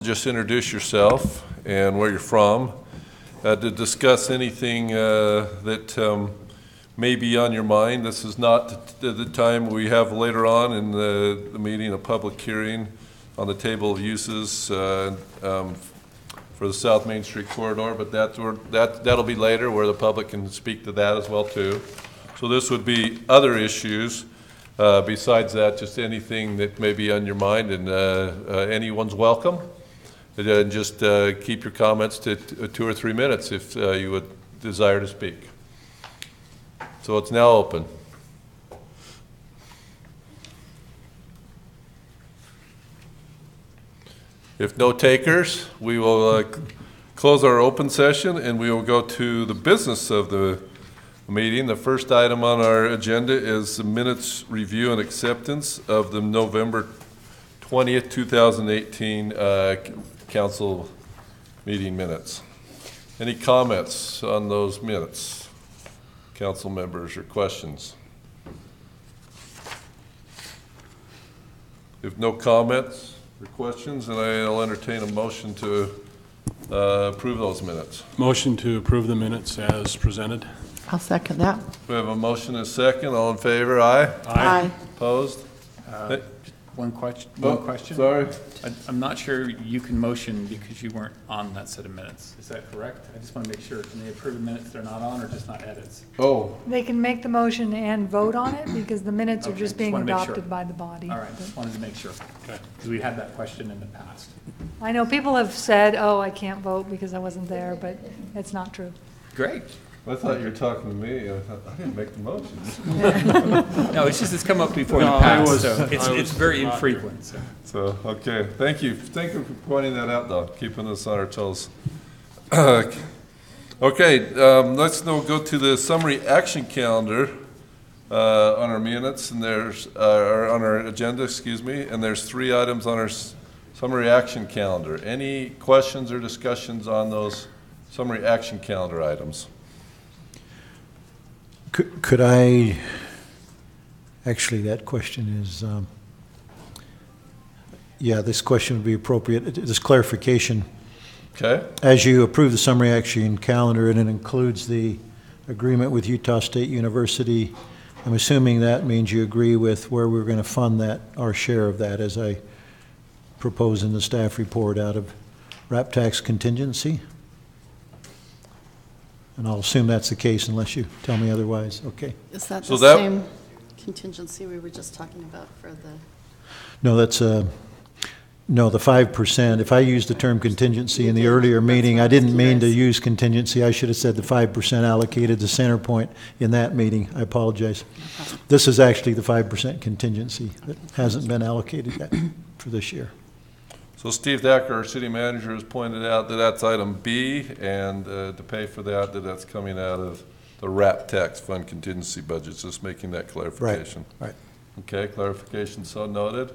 just introduce yourself and where you're from, to discuss anything that may be on your mind. This is not the time we have later on in the meeting a public hearing on the table of uses for the South Main Street corridor, but that'll be later where the public can speak to that as well too. So this would be other issues besides that, just anything that may be on your mind, and anyone's welcome. And just keep your comments to 2 or 3 minutes if you would desire to speak. So it's now open. If no takers, we will close our open session and we will go to the business of the meeting. The first item on our agenda is the minutes review and acceptance of the November 20th, 2018 council meeting minutes. Any comments on those minutes? Council members, or questions? If no comments or questions, then I'll entertain a motion to approve those minutes. Motion to approve the minutes as presented. I'll second that. We have a motion and a second. All in favor? Aye. Aye. Opposed? One question. Sorry. I'm not sure you can motion because you weren't on that set of minutes. Is that correct? I just want to make sure. Can they approve the minutes they're not on, or just not edits? Oh. They can make the motion and vote on it because the minutes are Okay, just being wanna make adopted sure. by the body. All right, just wanted to make sure. Okay. Because we had that question in the past. I know people have said, oh, I can't vote because I wasn't there, but it's not true. Great. I thought you were talking to me. I thought, I didn't make the motion. No, it's just it's come up before in No, the past, I was- so I it's was very not infrequent. So. So, okay, thank you. Thank you for pointing that out, though, keeping us on our toes. Okay, let's now go to the summary action calendar on our minutes, and there's, or on our agenda, excuse me, and there's 3 items on our summary action calendar. Any questions or discussions on those summary action calendar items? Could I, actually that question is, yeah, this question would be appropriate. This clarification. Okay. As you approve the summary action calendar and it includes the agreement with Utah State University, I'm assuming that means you agree with where we're going to fund that, our share of that, as I propose in the staff report, out of RAP tax contingency? And I'll assume that's the case unless you tell me otherwise. Okay. Is that So the that- same contingency we were just talking about for the? No, that's no, the 5%. If I used the term contingency in the earlier meeting, I didn't mean to use contingency. I should have said the 5% allocated to Centerpoint in that meeting. I apologize. This is actually the 5% contingency that hasn't been allocated yet for this year. So Steve Thacker, our city manager, has pointed out that that's item B, and to pay for that, that's coming out of the RAP tax fund contingency budgets, just making that clarification. Right. Okay, clarification so noted.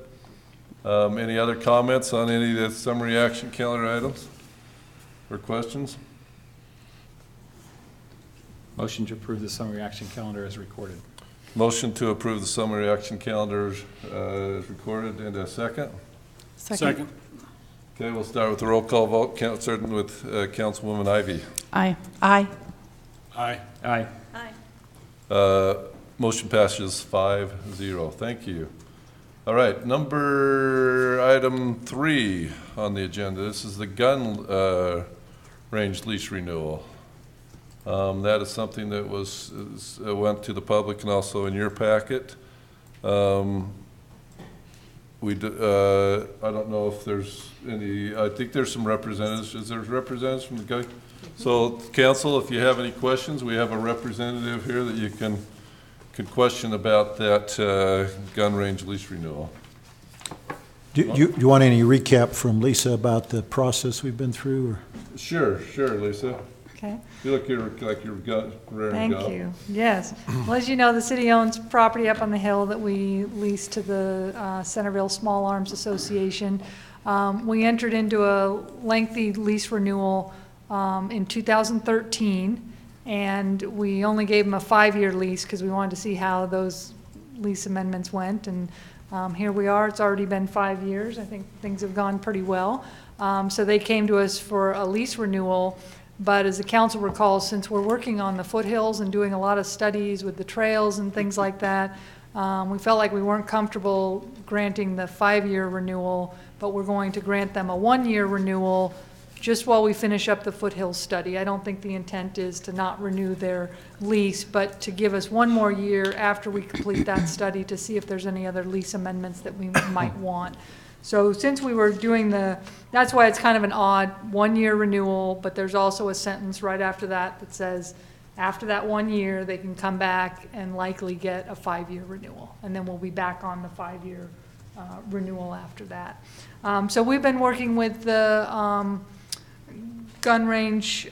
Any other comments on any of the summary action calendar items or questions? Motion to approve the summary action calendar as recorded. Motion to approve the summary action calendar as recorded, and a second. Second. Okay, we'll start with the roll call vote, starting with Councilwoman Ivy. Aye. Aye. Aye. Aye. Motion passes 5-0. Thank you. All right, item 3 on the agenda. This is the gun range lease renewal. That is something that went to the public and also in your packet. I don't know if there's any, I think there's some representatives. Is there representatives from the gun? So council, if you have any questions, we have a representative here that you can question about that gun range lease renewal. Do you want any recap from Lisa about the process we've been through? Or? Sure, Lisa. Okay. You look like you're raring to go. Thank you. Yes. Well, as you know, the city owns property up on the hill that we lease to the Centerville Small Arms Association. We entered into a lengthy lease renewal in 2013, and we only gave them a 5-year lease because we wanted to see how those lease amendments went. And here we are. It's already been 5 years. I think things have gone pretty well. So they came to us for a lease renewal. But as the council recalls, since we're working on the foothills and doing a lot of studies with the trails and things like that, we felt like we weren't comfortable granting the 5-year renewal, but we're going to grant them a 1-year renewal just while we finish up the foothills study. I don't think the intent is to not renew their lease, but to give us 1 more year after we complete that study to see if there's any other lease amendments that we might want. So since we were doing that's why it's kind of an odd 1-year renewal, but there's also a sentence right after that that says, after that 1 year, they can come back and likely get a 5-year renewal. And then we'll be back on the 5-year renewal after that. So we've been working with the gun range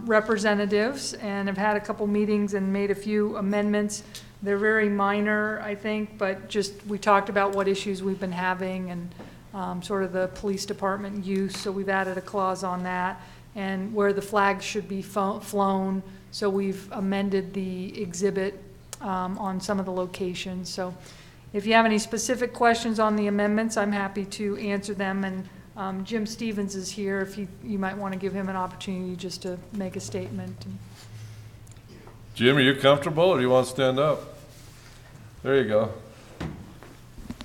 representatives and have had a couple meetings and made a few amendments. They're very minor, I think, but just we talked about what issues we've been having and sort of the police department use. So we've added a clause on that, and where the flags should be flown. So we've amended the exhibit on some of the locations. So if you have any specific questions on the amendments, I'm happy to answer them. And Jim Stevens is here if you might want to give him an opportunity just to make a statement. Jim, are you comfortable, or do you want to stand up? There you go.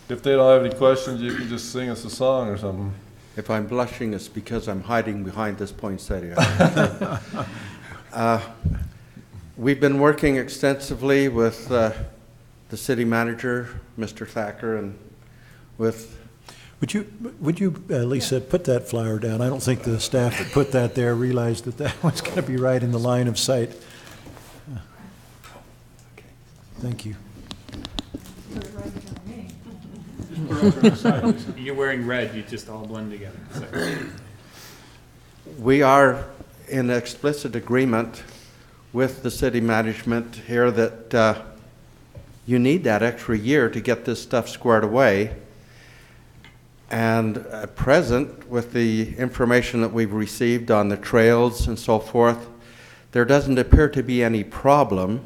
If they don't have any questions, you can just sing us a song or something. If I'm blushing, it's because I'm hiding behind this poinsettia. We've been working extensively with the city manager, Mr. Thacker, and with... Would you, Lisa, put that flower down? I don't think the staff that put that there realized that that was going to be right in the line of sight. Thank you. You're wearing red, you just all blend together. So. We are in explicit agreement with the city management here that you need that extra year to get this stuff squared away. And at present, with the information that we've received on the trails and so forth, there doesn't appear to be any problem.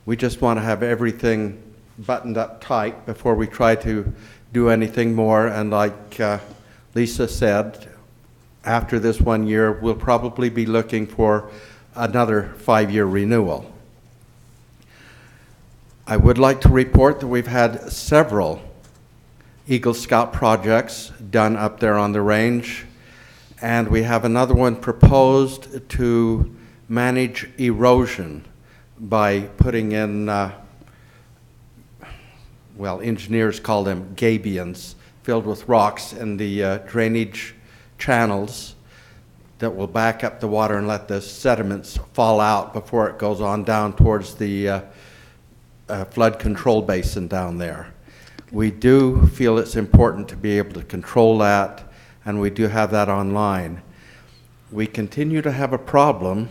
We just want to have everything buttoned up tight before we try to do anything more. And like Lisa said, after this 1 year, we'll probably be looking for another 5-year renewal. I would like to report that we've had several Eagle Scout projects done up there on the range, and we have another one proposed to manage erosion by putting in, well, engineers call them gabions, filled with rocks in the drainage channels that will back up the water and let the sediments fall out before it goes on down towards the flood control basin down there. We do feel it's important to be able to control that, and we do have that online. We continue to have a problem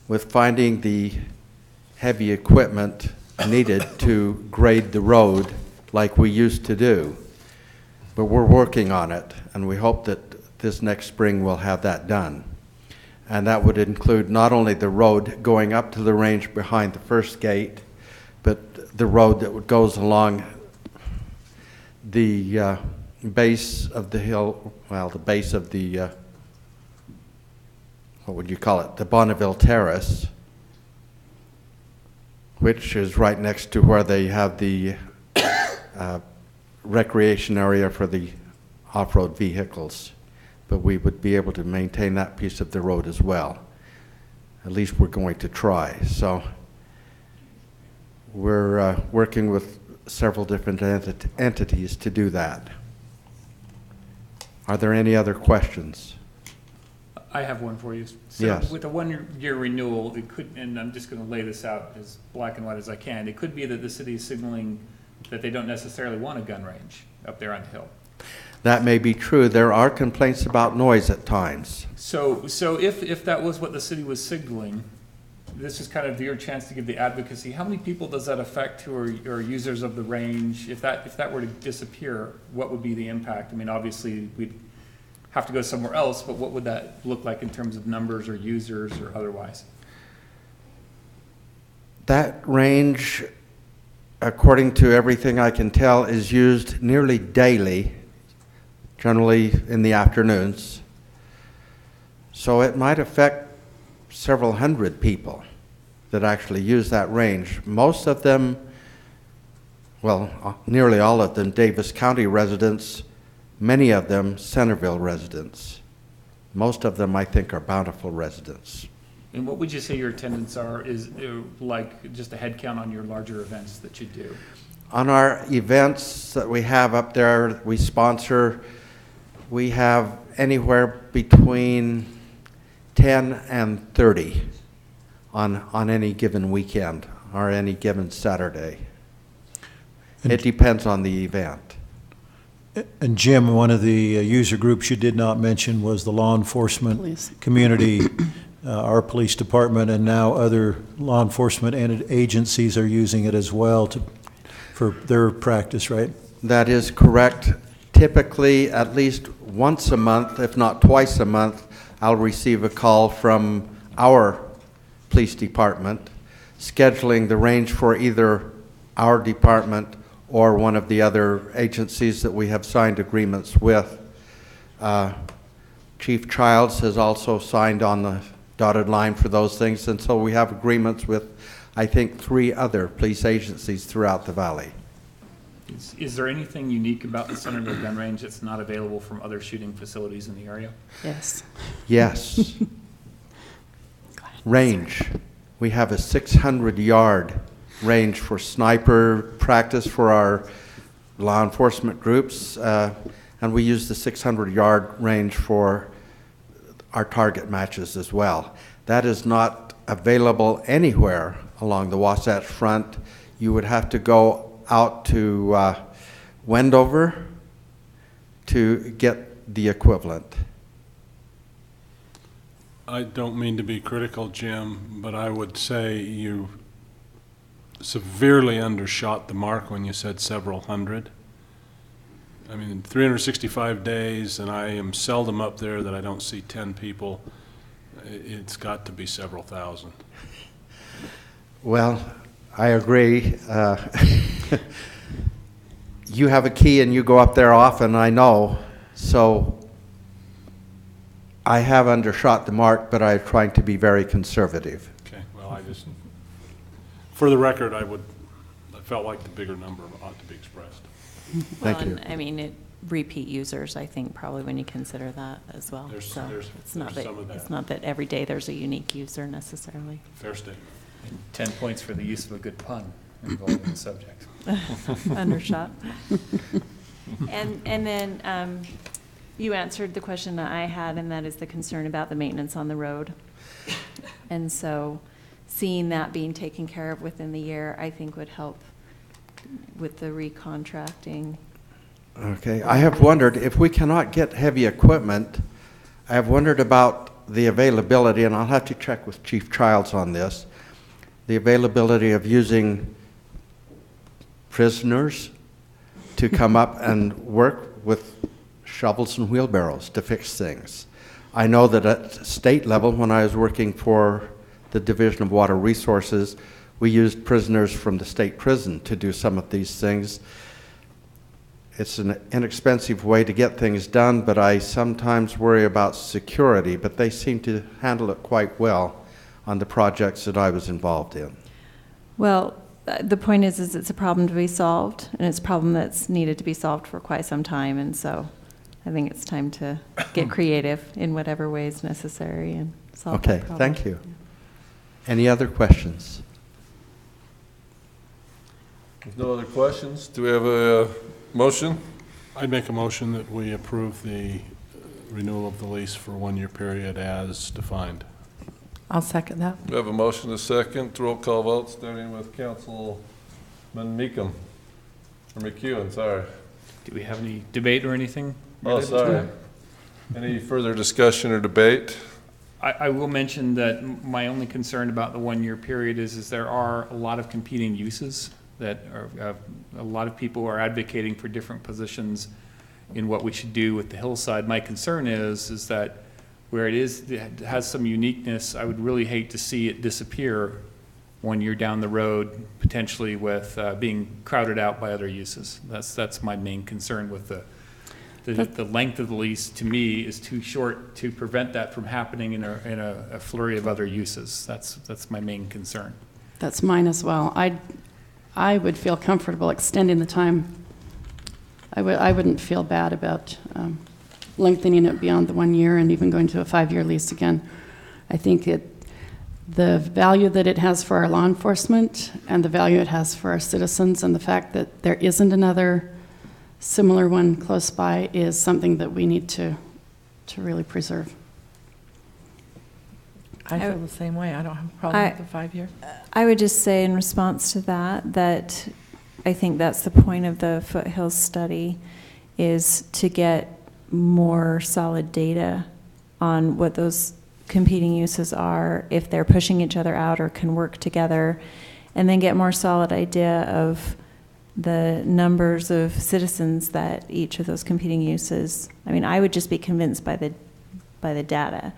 with finding the heavy equipment needed to grade the road like we used to do. But we're working on it, and we hope that this next spring we'll have that done. And that would include not only the road going up to the range behind the first gate, but the road that goes along the base of the hill, well, the base of the, what would you call it, the Bonneville Terrace, which is right next to where they have the recreation area for the off-road vehicles. But we would be able to maintain that piece of the road as well. At least we're going to try. So we're working with several different entities to do that. Are there any other questions? I have one for you. So Yes. with a 1-year renewal, it could, and I'm just going to lay this out as black and white as I can, it could be that the city is signaling that they don't necessarily want a gun range up there on the hill. That may be true. There are complaints about noise at times. So if that was what the city was signaling, this is kind of your chance to give the advocacy. How many people does that affect who are users of the range? If that were to disappear, what would be the impact? I mean, obviously, we'd have to go somewhere else, but what would that look like in terms of numbers or users or otherwise? That range, according to everything I can tell, is used nearly daily, generally in the afternoons. So it might affect several hundred people that actually use that range. Most of them, well, nearly all of them, Davis County residents, many of them Centerville residents. Most of them, I think, are Bountiful residents. And what would you say your attendance are, is like just a head count on your larger events that you do? On our events that we have up there, we sponsor, we have anywhere between 10 and 30 on any given weekend or any given Saturday. It depends on the event. And Jim, one of the user groups you did not mention was the law enforcement Police. community. Our police department and now other law enforcement and agencies are using it as well for their practice, right? That is correct. Typically, at least once a month, if not twice a month, I'll receive a call from our police department scheduling the range for either our department or one of the other agencies that we have signed agreements with. Chief Childs has also signed on the dotted line for those things, and so we have agreements with, I think, 3 other police agencies throughout the valley. Is there anything unique about the Centerville gun range that's not available from other shooting facilities in the area? Yes. Yes. Range. We have a 600-yard range for sniper practice for our law enforcement groups, and we use the 600-yard range for our target matches as well. That is not available anywhere along the Wasatch Front. You would have to go out to Wendover to get the equivalent. I don't mean to be critical, Jim, but I would say you severely undershot the mark when you said several hundred. I mean, 365 days, and I am seldom up there that I don't see 10 people. It's got to be several thousand. Well, I agree. You have a key and you go up there often, I know. So I have undershot the mark, but I'm trying to be very conservative. Okay, well, for the record, I felt like the bigger number ought to be expressed. Thank Well, you. and, I mean, repeat users, I think, probably when you consider that as well. There's So it's not some of that. it's not that every day there's a unique user necessarily. Fair statement. And 10 points for the use of a good pun involving the subject. Undershot. And then you answered the question that I had, and that is the concern about the maintenance on the road. And so seeing that being taken care of within the year, I think would help with the recontracting. Okay, I have wondered if we cannot get heavy equipment, I have wondered about the availability, and I'll have to check with Chief Childs on this, the availability of using prisoners to come up and work with shovels and wheelbarrows to fix things. I know that at state level, when I was working for the Division of Water Resources, we used prisoners from the state prison to do some of these things. It's an inexpensive way to get things done, but I sometimes worry about security, but they seem to handle it quite well on the projects that I was involved in. Well, the point is it's a problem to be solved, and it's a problem that's needed to be solved for quite some time, and so I think it's time to get creative in whatever way is necessary and solve that Okay, problem. thank you. Any other questions? There's no other questions. Do we have a motion? I'd make a motion that we approve the renewal of the lease for a 1-year period as defined. I'll second that. We have a motion, a second. Roll call vote, starting with Councilman Meekum, or McEwen, sorry. Do we have any debate or anything? Oh, related to sorry. that? Any further discussion or debate? I will mention that my only concern about the 1-year period is there are a lot of competing uses that are, a lot of people are advocating for different positions in what we should do with the hillside. My concern is that where it has some uniqueness, I would really hate to see it disappear 1 year down the road, potentially with being crowded out by other uses. That's my main concern with The length of the lease, to me, is too short to prevent that from happening in a flurry of other uses. That's my main concern. That's mine as well. I would feel comfortable extending the time. I wouldn't feel bad about lengthening it beyond the 1 year and even going to a 5-year lease again. I think the value that it has for our law enforcement and the value it has for our citizens, and the fact that there isn't another similar one close by, is something that we need to really preserve. I feel the same way. I don't have a problem with the 5 year. I would just say in response to that I think that's the point of the Foothills study, is to get more solid data on what those competing uses are, if they're pushing each other out or can work together, and then get more solid idea of the numbers of citizens that each of those competing uses. I mean, I would just be convinced by the data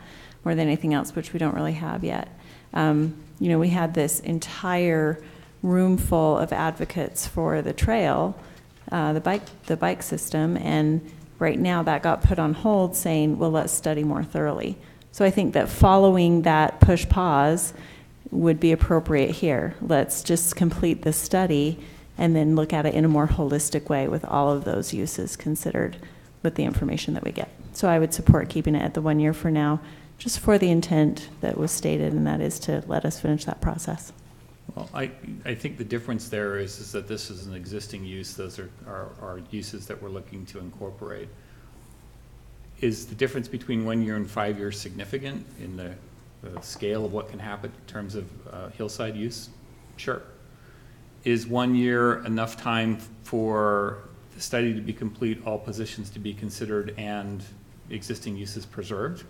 more than anything else, which we don't really have yet. We had this entire room full of advocates for the trail, the bike system, and right now that got put on hold, saying, well, let's study more thoroughly. So I think that following that push pause would be appropriate here. Let's just complete the study and then look at it in a more holistic way with all of those uses considered with the information that we get. So I would support keeping it at the 1 year for now, just for the intent that was stated, and that is to let us finish that process. Well, I think the difference there is that this is an existing use. Those are uses that we're looking to incorporate. Is the difference between 1 year and 5 years significant in the scale of what can happen in terms of hillside use? Sure. Is 1 year enough time for the study to be complete, all positions to be considered, and existing uses preserved?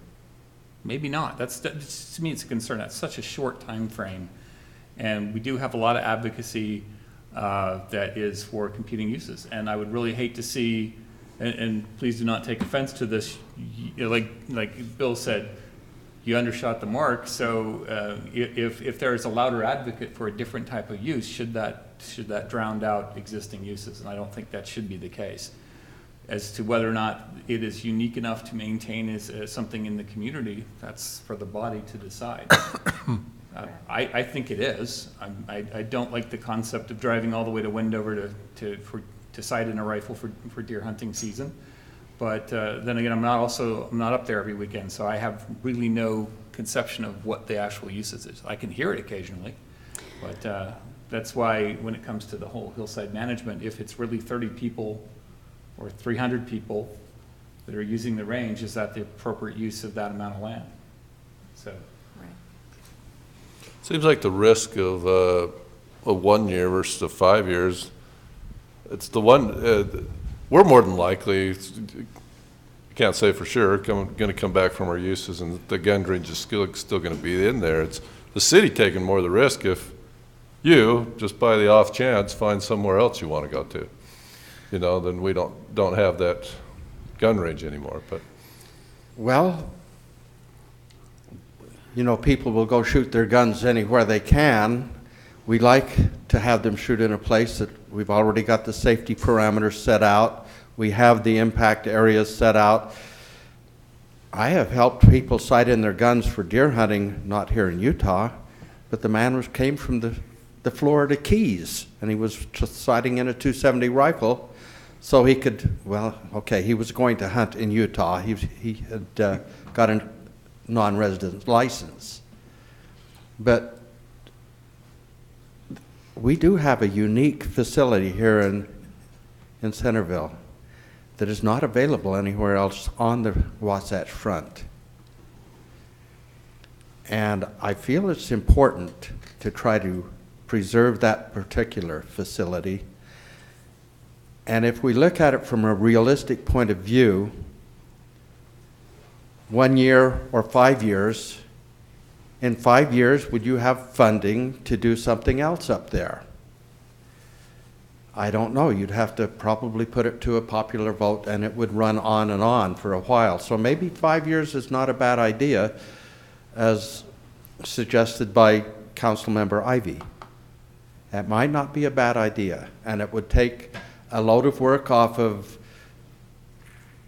Maybe not. To me, it's a concern. That's such a short time frame. And we do have a lot of advocacy that is for competing uses. And I would really hate to see, and please do not take offense to this, like Bill said, you undershot the mark. So if there is a louder advocate for a different type of use, should that drown out existing uses? And I don't think that should be the case. As to whether or not it is unique enough to maintain as something in the community, that's for the body to decide. I think it is. I don't like the concept of driving all the way to Wendover to sight in a rifle for deer hunting season. But then again, I'm not up there every weekend, so I have really no conception of what the actual usage is. I can hear it occasionally, but that's why when it comes to the whole hillside management, if it's really 30 people or 300 people that are using the range, is that the appropriate use of that amount of land? So. Seems like the risk of a 1 year versus a 5 years, it's the one, we're more than likely, I can't say for sure, going to come back from our uses, and the gun range is still going to be in there. It's the city taking more of the risk if you, just by the off chance, find somewhere else you want to go to. Then we don't have that gun range anymore. But Well, people will go shoot their guns anywhere they can. We like to have them shoot in a place that we've already got the safety parameters set out. We have the impact areas set out. I have helped people sight in their guns for deer hunting, not here in Utah, but the man came from the Florida Keys, and he was just sighting in a .270 rifle, so he could, he was going to hunt in Utah. He had got a non-resident license. But we do have a unique facility here in Centerville that is not available anywhere else on the Wasatch Front. And I feel it's important to try to preserve that particular facility. And if we look at it from a realistic point of view, 1 year or 5 years, in 5 years, would you have funding to do something else up there? I don't know. You'd have to probably put it to a popular vote, and it would run on and on for a while. So maybe 5 years is not a bad idea, as suggested by Councilmember Ivy. That might not be a bad idea, and it would take a load of work off of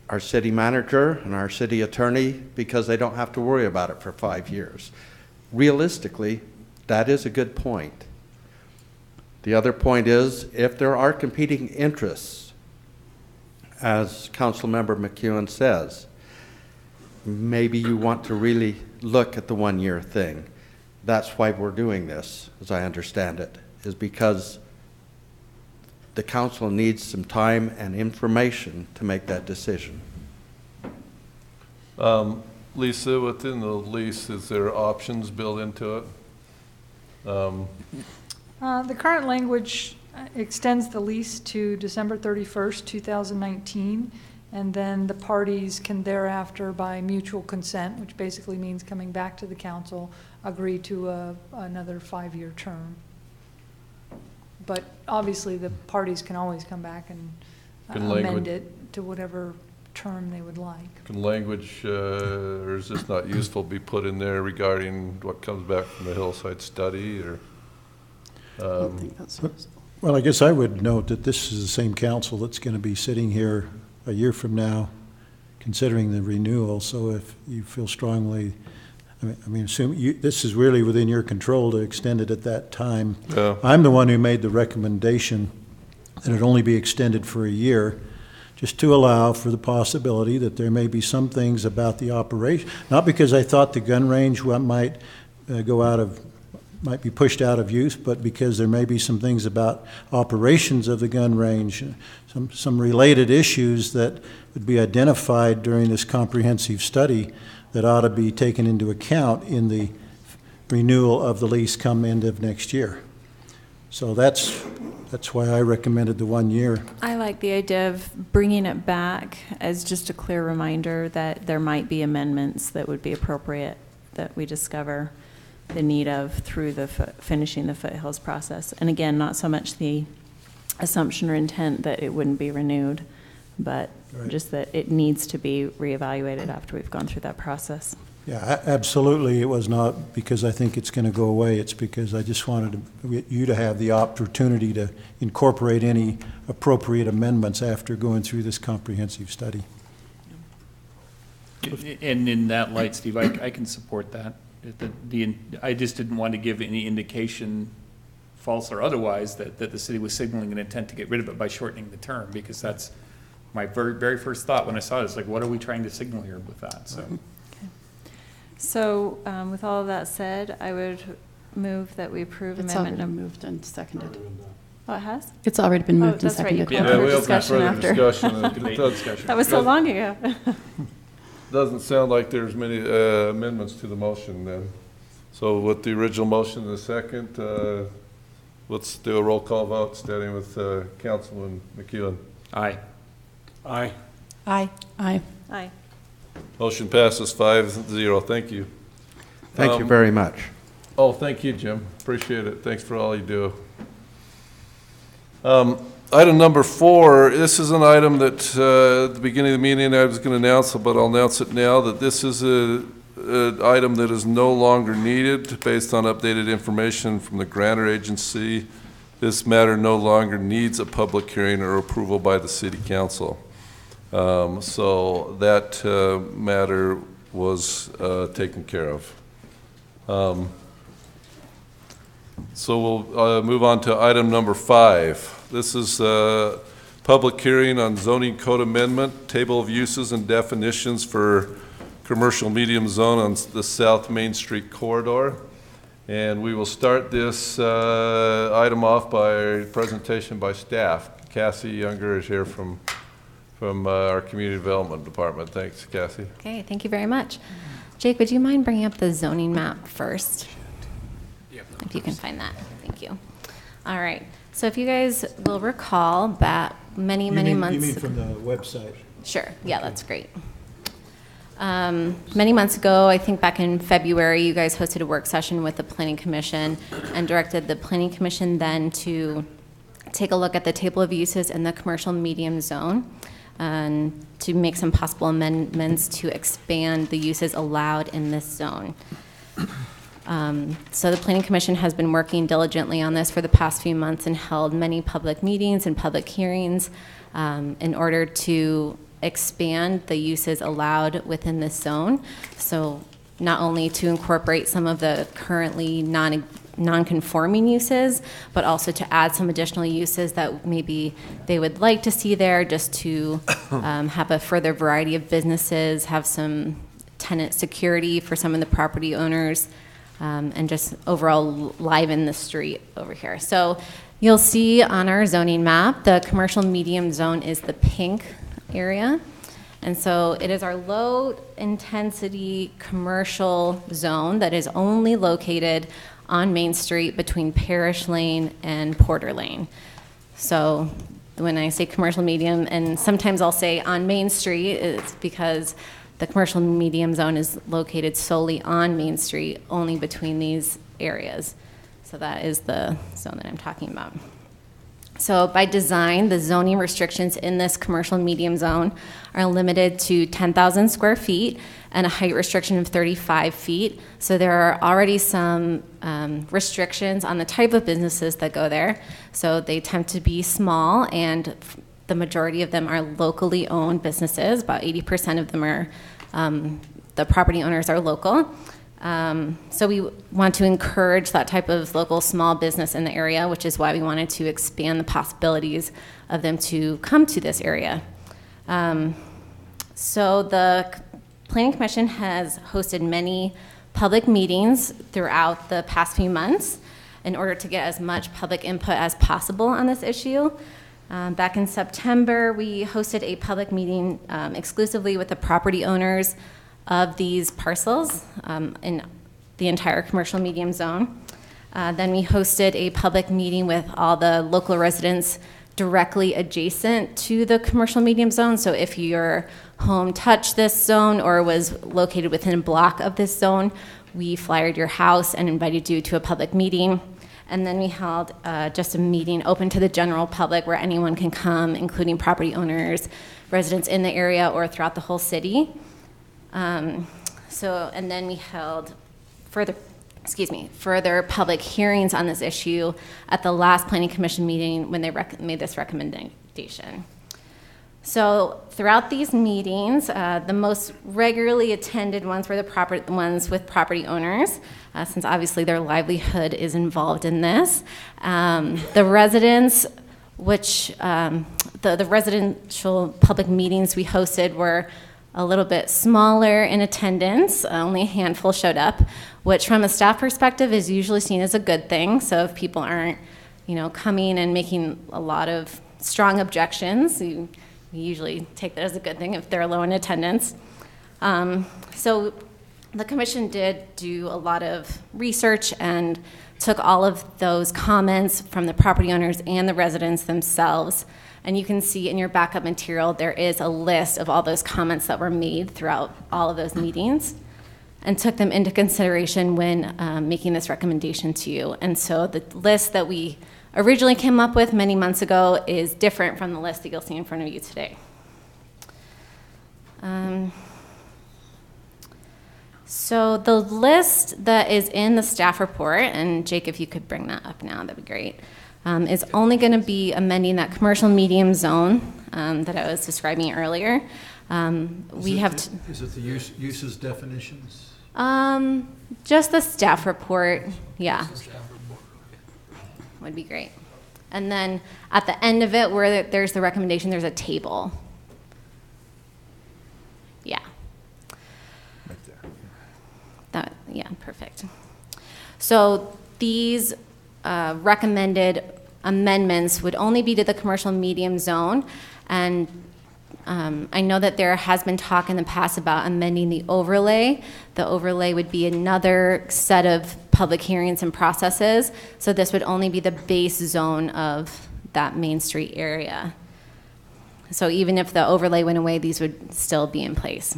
our city manager and our city attorney because they don't have to worry about it for 5 years. Realistically, that is a good point. The other point is, if there are competing interests, as Councilmember McEwen says, maybe you want to really look at the one-year thing. That's why we're doing this, as I understand it, is because the council needs some time and information to make that decision. Lisa, within the lease, is there options built into it? The current language extends the lease to December 31st, 2019, and then the parties can thereafter, by mutual consent, which basically means coming back to the council, agree to another 5-year term. But obviously, the parties can always come back and amend it to whatever term they would like. Can language, or is this not useful, be put in there regarding what comes back from the hillside study, or? I don't think that's useful. Well, I guess I would note that this is the same council that's going to be sitting here a year from now considering the renewal. So if you feel strongly, this is really within your control to extend it at that time. Yeah. I'm the one who made the recommendation that it only be extended for a year, just to allow for the possibility that there may be some things about the operation, not because I thought the gun range might be pushed out of use, but because there may be some things about operations of the gun range, some related issues that would be identified during this comprehensive study that ought to be taken into account in the renewal of the lease come end of next year. So that's why I recommended the 1 year. I like the idea of bringing it back as just a clear reminder that there might be amendments that would be appropriate that we discover the need of through the finishing the foothills process. And again, not so much the assumption or intent that it wouldn't be renewed, but Right. just that it needs to be reevaluated after we've gone through that process. Yeah, absolutely. It was not because I think it's going to go away. It's because I just wanted you to have the opportunity to incorporate any appropriate amendments after going through this comprehensive study. And in that light, Steve, I can support that. I just didn't want to give any indication, false or otherwise, that the city was signaling an intent to get rid of it by shortening the term, because that's my very first thought when I saw it. It's like, what are we trying to signal here with that? So. So with all of that said, I would move that we approve It's amendment already number. moved and seconded. Oh, it has? It's already been moved and that's right, you seconded. called Yeah, for we opened discussion further after. discussion. That was so long ago. Doesn't sound like there's many amendments to the motion then. So with the original motion and the second, let's do a roll call vote, starting with Councilman McEwen. Aye. Aye. Aye. Aye. Aye. Motion passes 5-0. Thank you. Thank you very much. Oh, thank you, Jim. Appreciate it. Thanks for all you do. Item number 4, this is an item that at the beginning of the meeting I was going to announce, but I'll announce it now, that this is an item that is no longer needed based on updated information from the grantor agency. This matter no longer needs a public hearing or approval by the city council. So that matter was taken care of. So we'll move on to item number 5. This is a public hearing on zoning code amendment, table of uses and definitions for commercial medium zone on the South Main Street corridor. And we will start this item off by a presentation by staff. Cassie Younger is here from our Community Development Department. Thanks, Cassie. Okay, thank you very much. Jake, would you mind bringing up the zoning map first? If you can find that. Thank you. All right. So if you guys will recall back many months. You mean from the website? Sure. Yeah, that's great. Many months ago, I think back in February, you guys hosted a work session with the Planning Commission and directed the Planning Commission then to take a look at the table of uses in the commercial medium zone and to make some possible amendments to expand the uses allowed in this zone. So the Planning Commission has been working diligently on this for the past few months and held many public meetings and public hearings in order to expand the uses allowed within this zone. So not only to incorporate some of the currently non-conforming uses, but also to add some additional uses that maybe they would like to see there, just to have a further variety of businesses, have some tenant security for some of the property owners, and just overall liven the street over here. So you'll see on our zoning map, the commercial medium zone is the pink area. And so it is our low-intensity commercial zone that is only located on Main Street between Parish Lane and Porter Lane. So when I say commercial medium, and sometimes I'll say on Main Street, it's because the commercial medium zone is located solely on Main Street, only between these areas. So that is the zone that I'm talking about. So by design, the zoning restrictions in this commercial medium zone are limited to 10,000 square feet and a height restriction of 35 feet. So there are already some restrictions on the type of businesses that go there. So they tend to be small, and the majority of them are locally owned businesses. About 80% of them are, the property owners are local. So we want to encourage that type of local small business in the area, which is why we wanted to expand the possibilities of them to come to this area. So the Planning Commission has hosted many public meetings throughout the past few months in order to get as much public input as possible on this issue. Back in September, we hosted a public meeting exclusively with the property owners of these parcels in the entire commercial medium zone. Then we hosted a public meeting with all the local residents directly adjacent to the commercial medium zone. So if your home touched this zone or was located within a block of this zone, we flyered your house and invited you to a public meeting. And then we held just a meeting open to the general public where anyone can come, including property owners, residents in the area, or throughout the whole city. And then we held further public hearings on this issue at the last Planning Commission meeting when they made this recommendation. So throughout these meetings, the most regularly attended ones were the ones with property owners, since obviously their livelihood is involved in this. The residents, which the residential public meetings we hosted were a little bit smaller in attendance. Only a handful showed up, which from a staff perspective is usually seen as a good thing. So if people aren't, coming and making a lot of strong objections, you usually take that as a good thing if they're low in attendance. So the commission did do a lot of research and took all of those comments from the property owners and the residents themselves. And you can see in your backup material, there is a list of all those comments that were made throughout all of those meetings, and took them into consideration when making this recommendation to you. And so the list that we originally came up with many months ago is different from the list that you'll see in front of you today. So the list that is in the staff report, and Jake, if you could bring that up now, that'd be great, is only going to be amending that commercial medium zone that I was describing earlier. Is it the uses definitions? Just the staff report, yeah. Would be great. And then at the end of it, where there's the recommendation, there's a table. Yeah. Right there. Yeah, perfect. So these recommended amendments would only be to the commercial medium zone, and I know that there has been talk in the past about amending the overlay. The overlay would be another set of public hearings and processes, so this would only be the base zone of that Main Street area. So even if the overlay went away, these would still be in place.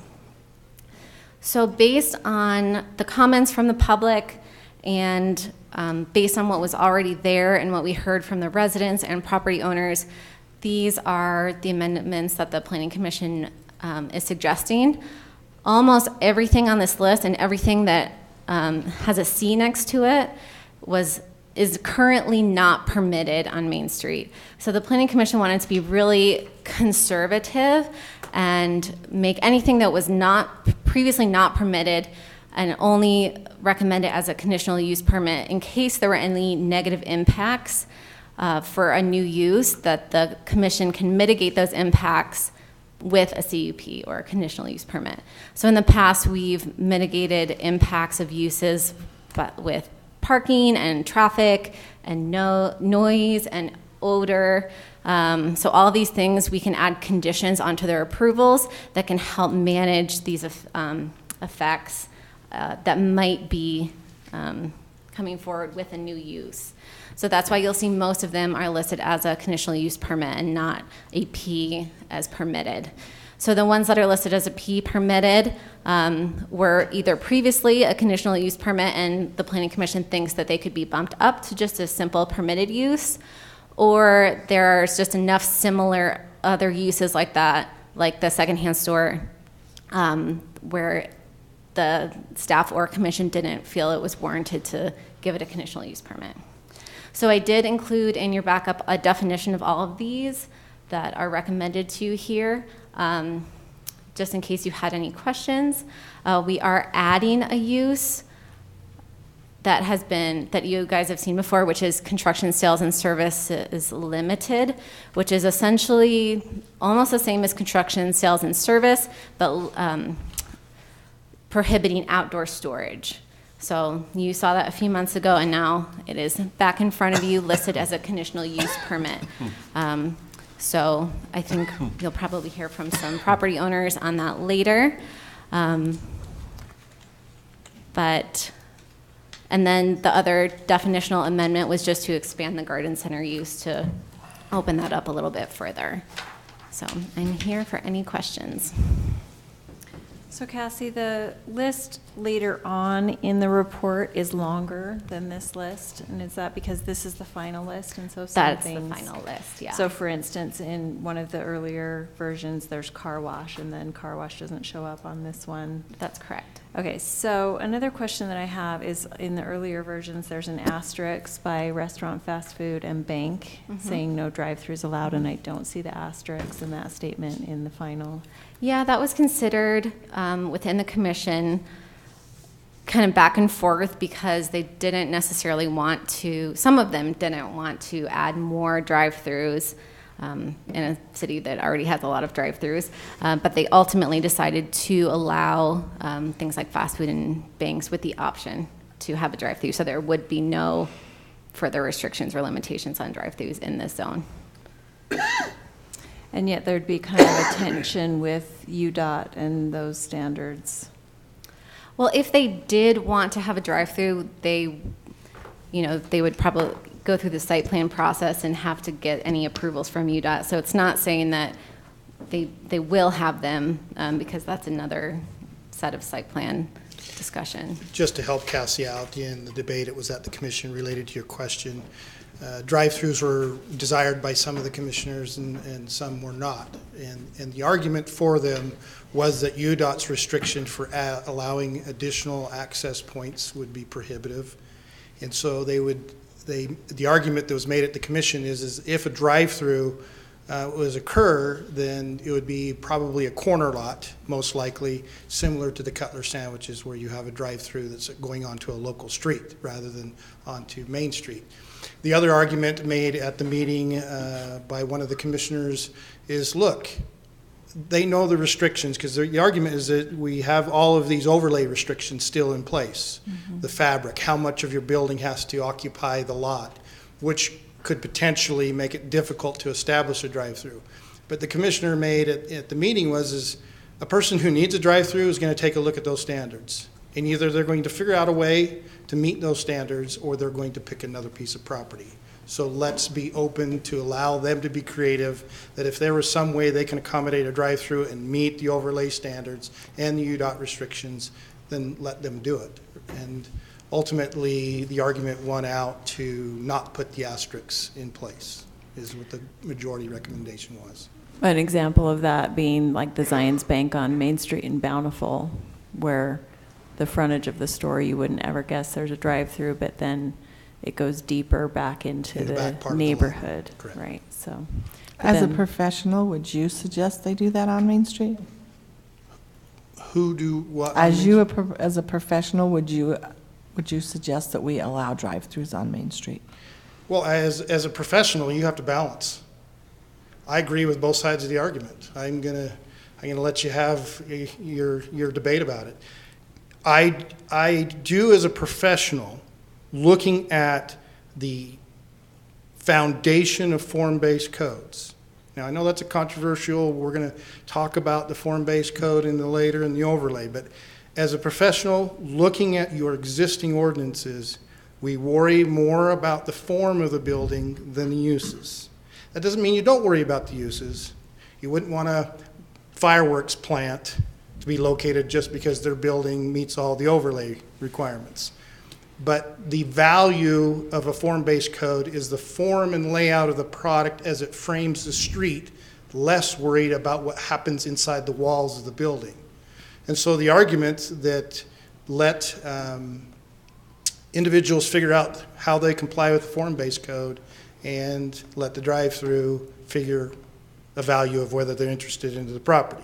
So based on the comments from the public and based on what was already there and what we heard from the residents and property owners, these are the amendments that the Planning Commission is suggesting. Almost everything on this list and everything that has a C next to it was is currently not permitted on Main Street. So the Planning Commission wanted to be really conservative and make anything that was not previously not permitted and only recommend it as a conditional use permit in case there were any negative impacts for a new use, that the commission can mitigate those impacts with a CUP or a conditional use permit. So in the past, we've mitigated impacts of uses but with parking and traffic and noise and odor. So all these things, we can add conditions onto their approvals that can help manage these effects that might be coming forward with a new use. So that's why you'll see most of them are listed as a conditional use permit and not a P as permitted. So the ones that are listed as a P permitted were either previously a conditional use permit and the Planning Commission thinks that they could be bumped up to just a simple permitted use, or there's just enough similar other uses like that, like the secondhand store, where the staff or commission didn't feel it was warranted to give it a conditional use permit. So I did include in your backup a definition of all of these that are recommended to you here, just in case you had any questions. We are adding a use that you guys have seen before, which is construction, sales, and services limited, which is essentially almost the same as construction, sales, and service, but prohibiting outdoor storage. So you saw that a few months ago, and now it is back in front of you, listed as a conditional use permit. So I think you'll probably hear from some property owners on that later. And then the other definitional amendment was just to expand the garden center use to open that up a little bit further. So I'm here for any questions. So Cassie, the list later on in the report is longer than this list, and is that because this is the final list, and so some That's things? the final list, yeah. So for instance, in one of the earlier versions, there's car wash, and then car wash doesn't show up on this one. That's correct. Okay, so another question that I have is, in the earlier versions, there's an asterisk by restaurant, fast food, and bank saying no drive-throughs allowed, and I don't see the asterisk in that statement in the final. Yeah, that was considered within the commission, kind of back and forth, because they didn't necessarily want to, some of them didn't want to add more drive-throughs in a city that already has a lot of drive-throughs, but they ultimately decided to allow things like fast food and banks with the option to have a drive-through, so there would be no further restrictions or limitations on drive-throughs in this zone. And yet there'd be kind of a tension with UDOT and those standards. Well, if they did want to have a drive-through, they would probably go through the site plan process and have to get any approvals from UDOT. So it's not saying that they will have them, because that's another set of site plan discussion. Just to help Cassie out in the debate, it was at the commission related to your question. Drive-throughs were desired by some of the commissioners and some were not. And the argument for them was that UDOT's restriction for allowing additional access points would be prohibitive. And so the argument that was made at the commission is if a drive-through was occur, then it would be probably a corner lot, most likely, similar to the Cutler sandwiches where you have a drive-through that's going onto a local street rather than onto Main Street. The other argument made at the meeting by one of the commissioners is, look, they know the restrictions, because the argument is that we have all of these overlay restrictions still in place. The fabric, how much of your building has to occupy the lot, which could potentially make it difficult to establish a drive-through. But the commissioner made at the meeting is a person who needs a drive-through is going to take a look at those standards. And either they're going to figure out a way to meet those standards or they're going to pick another piece of property. So let's be open to allow them to be creative, that if there was some way they can accommodate a drive-through and meet the overlay standards and the UDOT restrictions, then let them do it. And ultimately, the argument won out to not put the asterisks in place, is what the majority recommendation was. An example of that being like the Zions Bank on Main Street in Bountiful, where the frontage of the store, you wouldn't ever guess there's a drive-through, but then it goes deeper back into In the back the part of the lot. neighborhood, Correct. right? So, but As a then- professional, would you suggest they do that on Main Street? Who do what? As you, as a professional, would you suggest that we allow drive-throughs on Main Street? Well, as a professional, you have to balance. I agree with both sides of the argument. I'm gonna let you have your debate about it. I do, as a professional, looking at the foundation of form-based codes. Now, I know that's a controversial, we're gonna talk about the form-based code later in the overlay, but as a professional, looking at your existing ordinances, we worry more about the form of the building than the uses. That doesn't mean you don't worry about the uses. You wouldn't want a fireworks plant to be located just because their building meets all the overlay requirements. But the value of a form-based code is the form and layout of the product as it frames the street, less worried about what happens inside the walls of the building. And so the argument that let individuals figure out how they comply with the form-based code and let the drive-through figure the value of whether they're interested into the property.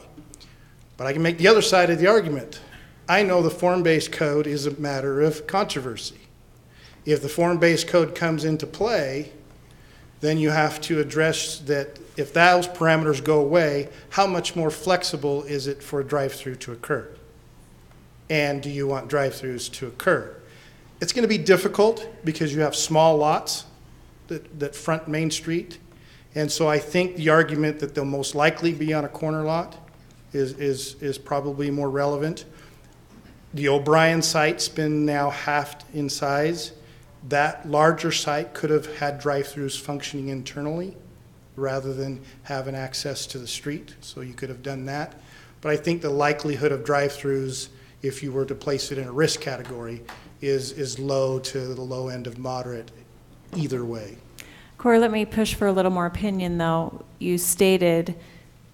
But I can make the other side of the argument. I know the form-based code is a matter of controversy. If the form-based code comes into play, then you have to address that if those parameters go away, how much more flexible is it for a drive-through to occur? And do you want drive-throughs to occur? It's going to be difficult because you have small lots that front Main Street. And so I think the argument that they'll most likely be on a corner lot is probably more relevant. The O'Brien site's been now halved in size. That larger site could have had drive-throughs functioning internally rather than having access to the street, so you could have done that. But I think the likelihood of drive-throughs, if you were to place it in a risk category, is low to the low end of moderate either way. Corey, let me push for a little more opinion, though. You stated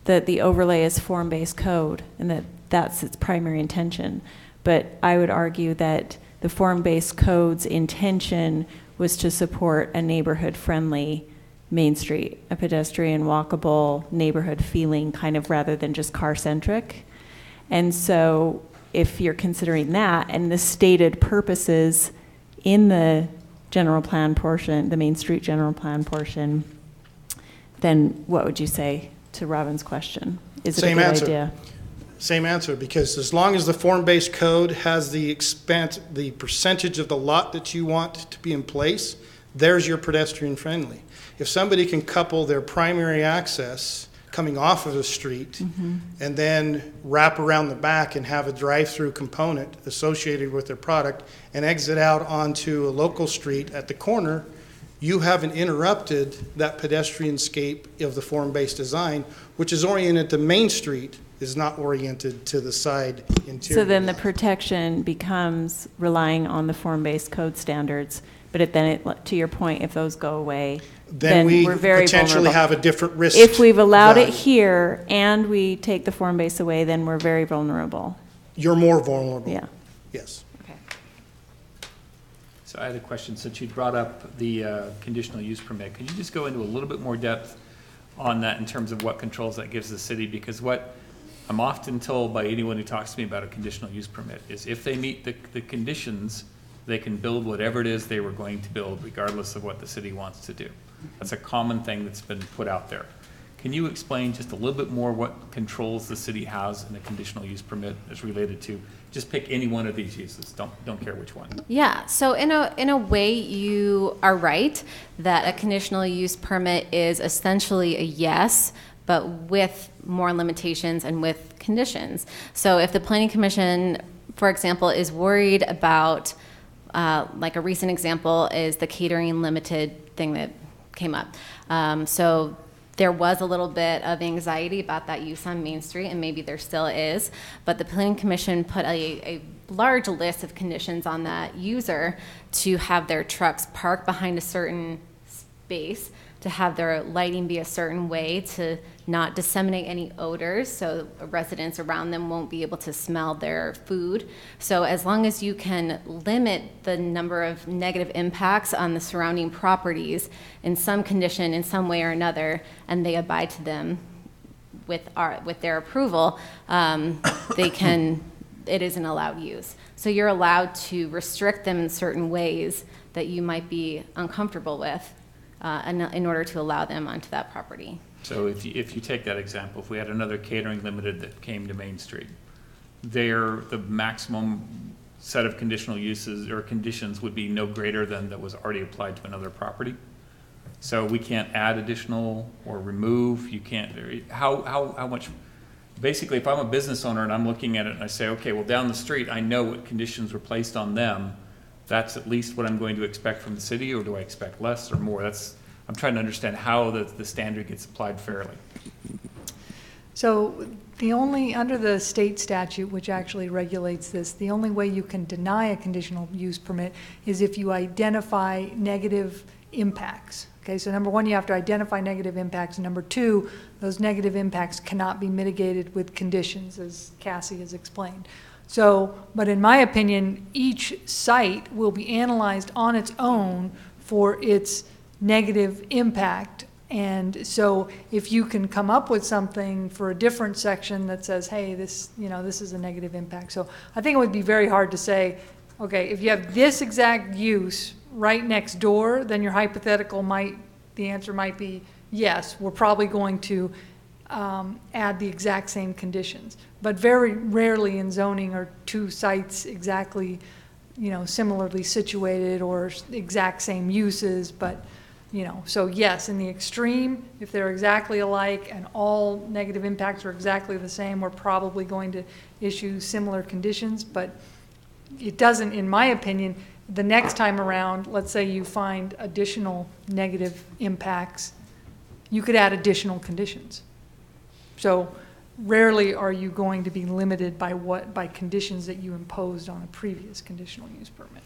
that the overlay is form-based code and that that's its primary intention. But I would argue that the form-based code's intention was to support a neighborhood-friendly Main Street, a pedestrian, walkable, neighborhood feeling kind of rather than just car-centric. And so if you're considering that and the stated purposes in the general plan portion, the Main Street general plan portion, then what would you say to Robin's question? Is it a good idea? Same answer, because as long as the form-based code has the percentage of the lot that you want to be in place, there's your pedestrian friendly. If somebody can couple their primary access coming off of the street and then wrap around the back and have a drive-through component associated with their product and exit out onto a local street at the corner, you haven't interrupted that pedestrian scape of the form-based design, which is oriented to Main Street, is not oriented to the side interior. So then the protection becomes relying on the form-based code standards, but to your point, if those go away, then we we're very potentially vulnerable. have a different risk. If we've allowed it value. here and we take the form base away, then we're very vulnerable. You're more vulnerable. Yeah. Yes. Okay. So I had a question, since you brought up the conditional use permit, could you just go into a little bit more depth on that in terms of what controls that gives the city? Because what I'm often told by anyone who talks to me about a conditional use permit is if they meet the conditions, they can build whatever it is they were going to build, regardless of what the city wants to do. That's a common thing that's been put out there. Can you explain just a little bit more what controls the city has in a conditional use permit as related to, just pick any one of these uses, don't care which one. Yeah, so in a way, you are right that a conditional use permit is essentially a yes, but with more limitations and with conditions. So if the Planning Commission, for example, is worried about, like a recent example is the catering limited thing that came up. So there was a little bit of anxiety about that use on Main Street, and maybe there still is, but the Planning Commission put a large list of conditions on that user to have their trucks parked behind a certain space, to have their lighting be a certain way, to not disseminate any odors, so residents around them won't be able to smell their food. So as long as you can limit the number of negative impacts on the surrounding properties in some condition, in some way or another, and they abide to them with their approval, it is an allowed use. So you're allowed to restrict them in certain ways that you might be uncomfortable with in order to allow them onto that property. So if you take that example, if we had another catering limited that came to Main Street, the maximum set of conditional uses or conditions would be no greater than that was already applied to another property. So we can't add additional or remove, you can't, how much, basically if I'm a business owner and I'm looking at it and I say, okay, well down the street, I know what conditions were placed on them, that's at least what I'm going to expect from the city, or do I expect less or more? I'm trying to understand how the standard gets applied fairly. So under the state statute, which actually regulates this, the only way you can deny a conditional use permit is if you identify negative impacts. Okay, so number one, you have to identify negative impacts. And number two, those negative impacts cannot be mitigated with conditions, as Cassie has explained. So, but in my opinion, each site will be analyzed on its own for its negative impact. And so if you can come up with something for a different section that says, hey, this is a negative impact. So I think it would be very hard to say, okay, if you have this exact use right next door, then your hypothetical the answer might be, yes, we're probably going to add the exact same conditions. But very rarely in zoning are two sites exactly, similarly situated or exact same uses, but so yes, in the extreme, if they're exactly alike and all negative impacts are exactly the same, we're probably going to issue similar conditions, but it doesn't, in my opinion, the next time around, let's say you find additional negative impacts, you could add additional conditions. So rarely are you going to be limited by conditions that you imposed on a previous conditional use permit.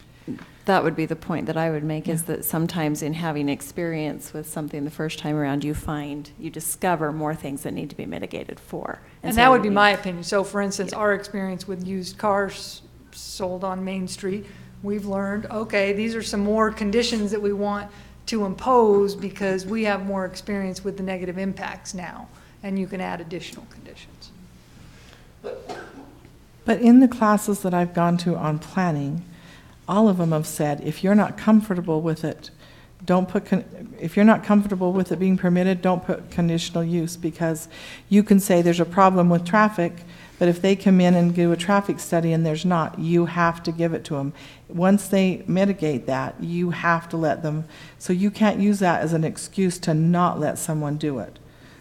That would be the point that I would make, is that sometimes in having experience with something the first time around, you discover more things that need to be mitigated for. And that would be my opinion. So for instance, our experience with used cars sold on Main Street, we've learned, okay, these are some more conditions that we want to impose because we have more experience with the negative impacts now, and you can add additional conditions. But in the classes that I've gone to on planning, all of them have said, if you're not comfortable with it, if you're not comfortable with it being permitted, don't put conditional use, because you can say there's a problem with traffic, but if they come in and do a traffic study and there's not, you have to give it to them. Once they mitigate that, you have to let them, so you can't use that as an excuse to not let someone do it.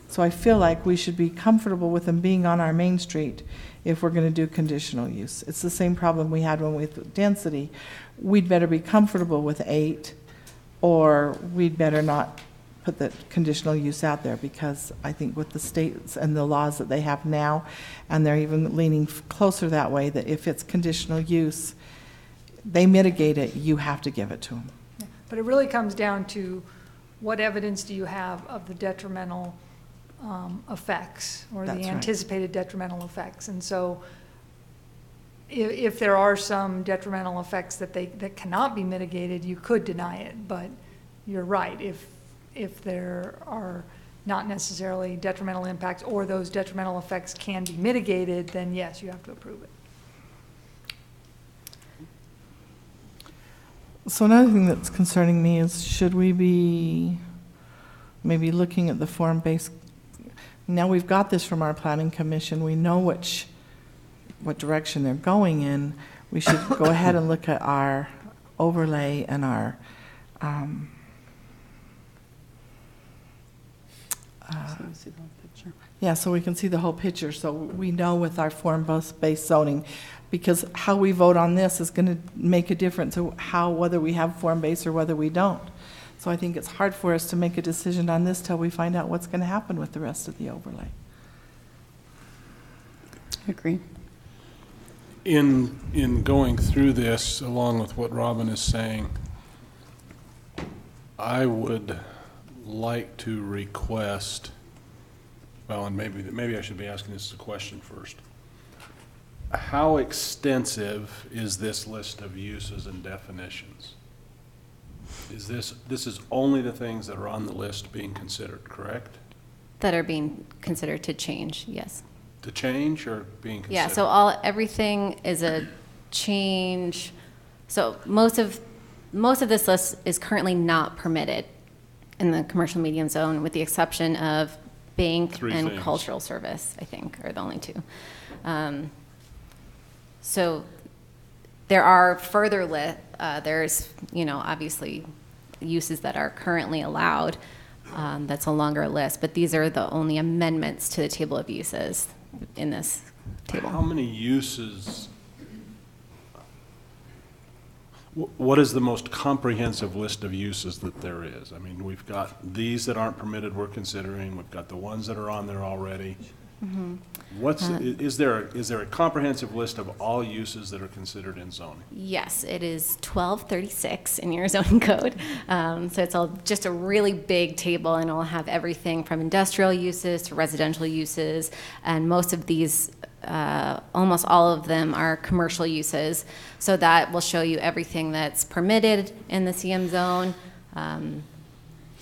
So I feel like we should be comfortable with them being on our main street if we're going to do conditional use. It's the same problem we had with density. We'd better be comfortable with 8, or we'd better not put the conditional use out there, because I think with the states and the laws that they have now, and they're even leaning closer that way, that if it's conditional use, they mitigate it, you have to give it to them. Yeah. But it really comes down to what evidence do you have of the detrimental effects, or the anticipated detrimental effects. And so if there are some detrimental effects that cannot be mitigated, you could deny it. But you're right, if there are not necessarily detrimental impacts, or those detrimental effects can be mitigated, then yes, you have to approve it. So another thing that's concerning me is, should we be maybe looking at the form-based? Now we've got this from our planning commission. We know what direction they're going in. We should go ahead and look at our overlay and our so we can see the whole picture. So we know with our form-based zoning, because how we vote on this is going to make a difference to whether we have form-based or whether we don't. So I think it's hard for us to make a decision on this till we find out what's going to happen with the rest of the overlay. I agree. In going through this, along with what Robin is saying, I would like to request Well, and maybe I should be asking this as a question first. How extensive is this list of uses and definitions? This is only the things that are on the list being considered, correct? That are being considered to change, yes. To change or being considered? Yeah, so everything is a change. So most of this list is currently not permitted in the commercial medium zone, with the exception of bank Three and things. cultural service, I think, are the only two. So there are further there's, obviously uses that are currently allowed. That's a longer list, but these are the only amendments to the table of uses in this table. How many uses? What is the most comprehensive list of uses that there is? I mean, we've got these that aren't permitted we're considering. We've got the ones that are on there already. Mm-hmm. Is there a comprehensive list of all uses that are considered in zoning? Yes, it is 1236 in your zoning code. So it's just a really big table, and it'll have everything from industrial uses to residential uses, and most of these, almost all of them are commercial uses. So that will show you everything that's permitted in the CM zone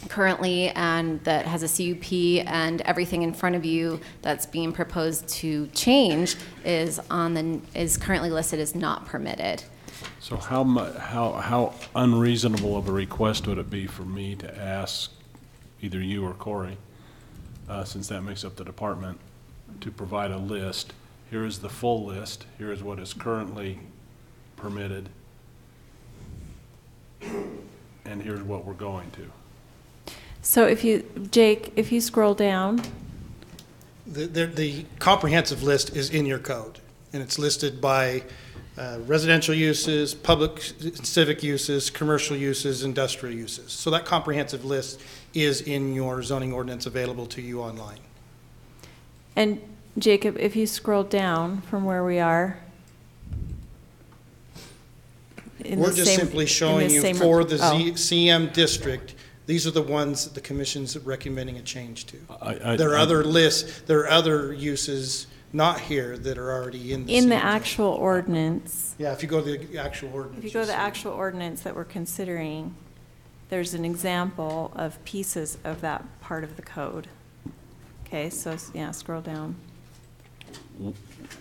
currently, and that has a CUP, and everything in front of you that's being proposed to change is currently listed as not permitted. So how unreasonable of a request would it be for me to ask either you or Corey, since that makes up the department, to provide a list? Here is the full list. Here is what is currently permitted, and here's what we're going to. So Jake, if you scroll down, The comprehensive list is in your code, and it's listed by residential uses, public civic uses, commercial uses, industrial uses. So that comprehensive list is in your zoning ordinance available to you online. and Jacob, if you scroll down from where we are. We're just simply showing you for the CM district, these are the ones that the commission's recommending a change to. There are other lists, there are other uses not here that are already in the In the CM zone. actual ordinance, Yeah, if you go to the actual ordinance. if you go to the you'll see. actual ordinance that we're considering, there's an example of pieces of that part of the code. Okay, so, yeah, scroll down.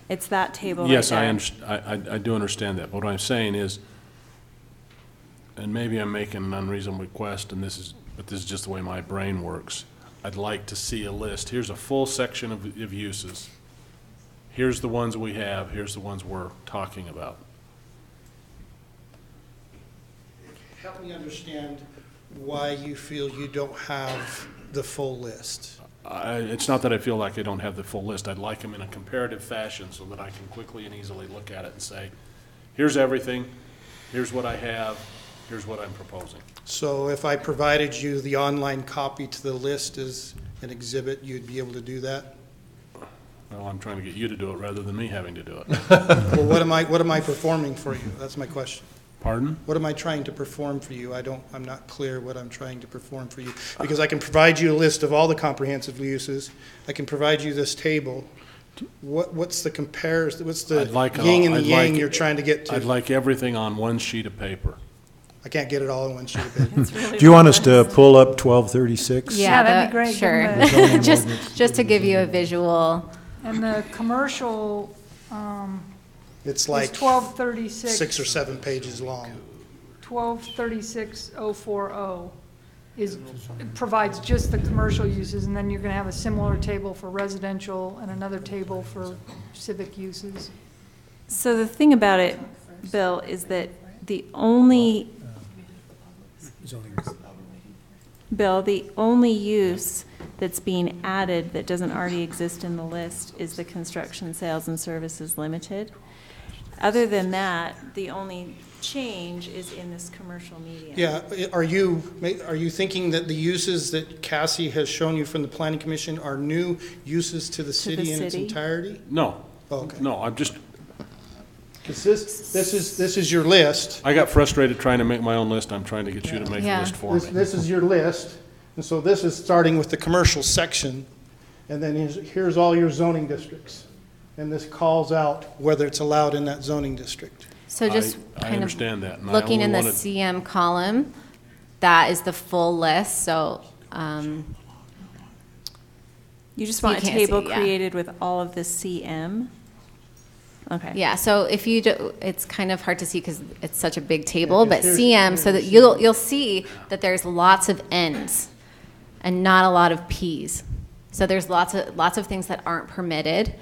It's that table right Yes, there. I do understand that. But what I'm saying is, and maybe I'm making an unreasonable request, but this is just the way my brain works. I'd like to see a list. Here's a full section of uses. Here's the ones we have. Here's the ones we're talking about. Help me understand why you feel you don't have the full list. It's not that I feel like I don't have the full list. I'd like them in a comparative fashion so that I can quickly and easily look at it and say, here's everything, here's what I have, here's what I'm proposing. So if I provided you the online copy to the list as an exhibit, you'd be able to do that? Well, I'm trying to get you to do it rather than me having to do it. Well, what am I performing for you? That's my question. Pardon? What am I trying to perform for you? I'm not clear what I'm trying to perform for you. Because I can provide you a list of all the comprehensive uses. I can provide you this table. What's the comparison, what's the yin and the yang you're trying to get I'd to? like everything on one sheet of paper. I can't get it all in one sheet of paper. Do you want us to pull up 1236? Yeah, that'd be great, Sure. give 'em Just to give you a visual. And the commercial, It's is like 1236. 6 or 7 pages long. 1236-040 provides just the commercial uses, and then you're gonna have a similar table for residential and another table for civic uses. So the thing about it, Bill, is that the only use that's being added that doesn't already exist in the list is the construction sales and services limited. Other than that, the only change is in this commercial medium. Yeah, are you thinking that the uses that Cassie has shown you from the planning commission are new uses to the city in its city? entirety? No. Oh, okay. No, I'm just, 'Cause this is your list. I got frustrated trying to make my own list. I'm trying to get you to make a Yeah. list for me. This is your list, and so this is starting with the commercial section, and then here's all your zoning districts. And this calls out whether it's allowed in that zoning district. So just I kind of understand that, and I looking in only the wanted- CM column, that is the full list, so, You just So you want a can't see, table yeah. created with all of the CM? Okay. yeah, so if you do, it's kind of hard to see because it's such a big table, Yeah, 'cause but here's- CM, so that here's you'll see that there's lots of Ns and not a lot of Ps. So there's lots of things that aren't permitted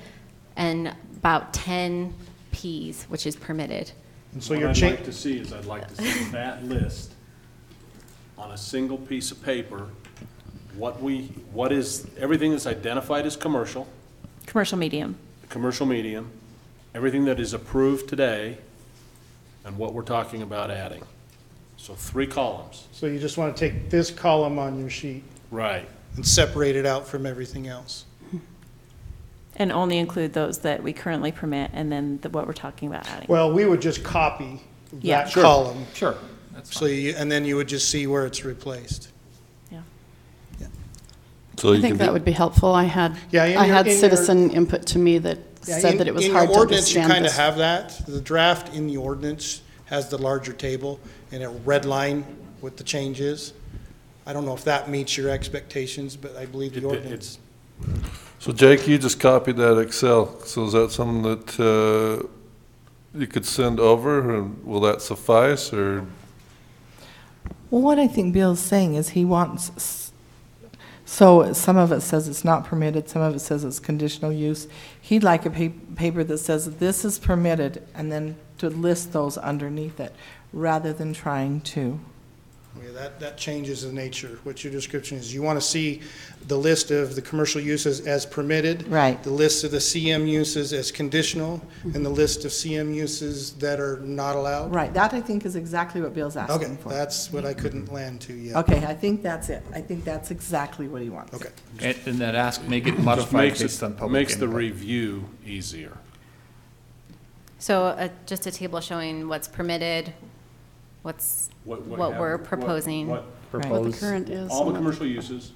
and about 10 Ps, which is permitted. And so What you're I'd changing. like to see is I'd like to see that list on a single piece of paper, what is, everything that's identified as commercial, Commercial medium. commercial medium, everything that is approved today, and what we're talking about adding. So 3 columns. So you just want to take this column on your sheet Right. and separate it out from everything else. And only include those that we currently permit, and then what we're talking about adding. Well, we would just copy Yeah. that Sure. column. Sure, that's So you, and then you would just see where it's replaced. Yeah. So I you think can that do- would be helpful. I had Yeah, in your- in your- citizen input to me that Yeah, said in- that it was in hard your to ordinance, you understand kind of this. have that. The draft in the ordinance has the larger table and a red line with the changes. I don't know if that meets your expectations, but I believe the ordinance. So Jake, you just copied that Excel, so is that something that you could send over, and will that suffice, or? Well, what I think Bill's saying is he wants, so some of it says it's not permitted, some of it says it's conditional use. He'd like a paper that says this is permitted, and then to list those underneath it, rather than trying to. Yeah, that changes the nature. What your description is, you want to see the list of the commercial uses as permitted. Right. The list of the CM uses as conditional, and the list of CM uses that are not allowed. Right, that I think is exactly what Bill's Okay, asking for. that's what I couldn't land to yet. Okay, I think that's it. I think that's exactly what he wants. Okay. And that ask, make it Just modified makes based on it, public makes the input. review easier. So just a table showing what's permitted, what we're proposing. What What the proposed, current is. all the and what- commercial uses,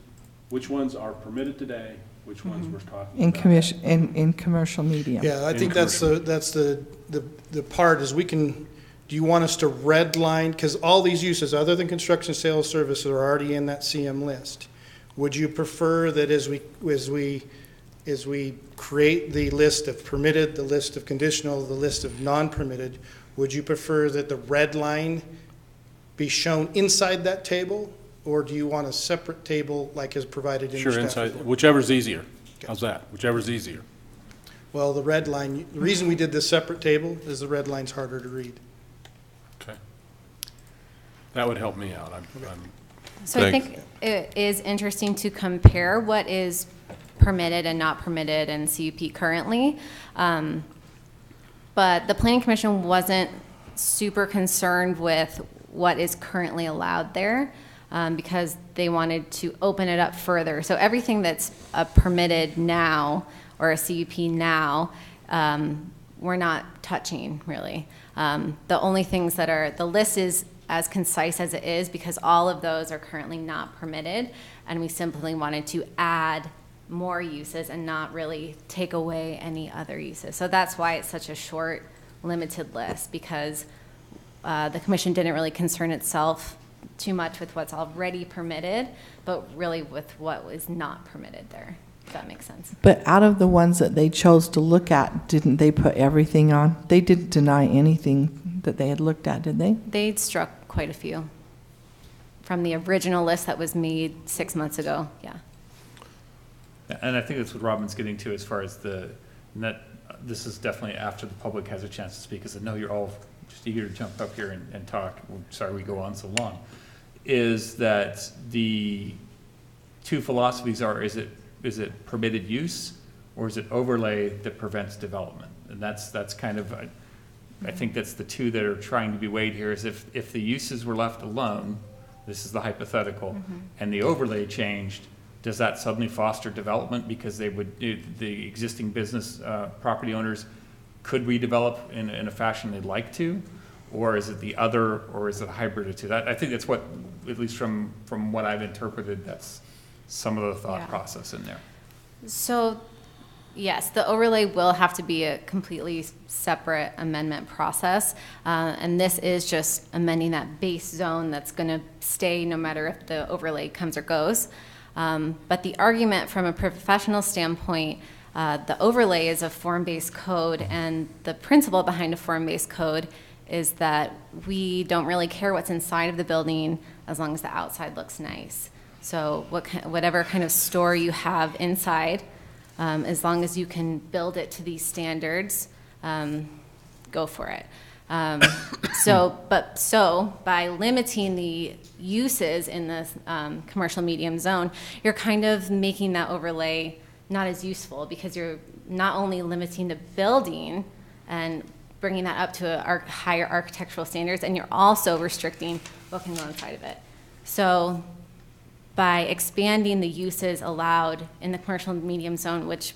which ones are permitted today, which ones we're talking about. In commission, in commercial medium. Yeah, I In think that's the part is we can, do you want us to red line, because all these uses, other than construction, sales, service, are already in that CM list. Would you prefer that as we create the list of permitted, the list of conditional, the list of non-permitted, would you prefer that the red line be shown inside that table? Or do you want a separate table like is provided in your Sure, staff inside, report? whichever's easier. How's that? Whichever's easier. Well, the red line, the reason we did this separate table is the red line's harder to read. Okay. That would help me out. I'm So I Thanks. think it is interesting to compare what is permitted and not permitted in CUP currently. But the Planning Commission wasn't super concerned with what is currently allowed there because they wanted to open it up further. So everything that's permitted now or a CUP now, we're not touching really. The only things that are, the list is as concise as it is because all of those are currently not permitted, and we simply wanted to add more uses and not really take away any other uses. So that's why it's such a short, limited list, because the commission didn't really concern itself too much with what's already permitted, but really with what was not permitted there, if that makes sense. But out of the ones that they chose to look at, didn't they put everything on? They didn't deny anything that they had looked at, did they? They struck quite a few from the original list that was made 6 months ago, yeah. And I think that's what Robin's getting to as far as this is definitely after the public has a chance to speak, because I know you're all just eager to jump up here and talk. We're sorry we go on so long. Is that the two philosophies are, is it permitted use or is it overlay that prevents development? And that's kind of, I think that's the two that are trying to be weighed here, is if the uses were left alone, this is the hypothetical, and the overlay changed, does that suddenly foster development because the existing business property owners could redevelop in a fashion they'd like to? Or is it the other, or is it a hybrid of two? I think that's what, at least from what I've interpreted, that's some of the thought Yeah. process in there. So, yes, the overlay will have to be a completely separate amendment process. And this is just amending that base zone that's going to stay no matter if the overlay comes or goes. But the argument from a professional standpoint, the overlay is a form-based code, and the principle behind a form-based code is that we don't really care what's inside of the building as long as the outside looks nice. So whatever kind of store you have inside, as long as you can build it to these standards, go for it. So by limiting the uses in the commercial medium zone, you're kind of making that overlay not as useful, because you're not only limiting the building and bringing that up to higher architectural standards, and you're also restricting what can go inside of it. So by expanding the uses allowed in the commercial medium zone, which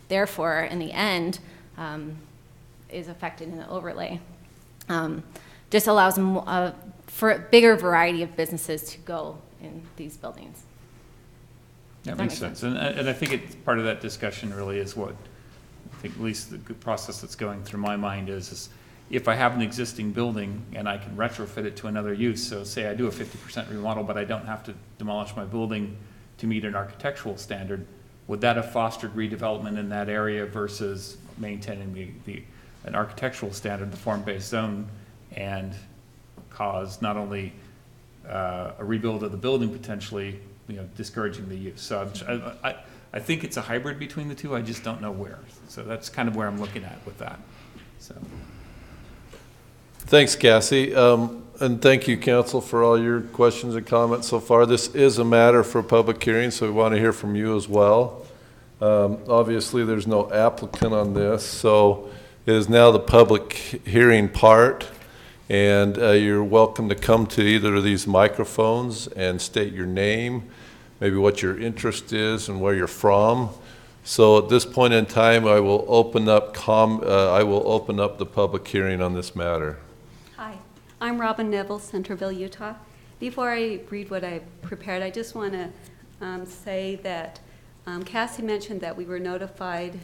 therefore in the end is affected in the overlay, just allows for a bigger variety of businesses to go in these buildings. That makes sense. And I think it's part of that discussion really is what I think at least the good process that's going through my mind is if I have an existing building and I can retrofit it to another use, so say I do a 50% remodel, but I don't have to demolish my building to meet an architectural standard, would that have fostered redevelopment in that area versus maintaining an architectural standard, the form-based zone, and cause not only a rebuild of the building potentially, discouraging the use? So I think it's a hybrid between the two. I just don't know where. So that's kind of where I'm looking at with that. So. Thanks, Cassie. And thank you, council, for all your questions and comments so far. This is a matter for public hearing, so we want to hear from you as well. Obviously, there's no applicant on this, so it is now the public hearing part. And you're welcome to come to either of these microphones and state your name, maybe what your interest is and where you're from. So at this point in time, I will open up the public hearing on this matter. Hi, I'm Robin Neville, Centerville, Utah. Before I read what I prepared, I just want to say that Cassie mentioned that we were notified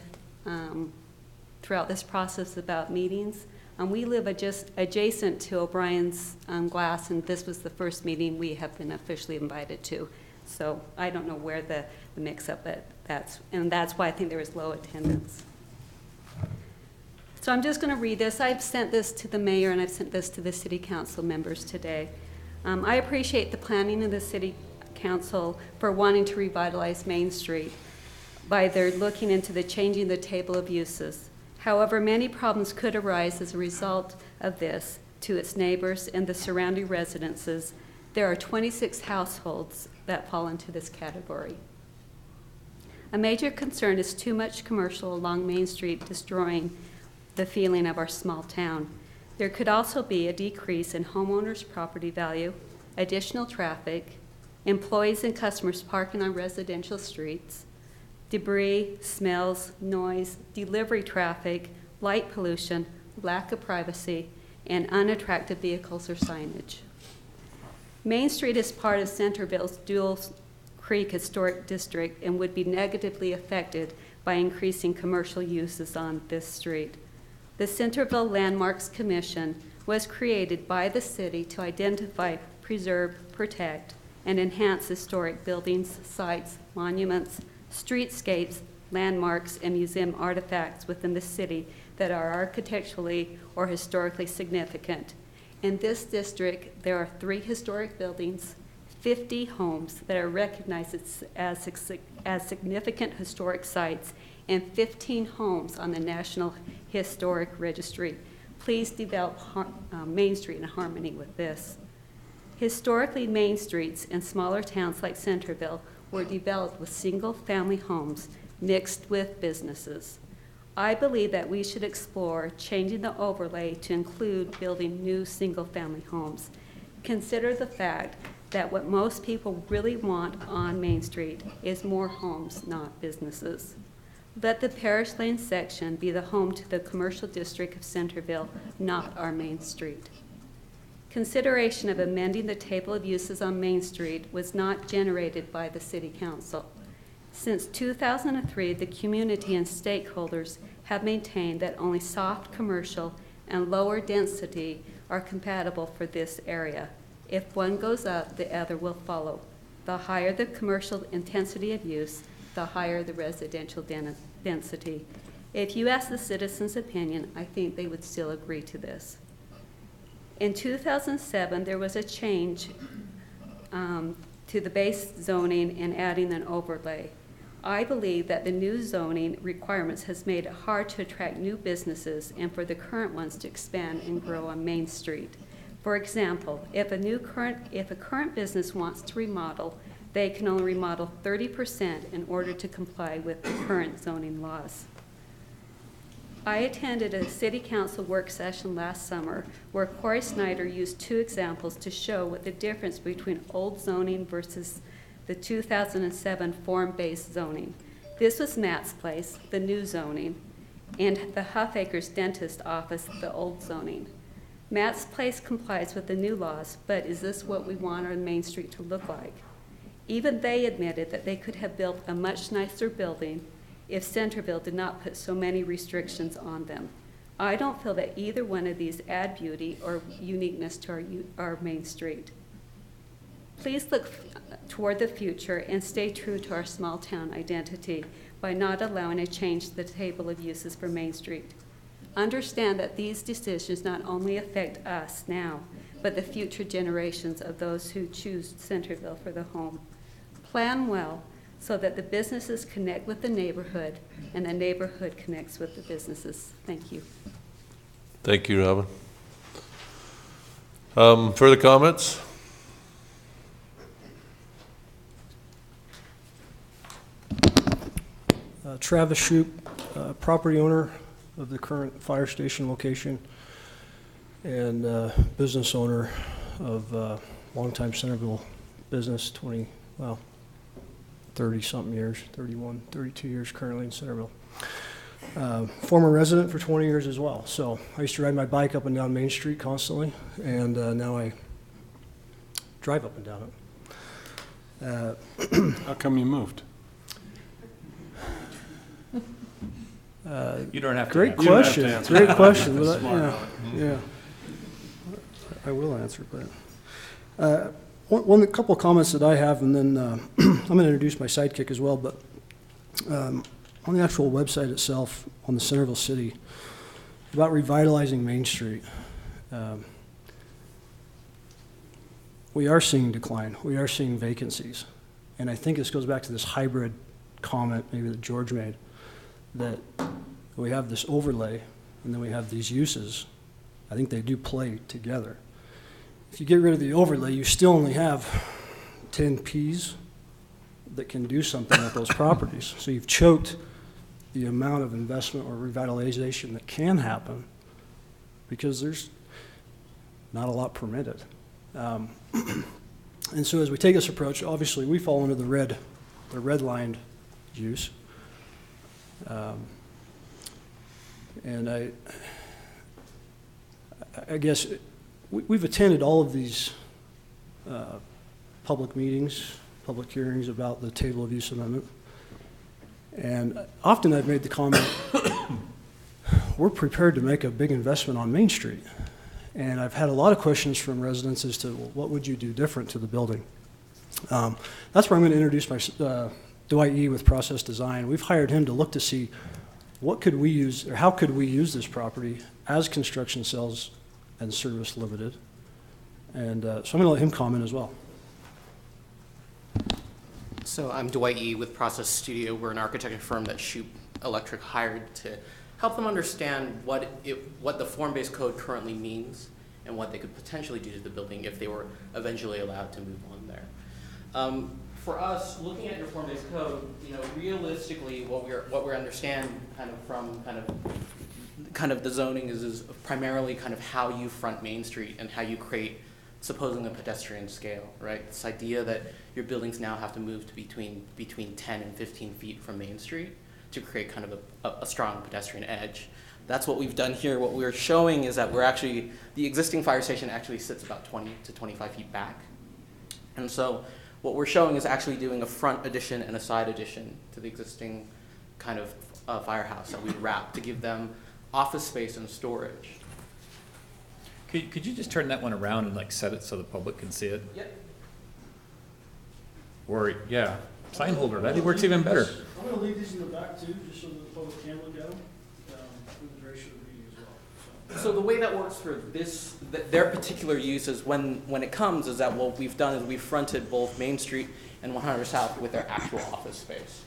throughout this process about meetings. We live adjacent to O'Brien's Glass, and this was the first meeting we have been officially invited to. So I don't know where the mix-up that's why I think there was low attendance. So I'm just going to read this. I've sent this to the mayor, and I've sent this to the city council members today. I appreciate the planning of the city council for wanting to revitalize Main Street by their looking into the changing the table of uses. However, many problems could arise as a result of this to its neighbors and the surrounding residences. There are 26 households that fall into this category. A major concern is too much commercial along Main Street, destroying the feeling of our small town. There could also be a decrease in homeowners' property value, additional traffic, employees and customers parking on residential streets, debris, smells, noise, delivery traffic, light pollution, lack of privacy, and unattractive vehicles or signage. Main Street is part of Centerville's Dual Creek Historic District and would be negatively affected by increasing commercial uses on this street. The Centerville Landmarks Commission was created by the city to identify, preserve, protect, and enhance historic buildings, sites, monuments, streetscapes, landmarks, and museum artifacts within the city that are architecturally or historically significant. In this district, there are 3 historic buildings, 50 homes that are recognized as significant historic sites, and 15 homes on the National Historic Registry. Please develop Main Street in harmony with this. Historically, main streets in smaller towns like Centerville were developed with single-family homes mixed with businesses. I believe that we should explore changing the overlay to include building new single-family homes. Consider the fact that what most people really want on Main Street is more homes, not businesses. Let the Parish Lane section be the home to the commercial district of Centerville, not our Main Street. Consideration of amending the table of uses on Main Street was not generated by the City Council. Since 2003, the community and stakeholders have maintained that only soft commercial and lower density are compatible for this area. If one goes up, the other will follow. The higher the commercial intensity of use, the higher the residential density. If you ask the citizens' opinion, I think they would still agree to this. In 2007, there was a change to the base zoning and adding an overlay. I believe that the new zoning requirements has made it hard to attract new businesses and for the current ones to expand and grow on Main Street. For example, if a current business wants to remodel, they can only remodel 30% in order to comply with the current zoning laws. I attended a city council work session last summer where Corey Snyder used 2 examples to show what the difference between old zoning versus the 2007 form-based zoning. This was Matt's Place, the new zoning, and the Huffacres Dentist Office, the old zoning. Matt's Place complies with the new laws, but is this what we want our Main Street to look like? Even they admitted that they could have built a much nicer building if Centerville did not put so many restrictions on them. I don't feel that either one of these add beauty or uniqueness to our Main Street. Please look toward the future and stay true to our small town identity by not allowing a change to the table of uses for Main Street. Understand that these decisions not only affect us now, but the future generations of those who choose Centerville for the home. Plan well so that the businesses connect with the neighborhood and the neighborhood connects with the businesses. Thank you. Thank you, Robin. Further comments? Travis Shoup, property owner of the current fire station location and business owner of longtime Centerville business, 30-something years, 31, 32 years currently in Centerville. Former resident for 20 years as well. So I used to ride my bike up and down Main Street constantly, and now I drive up and down it. How come you moved? You don't have to. Great answer. You don't have to question. answer Great that. question. That's But smart. yeah. I will answer, but a couple of comments that I have, and then I'm going to introduce my sidekick as well. But on the actual website itself, on the Centerville City, about revitalizing Main Street, we are seeing decline. We are seeing vacancies, and I think this goes back to this hybrid comment maybe that George made, that we have this overlay and then we have these uses. I think they do play together. If you get rid of the overlay, you still only have 10 Ps that can do something with those properties. So you've choked the amount of investment or revitalization that can happen because there's not a lot permitted. And so as we take this approach, obviously we fall under the red-lined use. And I guess we've attended all of these public meetings, public hearings about the table of use amendment. And often I've made the comment, we're prepared to make a big investment on Main Street. And I've had a lot of questions from residents as to, well, what would you do different to the building? That's where I'm going to introduce my Dwight E. with Process Design. We've hired him to look to see what could we use, or how could we use this property as construction sales and service limited. And so I'm going to let him comment as well. So I'm Dwight E. with Process Studio. We're an architecture firm that Shoup Electric hired to help them understand what the form-based code currently means and what they could potentially do to the building if they were eventually allowed to move on there. For us, looking at your form-based code, realistically, what we understand kind of the zoning is primarily kind of how you front Main Street and how you create, supposing a pedestrian scale, right? This idea that your buildings now have to move to between 10 and 15 feet from Main Street to create kind of a strong pedestrian edge. That's what we've done here. What we're showing is that the existing fire station actually sits about 20 to 25 feet back. And so What we're showing is actually doing a front addition and a side addition to the existing kind of firehouse that we wrap to give them office space and storage. Could you just turn that one around and like set it so the public can see it? Yep. Or, yeah, sign holder, that works even better. I'm gonna leave these in the back too, just so that the public can look at them, for the duration of the meeting as well. So the way that works for this, their particular use is when it comes is that what we've done is we've fronted both Main Street and 100 South with their actual office space.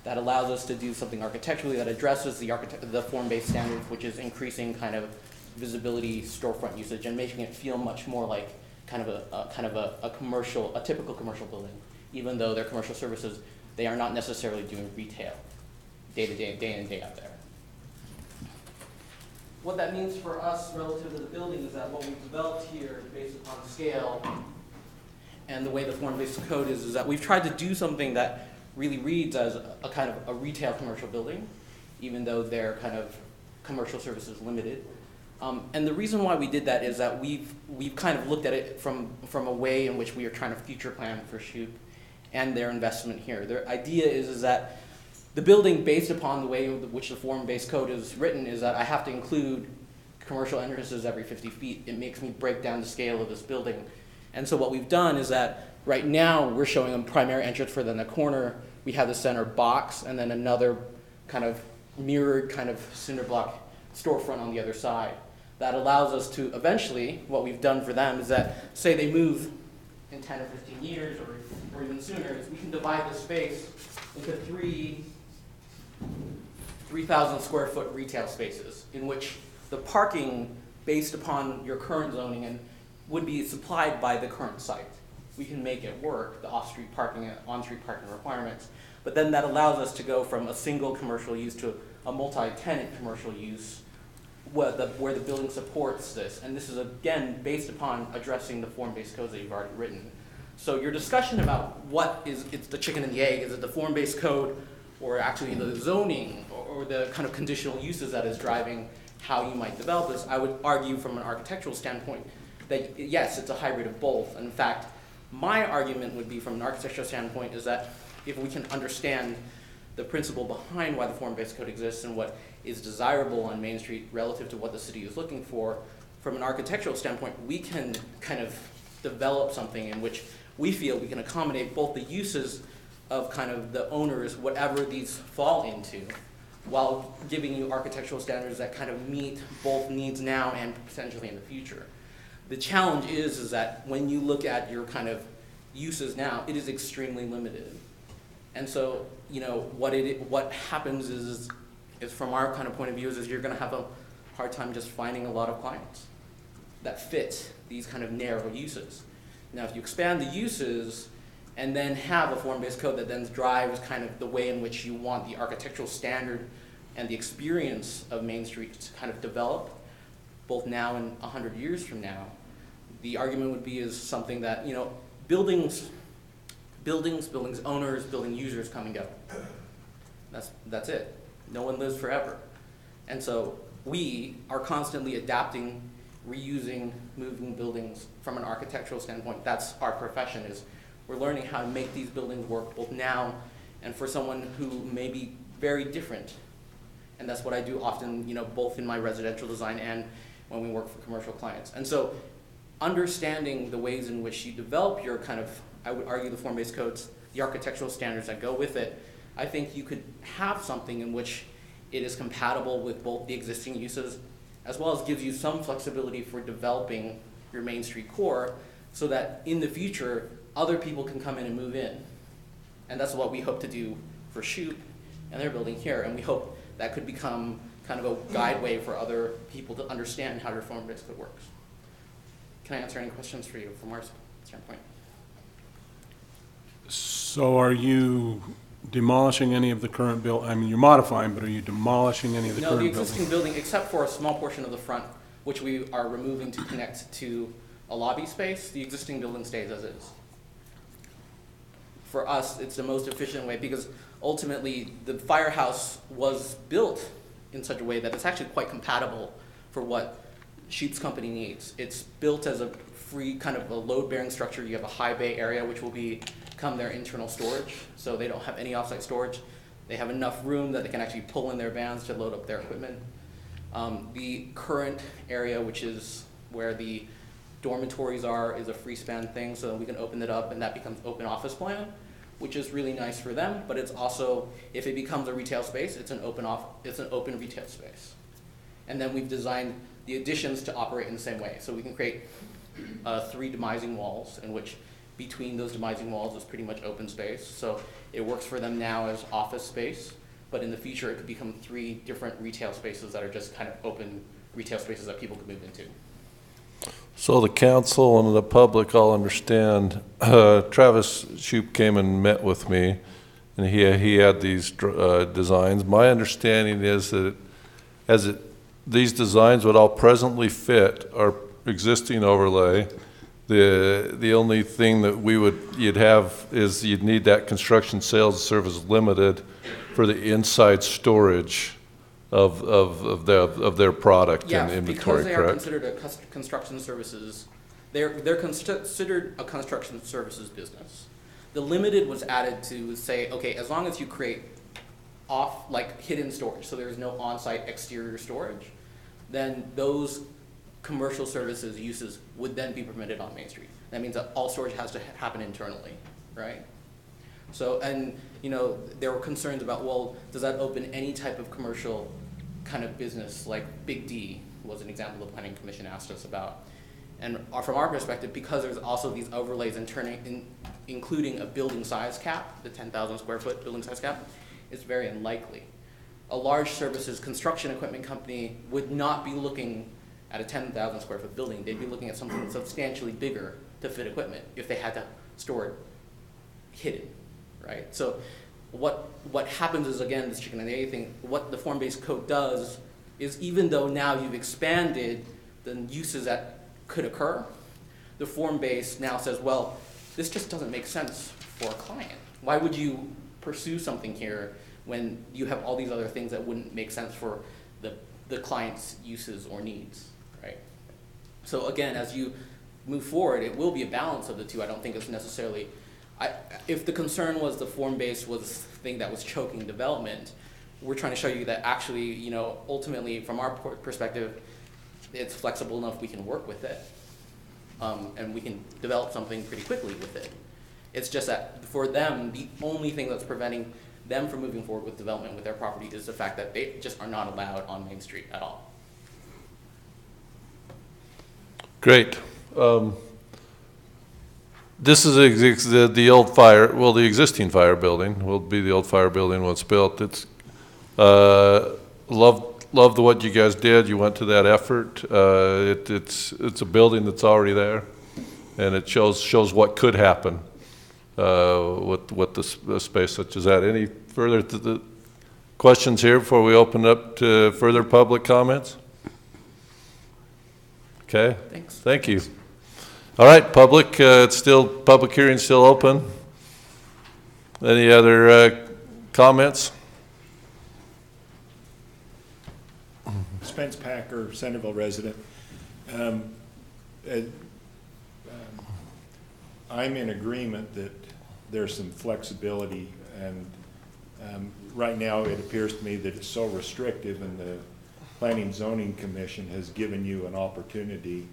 That allows us to do something architecturally that addresses the form-based standards, which is increasing kind of visibility, storefront usage, and making it feel much more like kind of a typical commercial building. Even though they're commercial services, they are not necessarily doing retail day in, day out there. What that means for us relative to the building is that what we've developed here based upon scale and the way the form-based code is that we've tried to do something that really reads as a kind of a retail commercial building, even though they're kind of commercial services limited. And the reason why we did that is that we've kind of looked at it from a way in which we are trying to future plan for Shoup and their investment here. Their idea is that the building, based upon the way in which the form-based code is written, is that I have to include commercial entrances every 50 feet. It makes me break down the scale of this building. And so what we've done is that right now we're showing a primary entrance for then the corner. We have the center box and then another kind of mirrored kind of cinder block storefront on the other side. That allows us to eventually, what we've done for them is that, say they move in 10 or 15 years or even sooner, is we can divide the space into 3,000 square foot retail spaces in which the parking based upon your current zoning and would be supplied by the current site. We can make it work, the off-street parking and on-street parking requirements, but then that allows us to go from a single commercial use to a multi-tenant commercial use where the building supports this. And this is, again, based upon addressing the form-based codes that you've already written. So your discussion about it's the chicken and the egg, is it the form-based code or actually the zoning or the kind of conditional uses that is driving how you might develop this, I would argue from an architectural standpoint that yes, it's a hybrid of both. In fact, my argument would be from an architectural standpoint is that if we can understand the principle behind why the form-based code exists and what is desirable on Main Street relative to what the city is looking for, from an architectural standpoint, we can kind of develop something in which we feel we can accommodate both the uses of kind of the owners, whatever these fall into, while giving you architectural standards that kind of meet both needs now and potentially in the future. The challenge is that when you look at your kind of uses now, it is extremely limited. And so, you know, what happens is from our kind of point of view is you're going to have a hard time just finding a lot of clients that fit these kind of narrow uses. Now, if you expand the uses and then have a form-based code that then drives kind of the way in which you want the architectural standard and the experience of Main Street to kind of develop, both now and 100 years from now, the argument would be is something that, you know, buildings owners, building users come and go. That's it. No one lives forever. And so we are constantly adapting, reusing, moving buildings from an architectural standpoint. That's our profession, is we're learning how to make these buildings work both now and for someone who may be very different. And that's what I do often, you know, both in my residential design and when we work for commercial clients. And so understanding the ways in which you develop your kind of, I would argue, the form-based codes, the architectural standards that go with it, I think you could have something in which it is compatible with both the existing uses as well as gives you some flexibility for developing your Main Street core so that in the future, other people can come in and move in. And that's what we hope to do for Shoup and their building here. And we hope that could become kind of a guideway for other people to understand how your form-based code works. Can I answer any questions for you from our standpoint? So are you demolishing any of the current I mean, you're modifying, but are you demolishing any of the current building? No, the existing building, except for a small portion of the front, which we are removing to connect to a lobby space, the existing building stays as is. For us, it's the most efficient way because ultimately the firehouse was built in such a way that it's actually quite compatible for what Shoup's company needs. It's built as a free kind of a load-bearing structure. You have a high bay area, which will be become their internal storage, so they don't have any offsite storage. They have enough room that they can actually pull in their vans to load up their equipment. The current area, which is where the dormitories are, is a free span thing, so we can open it up and that becomes open office plan, which is really nice for them, but it's also, if it becomes a retail space, it's an open retail space. And then we've designed the additions to operate in the same way. So we can create 3 demising walls, in which between those demising walls is pretty much open space. So it works for them now as office space, but in the future it could become 3 different retail spaces that are just kind of open retail spaces that people could move into. So the council and the public all understand, Travis Shoup came and met with me, and he had these designs. My understanding is that these designs would all presently fit our existing overlay. The only thing that you'd have is you'd need that construction sales service limited for the inside storage of their product and inventory, because they correct? are considered a construction services, they're considered a construction services business. The limited was added to say, okay, as long as you create hidden storage, so there's no on-site exterior storage, then those commercial services uses would then be permitted on Main Street. That means that all storage has to happen internally, right? So, and there were concerns about, well, does that open any type of commercial kind of business, like Big D was an example the Planning Commission asked us about. And from our perspective, because there's also these overlays including a building size cap, the 10,000 square foot building size cap, it's very unlikely. A large services construction equipment company would not be looking at a 10,000 square foot building. They'd be looking at something substantially bigger to fit equipment if they had to store it hidden, right? So what happens is, again, this chicken and the egg thing, what the form-based code does is, even though now you've expanded the uses that could occur, the form-based now says, well, this just doesn't make sense for a client. Why would you pursue something here when you have all these other things that wouldn't make sense for the client's uses or needs, right? So again, as you move forward, it will be a balance of the two. I don't think it's necessarily, if the concern was the form-based was the thing that was choking development, we're trying to show you that actually, ultimately, from our perspective, it's flexible enough we can work with it, and we can develop something pretty quickly with it. It's just that for them, the only thing that's preventing them from moving forward with development with their property is the fact that they just are not allowed on Main Street at all. Great. This is the old the existing fire building will be the old fire building when it's built. It's loved what you guys did. You went to that effort. It's a building that's already there, and it shows what could happen with the space such as that. Any further questions here before we open up to further public comments? Okay. Thanks. Thank you. All right, public. Public hearing's still open. Any other comments? Spence Packer, Centerville resident. I'm in agreement that there's some flexibility, and right now it appears to me that it's so restrictive, and the Planning and Zoning Commission has given you an opportunity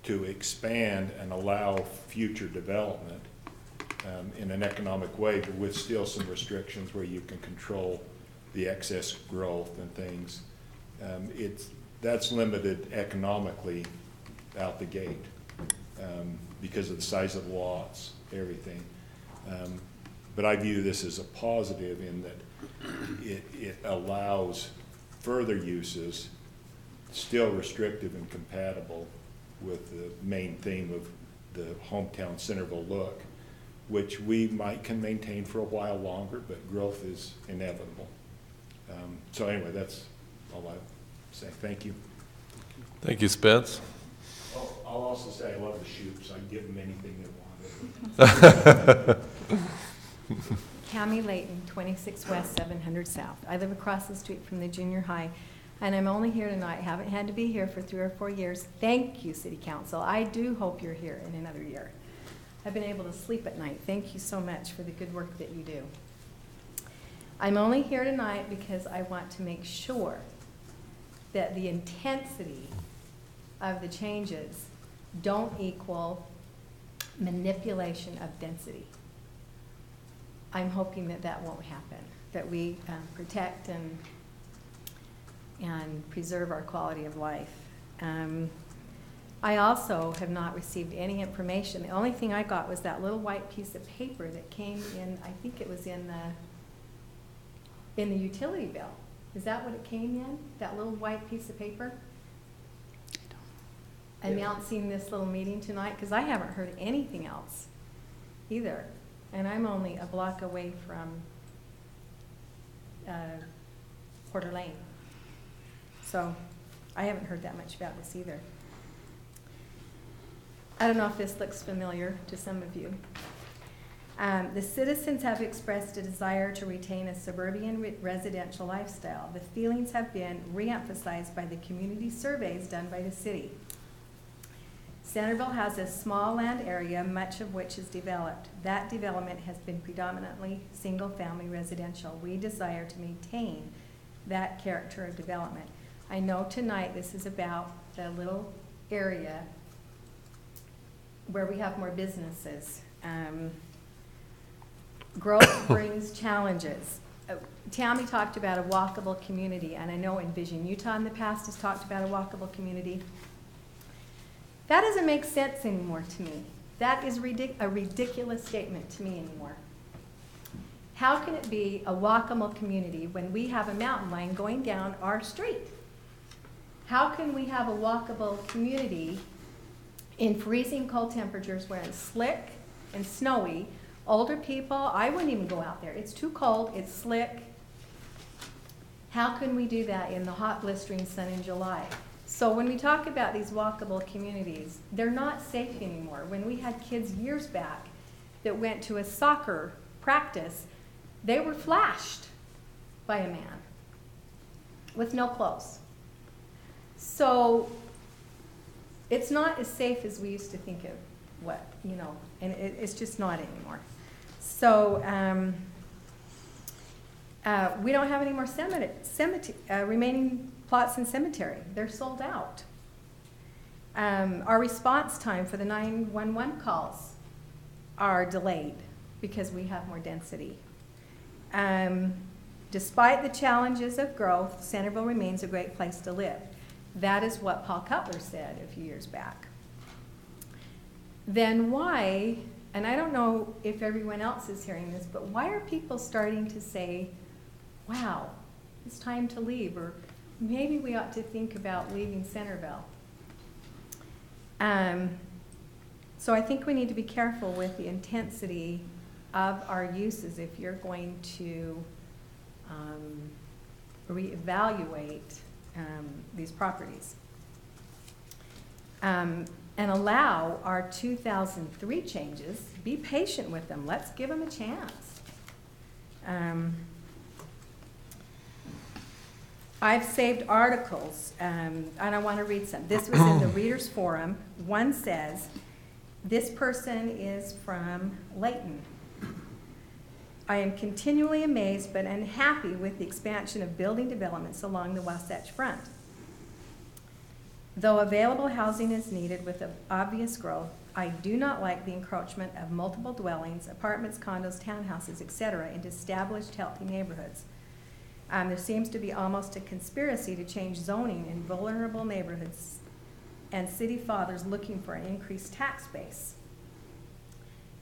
to expand and allow future development in an economic way, but with still some restrictions where you can control the excess growth and things. That's limited economically out the gate because of the size of the lots, everything. But I view this as a positive in that it allows further uses, still restrictive and compatible with the main theme of the hometown Centerville look, which we can maintain for a while longer, but growth is inevitable. So anyway, that's all I say. Thank you. Thank you, Spence. I'll also say I love the Shoups. I'd give them anything they wanted. Cami Layton, 26 West, 700 South. I live across the street from the junior high, and I'm only here tonight. Haven't had to be here for 3 or 4 years. Thank you, City Council. I do hope you're here in another year. I've been able to sleep at night. Thank you so much for the good work that you do. I'm only here tonight because I want to make sure that the intensity of the changes don't equal manipulation of density. I'm hoping that that won't happen, that we protect and preserve our quality of life. I also have not received any information. The only thing I got was that little white piece of paper that came in, I think it was in the utility bill. Is that what it came in? That little white piece of paper? Announcing this little meeting tonight? Because I haven't heard anything else either. And I'm only a block away from Porter Lane. So I haven't heard that much about this either. I don't know if this looks familiar to some of you. The citizens have expressed a desire to retain a suburban residential lifestyle. The feelings have been re-emphasized by the community surveys done by the city. Centerville has a small land area, much of which is developed. That development has been predominantly single-family residential. We desire to maintain that character of development. I know tonight this is about the little area where we have more businesses. Growth brings challenges. Tammy talked about a walkable community, and I know Envision Utah in the past has talked about a walkable community. That doesn't make sense anymore to me. That is a ridiculous statement to me anymore. How can it be a walkable community when we have a mountain line going down our street? How can we have a walkable community in freezing cold temperatures where it's slick and snowy? Older people, I wouldn't even go out there. It's too cold, it's slick. How can we do that in the hot blistering sun in July? So when we talk about these walkable communities, they're not safe anymore. When we had kids years back that went to a soccer practice, they were flashed by a man with no clothes. So it's not as safe as we used to think of what, you know, and it's just not anymore. So we don't have any more remaining plots in cemetery. They're sold out. Our response time for the 911 calls are delayed because we have more density. Despite the challenges of growth, Centerville remains a great place to live. That is what Paul Cutler said a few years back. Then why, and I don't know if everyone else is hearing this, but why are people starting to say, wow, it's time to leave, or maybe we ought to think about leaving Centerville? So I think we need to be careful with the intensity of our uses if you're going to reevaluate these properties. And allow our 2003 changes. Be patient with them. Let's give them a chance. I've saved articles, and I want to read some. This was in the Reader's Forum. One says, this person is from Layton. I am continually amazed but unhappy with the expansion of building developments along the Wasatch Front. Though available housing is needed with obvious growth, I do not like the encroachment of multiple dwellings, apartments, condos, townhouses, etc. into established, healthy neighborhoods. There seems to be almost a conspiracy to change zoning in vulnerable neighborhoods and city fathers looking for an increased tax base.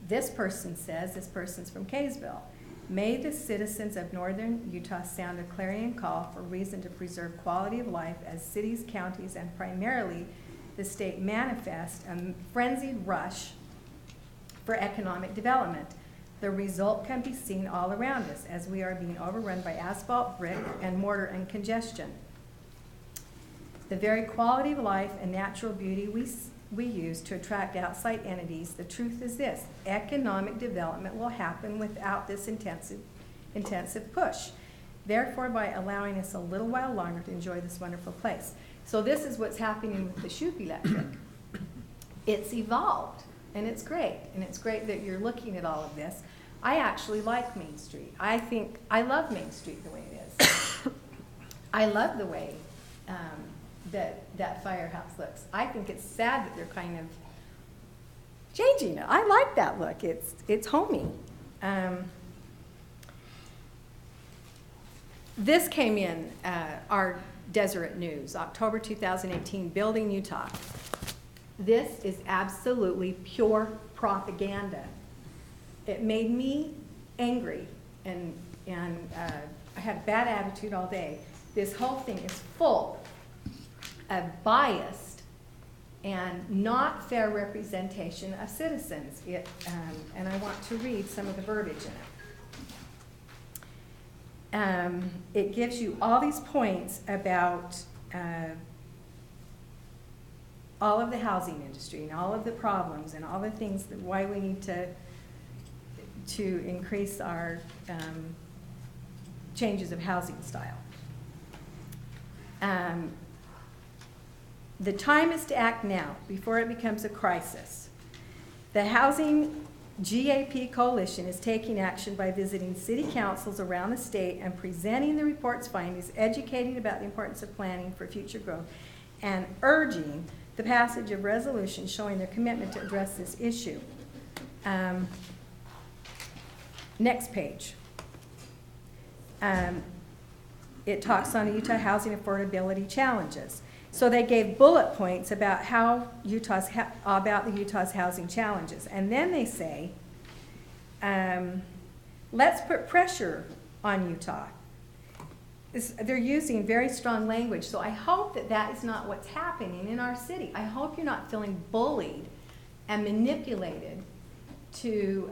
This person says, this person's from Kaysville, may the citizens of northern Utah sound a clarion call for reason to preserve quality of life as cities, counties, and primarily the state manifest a frenzied rush for economic development. The result can be seen all around us as we are being overrun by asphalt, brick, and mortar and congestion. The very quality of life and natural beauty we use to attract outside entities, the truth is this: economic development will happen without this intensive push. Therefore, by allowing us a little while longer to enjoy this wonderful place. So this is what's happening with the Shoup Electric. It's evolved. and it's great, and it's great that you're looking at all of this. I actually like Main Street. I love Main Street the way it is. I love the way that firehouse looks. I think it's sad that they're kind of changing it. I like that look. It's homey. This came in our Deseret News, October 2018, Building Utah. This is absolutely pure propaganda. It made me angry, and I had a bad attitude all day. This whole thing is full of biased and not fair representation of citizens. And I want to read some of the verbiage in it. It gives you all these points about all of the housing industry and all of the problems and all the things that why we need to increase our changes of housing style. The time is to act now before it becomes a crisis. The Housing GAP Coalition is taking action by visiting city councils around the state and presenting the report's findings, educating about the importance of planning for future growth, and urging the passage of resolutions showing their commitment to address this issue. Next page. It talks on the Utah housing affordability challenges. So they gave bullet points about how about the Utah's housing challenges. And then they say, let's put pressure on Utah. They're using very strong language. So I hope that that is not what's happening in our city. I hope you're not feeling bullied and manipulated to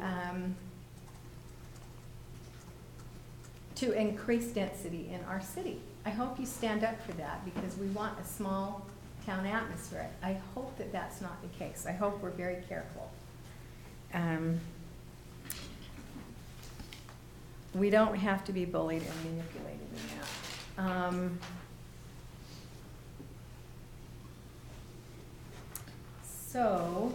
increase density in our city. I hope you stand up for that because we want a small town atmosphere. I hope that that's not the case. I hope we're very careful. We don't have to be bullied and manipulated in that. So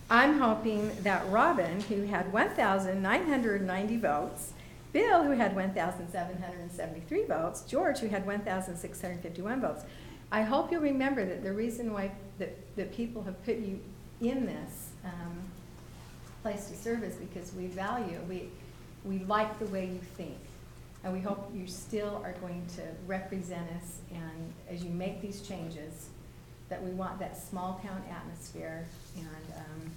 I'm hoping that Robin, who had 1,990 votes, Bill, who had 1,773 votes, George, who had 1,651 votes. I hope you'll remember that the reason why that people have put you in this place to serve is because we value, we like the way you think. And we hope you still are going to represent us, and as you make these changes, that we want that small town atmosphere, and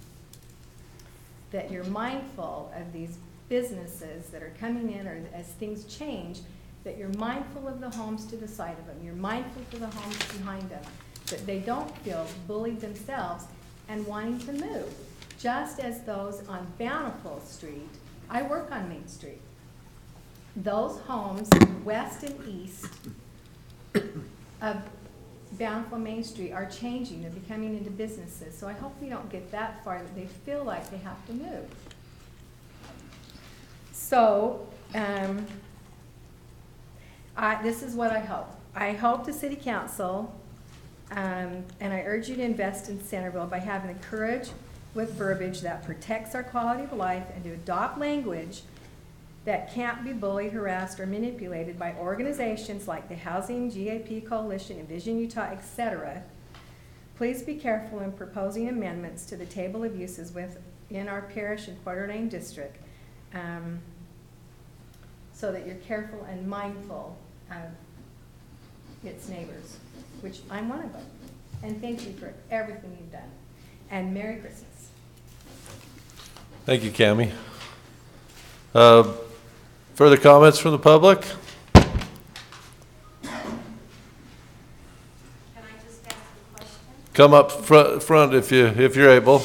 that you're mindful of these businesses that are coming in, or as things change, that you're mindful of the homes to the side of them, you're mindful of the homes behind them, that they don't feel bullied themselves and wanting to move. Just as those on Bountiful Street, I work on Main Street. Those homes west and east of Bountiful Main Street are changing, they're becoming into businesses. So I hope we don't get that far that they feel like they have to move. So, this is what I hope. I hope the City Council, and I urge you to invest in Centerville by having the courage with verbiage that protects our quality of life, and to adopt language that can't be bullied, harassed, or manipulated by organizations like the Housing GAP Coalition, Envision Utah, etc. Please be careful in proposing amendments to the table of uses within our parish and Coeur d'Alene district, so that you're careful and mindful of its neighbors, which I'm one of them. And thank you for everything you've done. And Merry Christmas. Thank you, Cammie. Further comments from the public? Can I just ask a question? Come up front if you're able.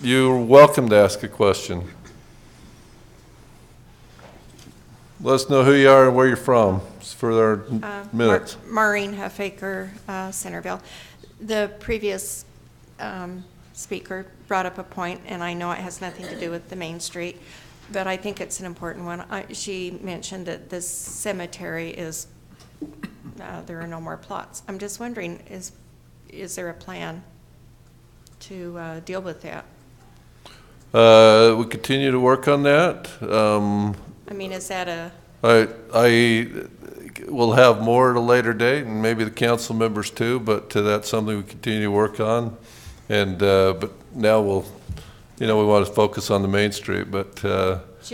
You're welcome to ask a question. Let us know who you are and where you're from for our minutes. Maureen Huffaker, Centerville. The previous speaker brought up a point, and I know it has nothing to do with the Main Street, but I think it's an important one. She mentioned that this cemetery is, there are no more plots. I'm just wondering, is there a plan to deal with that? We continue to work on that. I mean, is that a, I will have more at a later date, and maybe the council members too, but that's something we continue to work on. And, but now we want to focus on the Main Street, but,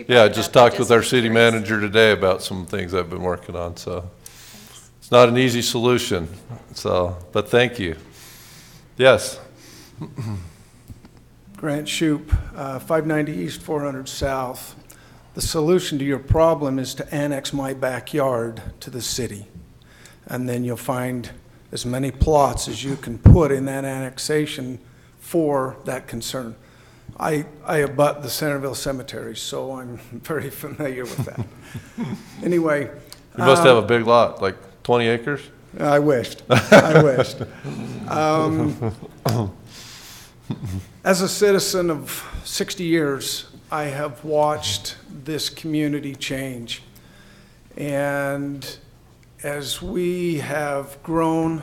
yeah, I just talked with our city manager today about some things I've been working on, so. It's not an easy solution, so, but thank you. Yes. Grant Shoup, 590 East, 400 South. The solution to your problem is to annex my backyard to the city. And then you'll find as many plots as you can put in that annexation for that concern. I abut the Centerville Cemetery, so I'm very familiar with that. Anyway. You must have a big lot, like 20 acres? I wished. I wished. As a citizen of 60 years, I have watched this community change. And as we have grown,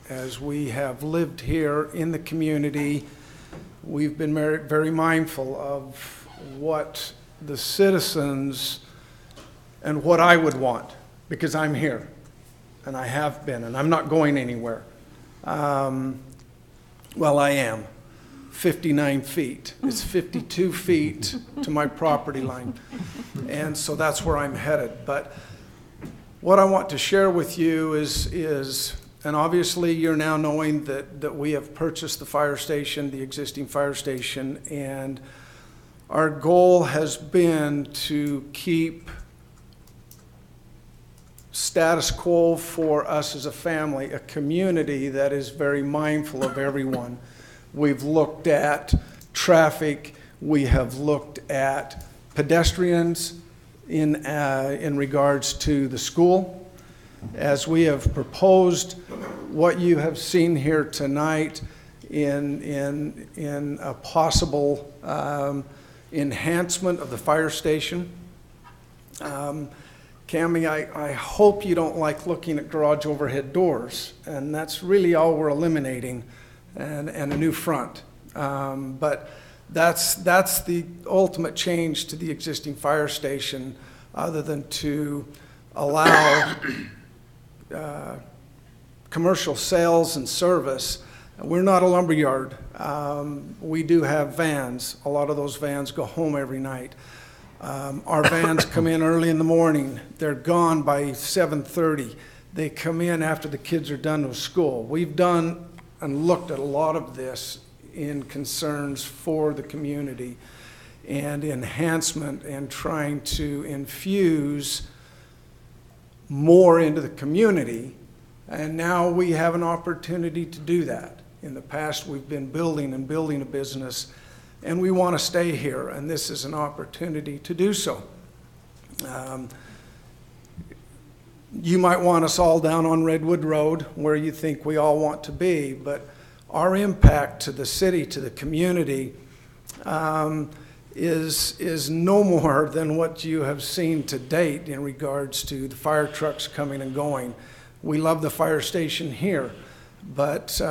as we have lived here in the community, we've been very mindful of what the citizens and what I would want, because I'm here, and I have been, and I'm not going anywhere. Well, I am. 59 feet. It's 52 feet to my property line. And so that's where I'm headed. But what I want to share with you is and obviously you're now knowing that we have purchased the fire station, the existing fire station, and our goal has been to keep status quo for us as a family, a community that is very mindful of everyone. We've looked at traffic, we have looked at pedestrians in regards to the school. As we have proposed what you have seen here tonight in a possible enhancement of the fire station. Cammie, I hope you don't like looking at garage overhead doors, and that's really all we're eliminating, and a new front. But that's the ultimate change to the existing fire station, other than to allow commercial sales and service. We're not a lumberyard. We do have vans. A lot of those vans go home every night. Our vans come in early in the morning. They're gone by 7:30. They come in after the kids are done with school. We've done and looked at a lot of this in concerns for the community and enhancement and trying to infuse more into the community. And now we have an opportunity to do that. In the past, we've been building and building a business, and we want to stay here, and this is an opportunity to do so. You might want us all down on Redwood Road, where you think we all want to be, but our impact to the city, to the community, is no more than what you have seen to date in regards to the fire trucks coming and going. We love the fire station here, but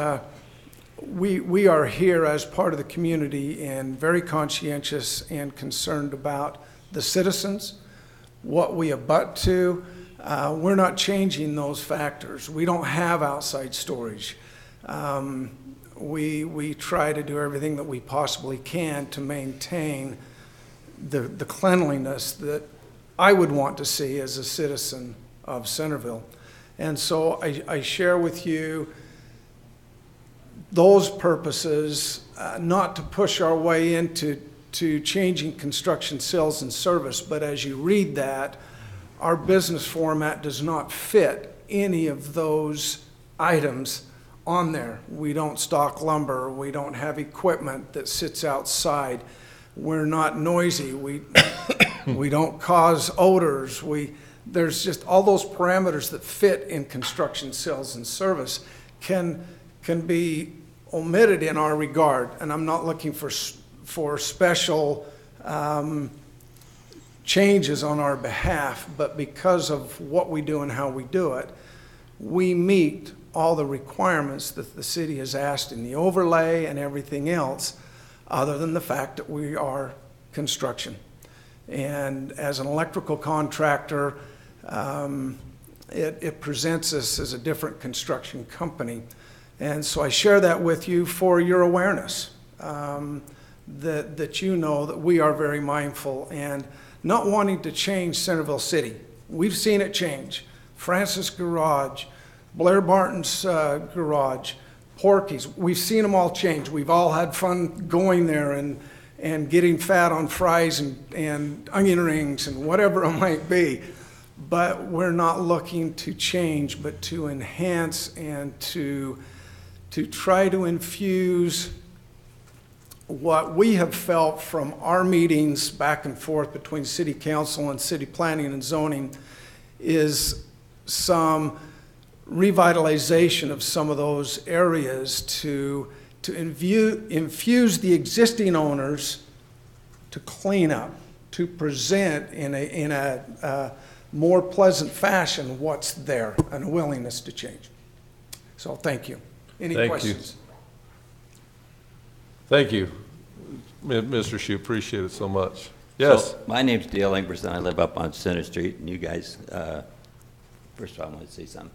we are here as part of the community and very conscientious and concerned about the citizens, what we abut to. We're not changing those factors. We don't have outside storage. We try to do everything that we possibly can to maintain the cleanliness that I would want to see as a citizen of Centerville. And so I share with you those purposes, not to push our way into changing construction sales and service, but as you read that, our business format does not fit any of those items on there. We don't stock lumber. We don't have equipment that sits outside. We're not noisy. We don't cause odors. There's just all those parameters that fit in construction sales and service can be omitted in our regard. And I'm not looking for special changes on our behalf, but because of what we do and how we do it, we meet all the requirements that the city has asked in the overlay and everything else, other than the fact that we are construction. And as an electrical contractor, it presents us as a different construction company. And so I share that with you for your awareness, that you know that we are very mindful and not wanting to change Centerville City. We've seen it change. Francis Garage, Blair Barton's garage, Porky's, we've seen them all change. We've all had fun going there and getting fat on fries and onion rings and whatever it might be. But we're not looking to change, but to enhance and to try to infuse what we have felt from our meetings back and forth between city council and city planning and zoning is some revitalization of some of those areas to infuse the existing owners to clean up, to present in a more pleasant fashion what's there, and a willingness to change. So thank you. Any questions? Thank you, Mr. Shue, appreciate it so much. Yes? So, my name's Dale Ingberson. I live up on Center Street, and you guys, first of all, I want to say something.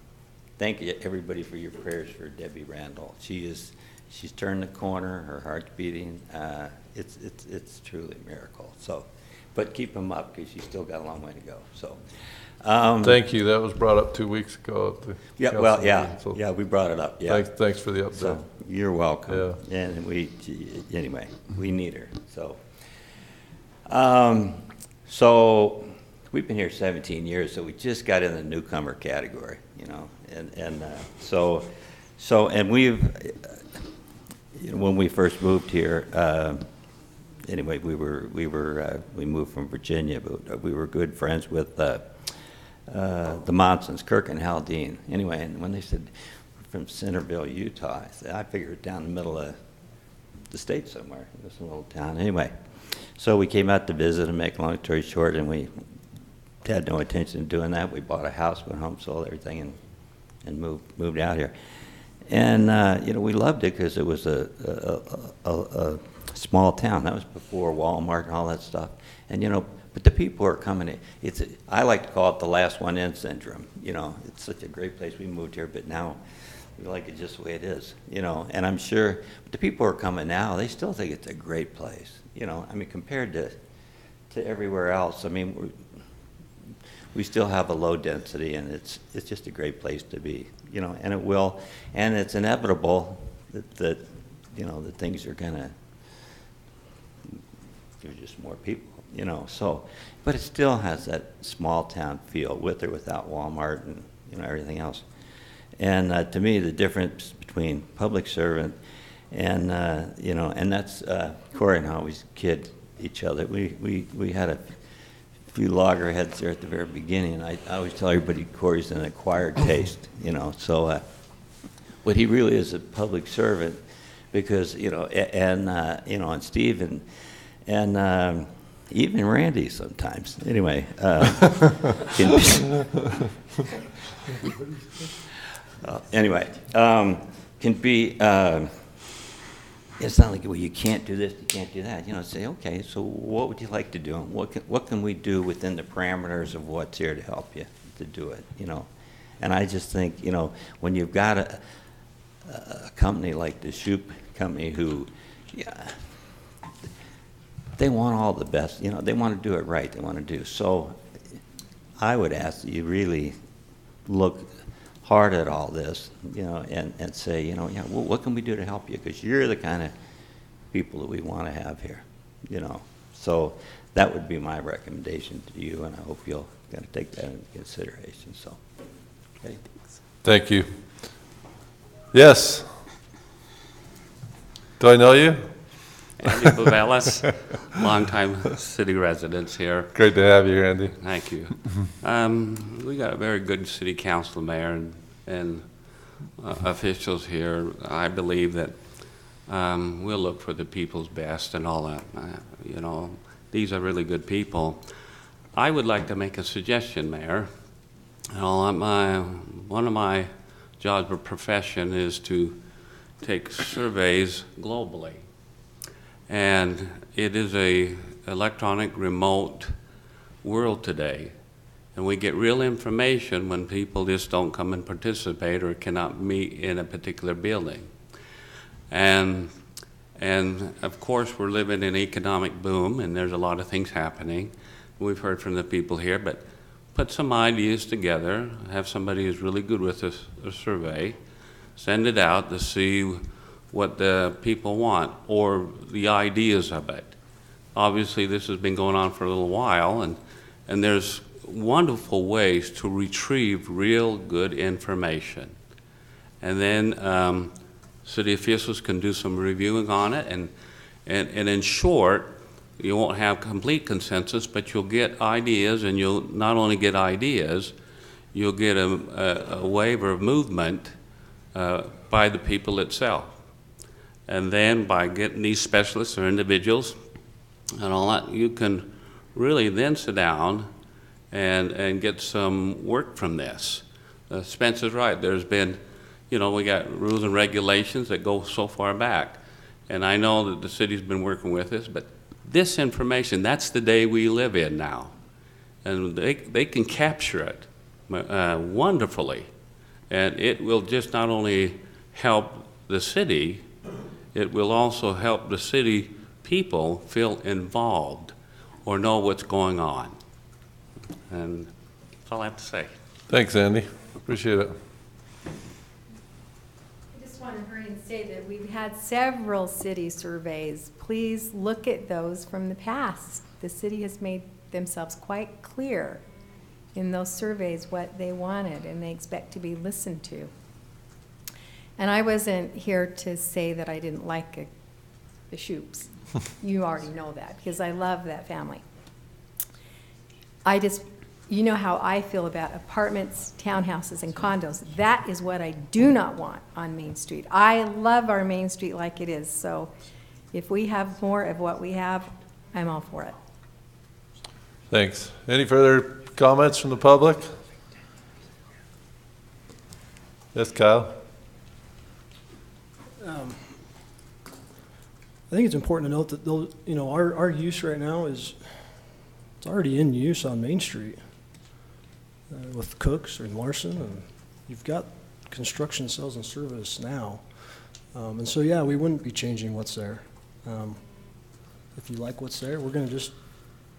Thank you, everybody, for your prayers for Debbie Randall. She's turned the corner, her heart's beating. It's truly a miracle. So, but keep them up, because she's still got a long way to go. So, thank you. That was brought up 2 weeks ago at the yeah, well, meeting, yeah, so yeah, we brought it up. Yeah, thanks for the update. So, you're welcome. Yeah. And anyway, we need her. So, so we've been here 17 years, so we just got in the newcomer category, you know, and we've, you know, when we first moved here, anyway, we moved from Virginia, but we were good friends with the Monsons, Kirk and Haldane. Anyway, and when they said from Centerville, Utah, I figured down the middle of the state somewhere, in this little town. Anyway, so we came out to visit and make a long story short, and we had no intention of doing that. We bought a house, went home, sold everything, and moved out here. And you know, we loved it because it was a small town. That was before Walmart and all that stuff. And you know, but the people are coming in. I like to call it the last one in syndrome. You know, it's such a great place. We moved here, but now we like it just the way it is. You know, and I'm sure the people who are coming now, they still think it's a great place. You know, I mean, compared to everywhere else, I mean, we still have a low density, and it's just a great place to be. You know, and it will, and it's inevitable that you know, that things are gonna. There's just more people, you know. So, but it still has that small town feel, with or without Walmart and you know everything else. And to me, the difference between public servant and you know, and that's Corey and I always kid each other. We had a few loggerheads there at the very beginning, and I always tell everybody Corey's an acquired taste, you know. So, but he really is a public servant, because you know, and you know, and Steve and even Randy sometimes. Anyway, anyway, can be. It's not like, well, you can't do this, you can't do that. You know, say, okay, so what would you like to do? And what can we do within the parameters of what's here to help you to do it? You know, and I just think, you know, when you've got a company like the Shoup company who, yeah, they want all the best. You know, they want to do it right. They want to do so. I would ask that you really look hard at all this, you know, and say, you know, yeah, well, what can we do to help you? Because you're the kind of people that we want to have here, you know. So that would be my recommendation to you, and I hope you'll kind of take that into consideration. So, okay. Thank you. Yes. Do I know you? Andy Bovelis, longtime city residents here. Great to have you, Andy. Thank you. We got a very good city council, mayor, and officials here. I believe that we'll look for the people's best and all that. You know, these are really good people. I would like to make a suggestion, Mayor. You know, one of my job or profession is to take surveys globally. And it is a electronic remote world today. And we get real information when people just don't come and participate or cannot meet in a particular building. And of course, we're living in an economic boom, and there's a lot of things happening. We've heard from the people here, but put some ideas together, have somebody who's really good with a survey, send it out to see what the people want or the ideas of it. Obviously, this has been going on for a little while, and there's wonderful ways to retrieve real good information. And then city officials can do some reviewing on it, and in short, you won't have complete consensus, but you'll get ideas, and you'll not only get ideas, you'll get a wave of movement by the people itself. And then by getting these specialists or individuals and all that, you can really then sit down and get some work from this. Spencer's right. There's been, you know, we got rules and regulations that go so far back. And I know that the city's been working with this, but this information, that's the day we live in now. And they can capture it wonderfully. And it will just not only help the city, it will also help the city people feel involved or know what's going on. And that's all I have to say. Thanks, Andy. Appreciate it. I just want to hurry and say that we've had several city surveys. Please look at those from the past. The city has made themselves quite clear in those surveys what they wanted and they expect to be listened to. And I wasn't here to say that I didn't like the Shoups. You already know that because I love that family. You know how I feel about apartments, townhouses, and condos. That is what I do not want on Main Street. I love our Main Street like it is. So if we have more of what we have, I'm all for it. Thanks. Any further comments from the public? Yes, Kyle? I think it's important to note that those, you know, our use right now it's already in use on Main Street with Cooks and Larson, and you've got construction sales and service now. And so, yeah, we wouldn't be changing what's there. If you like what's there, we're going to just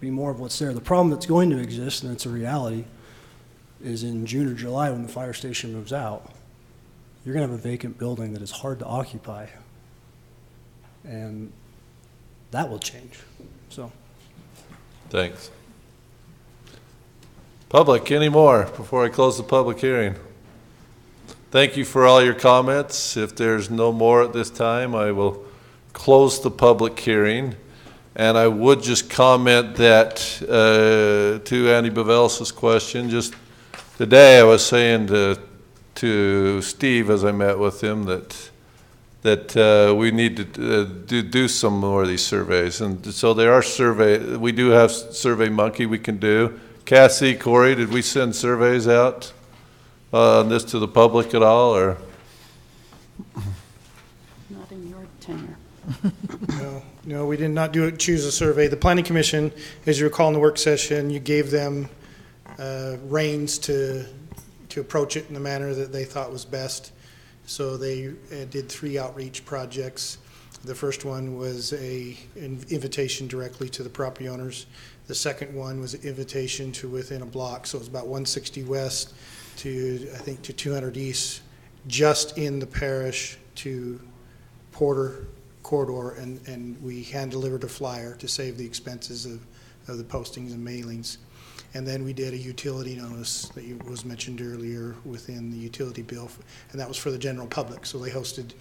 be more of what's there. The problem that's going to exist, and it's a reality, is in June or July when the fire station moves out, you're going to have a vacant building that is hard to occupy. And that will change. So. Thanks. Public, any more before I close the public hearing? Thank you for all your comments. If there's no more at this time, I will close the public hearing. And I would just comment that to Andy Bavelis' question, just today I was saying to Steve as I met with him that we need to do some more of these surveys. And so there are we do have Survey Monkey we can do. Cassie, Corey, did we send surveys out on this to the public at all, or? Not in your tenure. No, we did not choose a survey. The Planning Commission, as you recall in the work session, you gave them reins to approach it in the manner that they thought was best. So they did 3 outreach projects. The first one was an invitation directly to the property owners. The second one was an invitation to within a block. So it was about 160 west to, I think, to 200 east, just in the parish to Porter corridor, and we hand-delivered a flyer to save the expenses of the postings and mailings. And then we did a utility notice that was mentioned earlier within the utility bill, and that was for the general public. So they hosted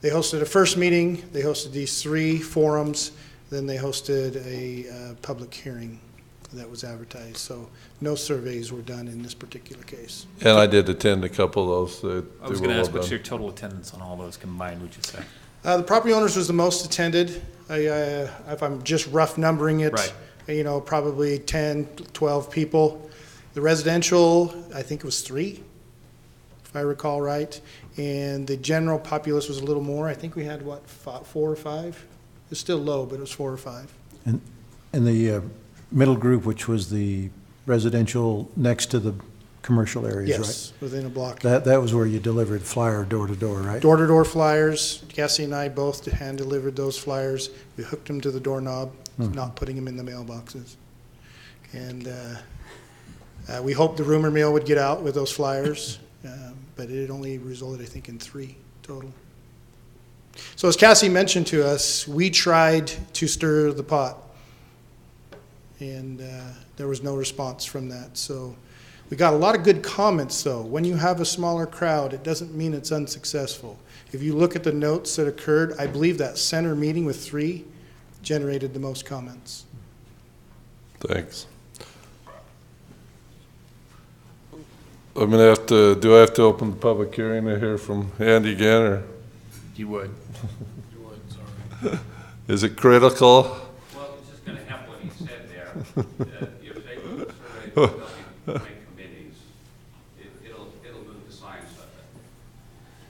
a first meeting, they hosted these 3 forums, then they hosted a public hearing that was advertised. So no surveys were done in this particular case. And I did attend a couple of those. I was going to ask, what's your total attendance on all those combined, would you say? The property owners was the most attended. If I'm just rough numbering it, right. You know, probably 10, 12 people. The residential, I think it was 3 if I recall right. And the general populace was a little more. I think we had, what, 4 or 5? It's still low, but it was 4 or 5. And the middle group, which was the residential next to the commercial areas, right? Yes, within a block. That was where you delivered flyer door to door, right? Door-to-door flyers. Cassie and I both hand-delivered those flyers. We hooked them to the doorknob, not putting them in the mailboxes. And we hoped the rumor mill would get out with those flyers, but it only resulted, I think, in 3 total. So as Cassie mentioned to us, we tried to stir the pot, and there was no response from that. So we got a lot of good comments, though. When you have a smaller crowd, it doesn't mean it's unsuccessful. If you look at the notes that occurred, I believe that center meeting with 3 generated the most comments. Thanks. I'm gonna have to, do I have to open the public hearing to hear from Andy again, or? You would. You would, sorry. Is it critical? Well, it's just gonna have what he said there. If they go to survey the building committees, it'll move the science of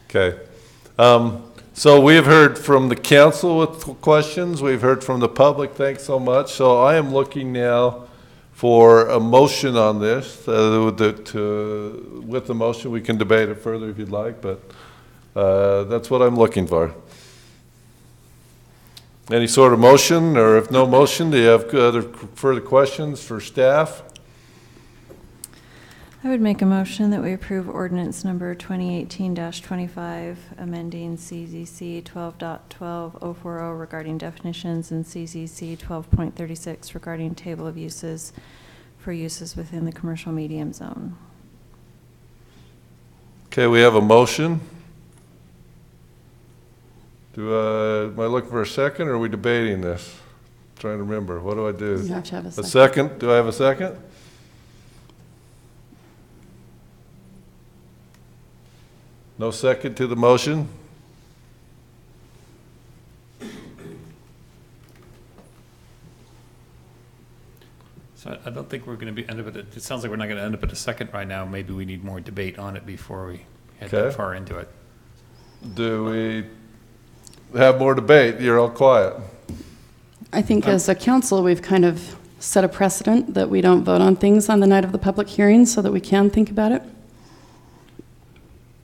it. Okay. So we have heard from the council with questions. We've heard from the public. Thanks so much. So I am looking now for a motion on this. With the motion, we can debate it further if you'd like, but that's what I'm looking for. Any sort of motion, or if no motion, do you have other further questions for staff? I would make a motion that we approve ordinance number 2018-25, amending CZC 12.12040 regarding definitions and CZC 12.36 regarding table of uses for uses within the commercial medium zone. Okay, we have a motion. Am I looking for a second, or are we debating this? I'm trying to remember. What do I do? You have to have a second. A second? Do I have a second? No second to the motion? So I don't think we're going to end up at it sounds like we're not going to end up at a second right now. Maybe we need more debate on it before we head that far into it. Do we have more debate? You're all quiet. I think as a council, we've kind of set a precedent that we don't vote on things on the night of the public hearing so that we can think about it.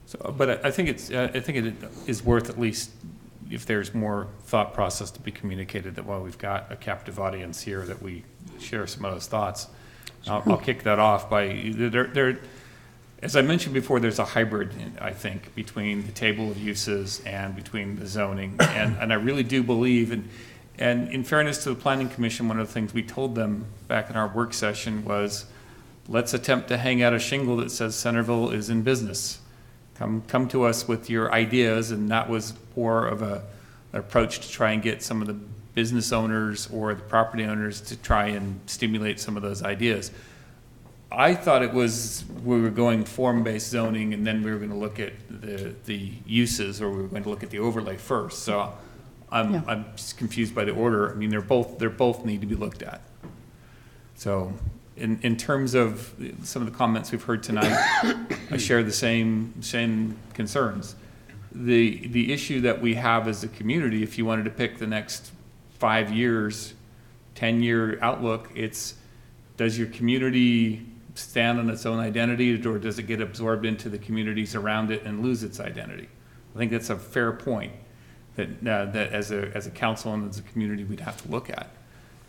So, but I think it is worth, at least if there's more thought process to be communicated, that while we've got a captive audience here, that we share some of those thoughts. I'll kick that off by as I mentioned before, there's a hybrid, I think, between the table of uses and between the zoning, and I really do believe, and in fairness to the Planning Commission, one of the things we told them back in our work session was, let's attempt to hang out a shingle that says Centerville is in business. Come to us with your ideas, and that was more of an approach to try and get some of the business owners or the property owners to try and stimulate some of those ideas. I thought it was, we were going form-based zoning, and then we were going to look at the uses, or we were going to look at the overlay first. So I'm just confused by the order. I mean, they both need to be looked at. So in terms of some of the comments we've heard tonight, I share the same concerns. The issue that we have as a community, if you wanted to pick the next 5 years, 10-year outlook, it's, does your community stand on its own identity, or does it get absorbed into the communities around it and lose its identity? I think that's a fair point that that as a council and as a community we'd have to look at.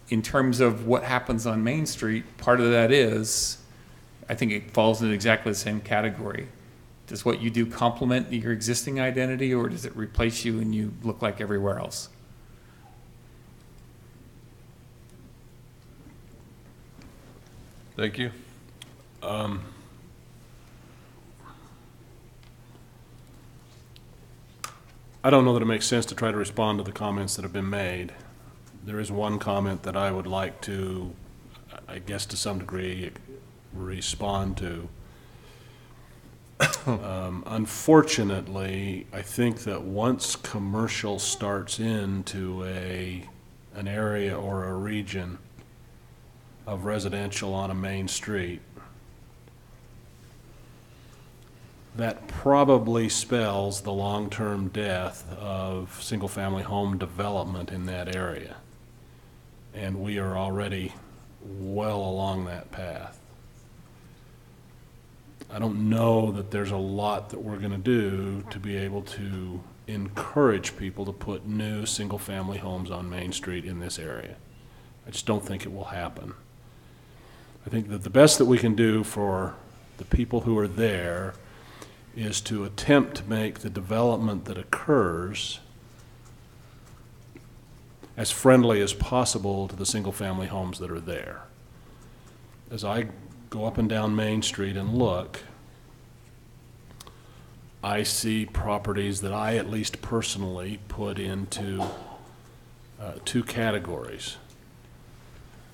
In terms of what happens on Main Street, part of that is, I think it falls in exactly the same category. Does what you do complement your existing identity, or does it replace you and you look like everywhere else? Thank you. I don't know that it makes sense to try to respond to the comments that have been made. There is one comment that I would like to, I guess to some degree, respond to. Unfortunately, I think that once commercial starts into an area or a region of residential on a main street, that probably spells the long-term death of single-family home development in that area. And we are already well along that path. I don't know that there's a lot that we're going to do to be able to encourage people to put new single-family homes on Main Street in this area. I just don't think it will happen. I think that the best that we can do for the people who are there is to attempt to make the development that occurs as friendly as possible to the single-family homes that are there. As I go up and down Main Street and look, I see properties that I at least personally put into two categories.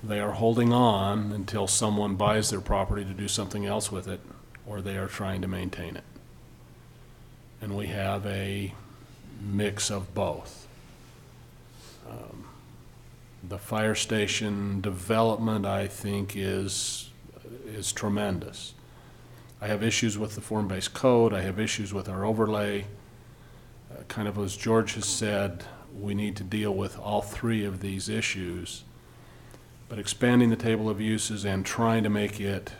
They are holding on until someone buys their property to do something else with it, or they are trying to maintain it. And we have a mix of both. The fire station development, I think, is tremendous. I have issues with the form-based code. I have issues with our overlay. Kind of as George has said, we need to deal with all three of these issues. But expanding the table of uses and trying to make it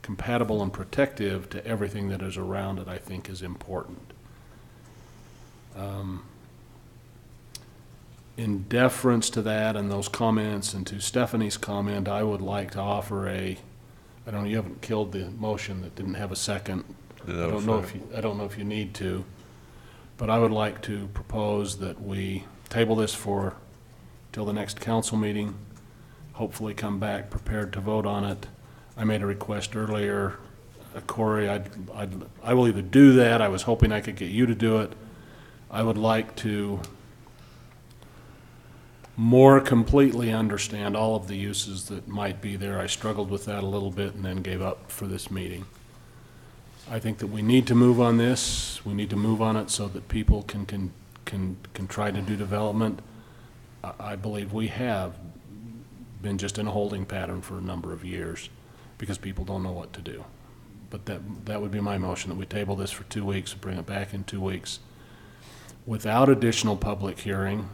compatible and protective to everything that is around it, I think, is important. In deference to that and those comments and to Stephanie's comment, I would like to offer I don't know, you haven't killed the motion that didn't have a second. I don't know if you need to, but I would like to propose that we table this till the next council meeting, hopefully come back prepared to vote on it. I made a request earlier, Corey, I will either do that. I was hoping I could get you to do it. I would like to more completely understand all of the uses that might be there. I struggled with that a little bit and then gave up for this meeting. I think that we need to move on this. We need to move on it so that people can try to do development. I believe we have been just in a holding pattern for a number of years because people don't know what to do. But that would be my motion, that we table this for 2 weeks and bring it back in 2 weeks without additional public hearing.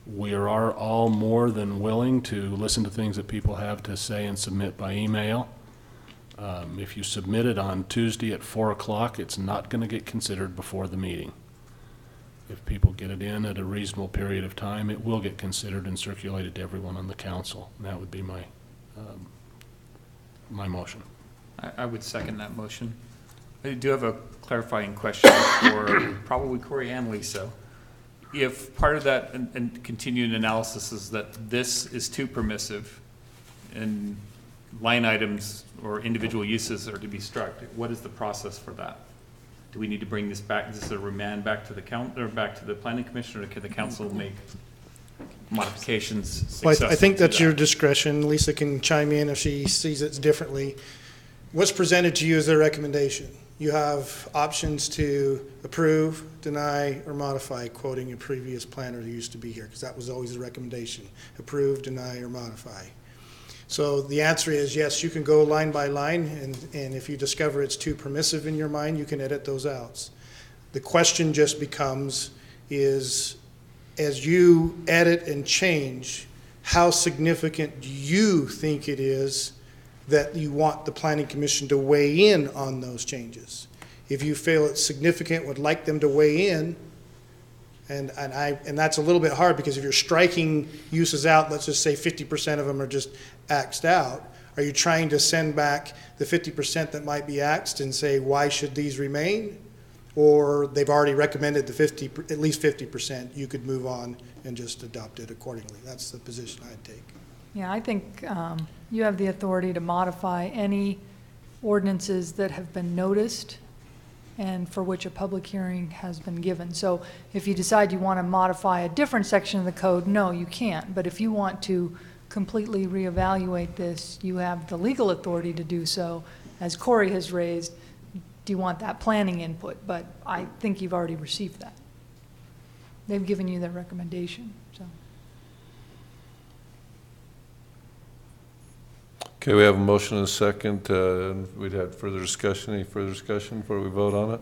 We are all more than willing to listen to things that people have to say and submit by email. If you submit it on Tuesday at 4 o'clock, it's not going to get considered before the meeting. If people get it in at a reasonable period of time, it will get considered and circulated to everyone on the council. And that would be my motion. I would second that motion. I do have a clarifying question for probably Corey and Lisa. If part of that and continuing analysis is that this is too permissive and line items or individual uses are to be struck, what is the process for that? Do we need to bring this back, is this a remand back to the back to the planning commission, or can the council make modifications? Well, I think that's your discretion. Lisa can chime in if she sees it differently. What's presented to you is their recommendation. You have options to approve, deny, or modify, quoting a previous planner who used to be here, because that was always the recommendation: approve, deny, or modify. So the answer is yes, you can go line by line, and if you discover it's too permissive in your mind, you can edit those out. The question just becomes is, as you edit and change, how significant do you think it is that you want the Planning Commission to weigh in on those changes? If you feel it's significant, would like them to weigh in, and that's a little bit hard, because if you're striking uses out, let's just say 50% of them are just axed out, are you trying to send back the 50% that might be axed and say, why should these remain? Or they've already recommended the at least 50%, you could move on and just adopt it accordingly. That's the position I'd take. Yeah, I think you have the authority to modify any ordinances that have been noticed and for which a public hearing has been given. So if you decide you want to modify a different section of the code, no, you can't. But if you want to completely reevaluate this, you have the legal authority to do so. As Corey has raised, do you want that planning input? But I think you've already received that. They've given you their recommendation, so. Okay, we have a motion and a second. And we'd have further discussion. Any further discussion before we vote on it?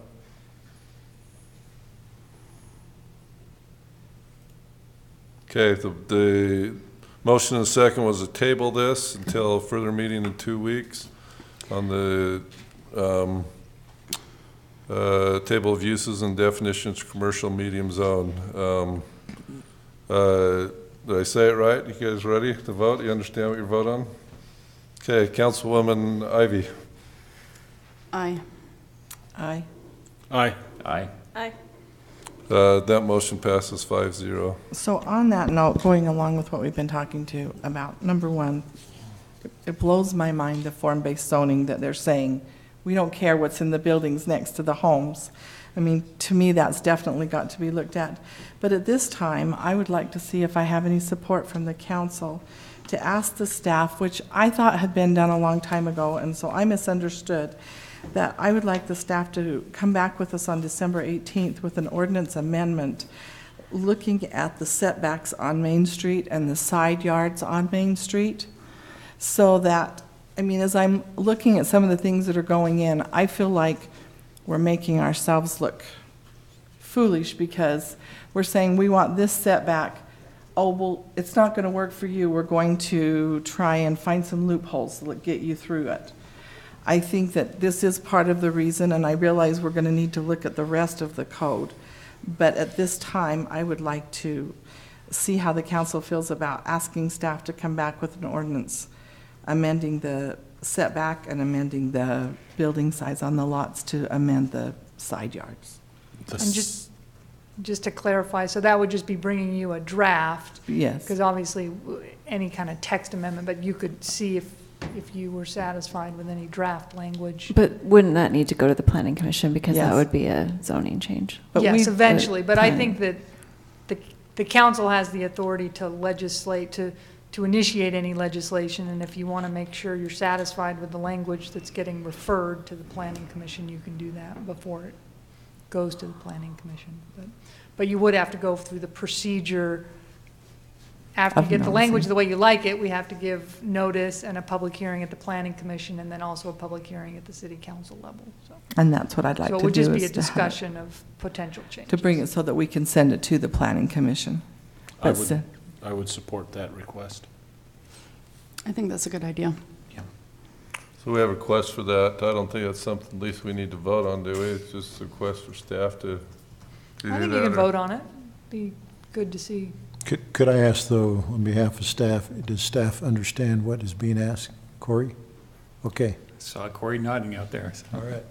Okay, the motion and the second was to table this until further meeting in 2 weeks on the table of uses and definitions of commercial medium zone. Did I say it right? You guys ready to vote? You understand what you vote on? Okay, Councilwoman Ivy. Aye. Aye. Aye. Aye. Aye. That motion passes 5-0. So on that note, going along with what we've been talking to about, number one, it blows my mind, the form-based zoning that they're saying, we don't care what's in the buildings next to the homes. I mean, to me, that's definitely got to be looked at. But at this time, I would like to see if I have any support from the council to ask the staff, which I thought had been done a long time ago, and so I misunderstood, that I would like the staff to come back with us on December 18th with an ordinance amendment looking at the setbacks on Main Street and the side yards on Main Street, so that, I mean, as I'm looking at some of the things that are going in, I feel like we're making ourselves look foolish because we're saying we want this setback. Oh, well, it's not going to work for you. We're going to try and find some loopholes that get you through it. I think that this is part of the reason, and I realize we're going to need to look at the rest of the code. But at this time, I would like to see how the council feels about asking staff to come back with an ordinance amending the setback and amending the building size on the lots to amend the side yards. And just to clarify, so that would just be bringing you a draft? Yes. Because obviously, any kind of text amendment, but you could see if you were satisfied with any draft language. But wouldn't that need to go to the planning commission because Yes. that would be a zoning change? But Yes, we- eventually, but I think that the council has the authority to legislate, to initiate any legislation, and if you want to make sure you're satisfied with the language that's getting referred to the planning commission, you can do that before it goes to the planning commission. But you would have to go through the procedure. After you Of get the language noticing. the way you like it, we have to give notice and a public hearing at the planning commission, and then also a public hearing at the city council level, so. And that's what I'd like to do. So it would just be a is to have it- discussion of potential changes. to bring it so that we can send it to the planning commission. But se- I would support that request. I think that's a good idea. So we have a request for that. I don't think that's something at least we need to vote on, do we? It's just a request for staff to do that. I think you can or- vote on it. Be good to see. Could I ask, though, on behalf of staff, does staff understand what is being asked? Corey? Okay. Saw Corey nodding out there. All right.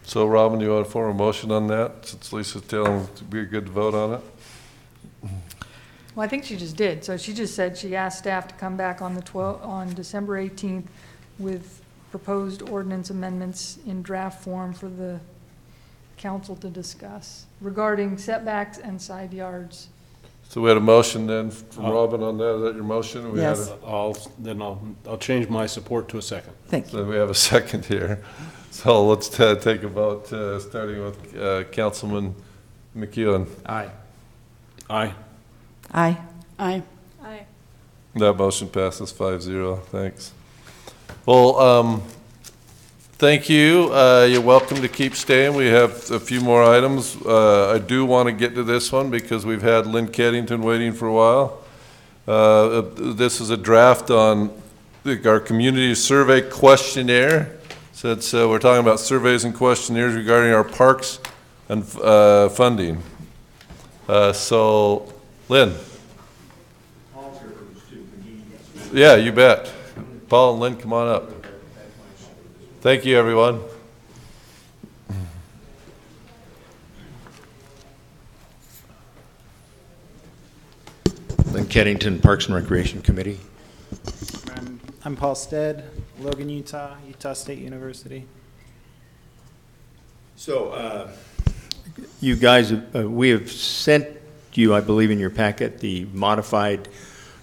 So Robin, do you want to form a motion on that, since Lisa's telling them to be good to vote on it? Well, I think she just did. So she just said she asked staff to come back on on December 18th with proposed ordinance amendments in draft form for the council to discuss regarding setbacks and side yards. So we had a motion then from Robin on that. Is that your motion? We had Yes. I'll change my support to a second. Thank you. So we have a second here. So let's take a vote, starting with Councilman McEwen. Aye. Aye. Aye. Aye. Aye. That motion passes 5-0. Thanks. Well, thank you. You're welcome to keep staying. We have a few more items. I do want to get to this one because we've had Lynn Keddington waiting for a while. This is a draft on our community survey questionnaire. So we're talking about surveys and questionnaires regarding our parks and funding. So, Lynn. Yeah, you bet. Paul and Lynn, come on up. Thank you, everyone. Lynn Keddington, Parks and Recreation Committee. I'm Paul Stead, Logan, Utah, Utah State University. So, you guys, we have sent you, I believe in your packet, the modified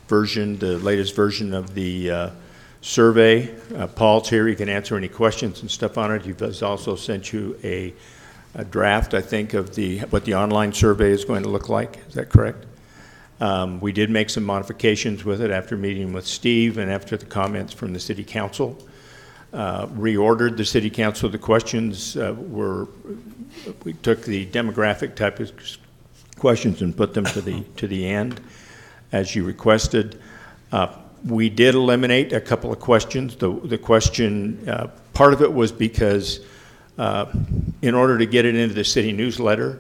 version, the latest version of the survey. Paul's here, he can answer any questions and stuff on it. He's also sent you a draft, I think, of what the online survey is going to look like. Is that correct? We did make some modifications with it after meeting with Steve and after the comments from the city council. Reordered the city council. The questions we took the demographic type of questions and put them to the end as you requested. We did eliminate a couple of questions. The question, part of it was because in order to get it into the city newsletter,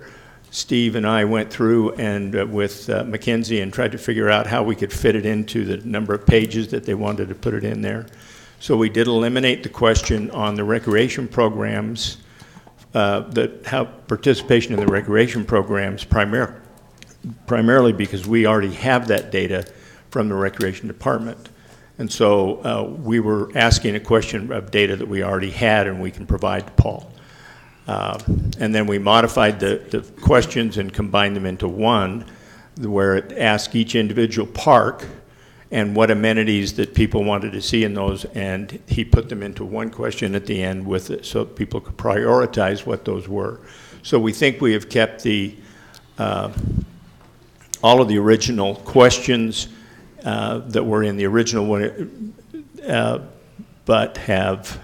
Steve and I went through and with Mackenzie and tried to figure out how we could fit it into the number of pages that they wanted to put it in there. So we did eliminate the question on the recreation programs, how participation in the recreation programs primarily because we already have that data from the recreation department. And so we were asking a question of data that we already had and we can provide to Paul. And then we modified the questions and combined them into one where it asked each individual park and what amenities that people wanted to see in those, and he put them into one question at the end with it so people could prioritize what those were. So we think we have kept all of the original questions that were in the original one, but have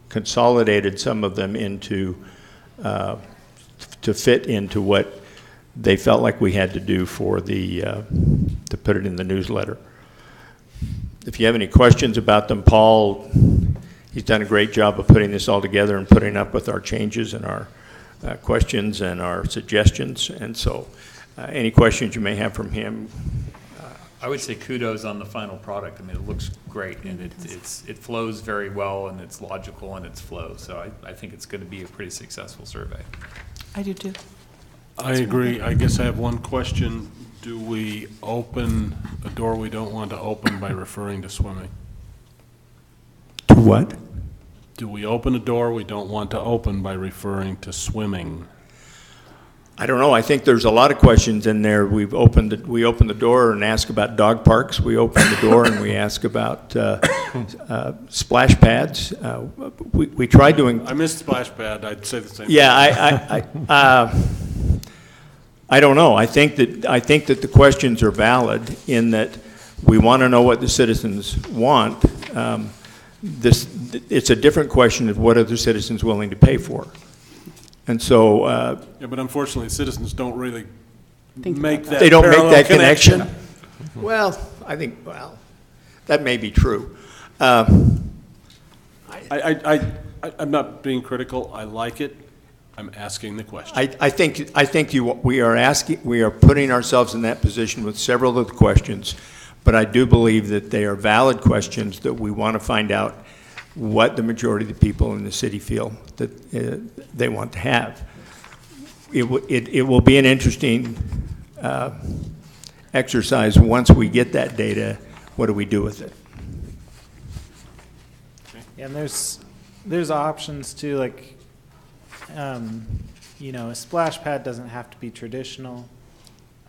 consolidated some of them into to fit into what they felt like we had to do for to put it in the newsletter. If you have any questions about them, Paul, he's done a great job of putting this all together and putting up with our changes and our questions and our suggestions. And so any questions you may have from him. I would say kudos on the final product. I mean, it looks great, and it flows very well, and it's logical in its flow. So I think it's going to be a pretty successful survey. I do too. I agree. I guess I have one question. Do we open a door we don't want to open by referring to swimming? To what? Do we open a door we don't want to open by referring to swimming? I don't know. I think there's a lot of questions in there. We open the door and ask about dog parks. We open the door and we ask about splash pads. We tried doing. I missed splash pad. I'd say the same. Yeah, I don't know. I think that the questions are valid in that we want to know what the citizens want. It's a different question of what are the citizens willing to pay for. And so, yeah, but unfortunately, citizens don't really make that. They don't make that connection. Well, I think that may be true. I'm not being critical. I like it. I'm asking the question. I think we are putting ourselves in that position with several of the questions, but I do believe that they are valid questions that we want to find out what the majority of the people in the city feel that they want to have. It will be an interesting exercise once we get that data. What do we do with it? Yeah, and there's options too, like you know, a splash pad doesn't have to be traditional.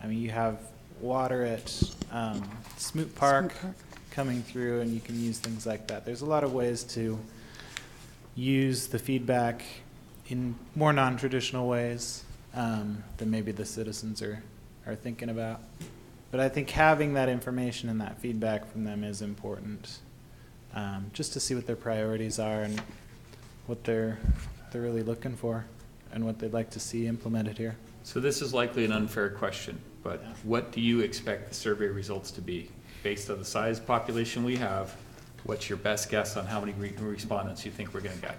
I mean, you have water at Smoot Park coming through, and you can use things like that. There's a lot of ways to use the feedback in more non-traditional ways than maybe the citizens are thinking about. But I think having that information and that feedback from them is important, just to see what their priorities are and what they're really looking for and what they'd like to see implemented here. So this is likely an unfair question, but what do you expect the survey results to be? Based on the size population we have, what's your best guess on how many respondents you think we're going to get?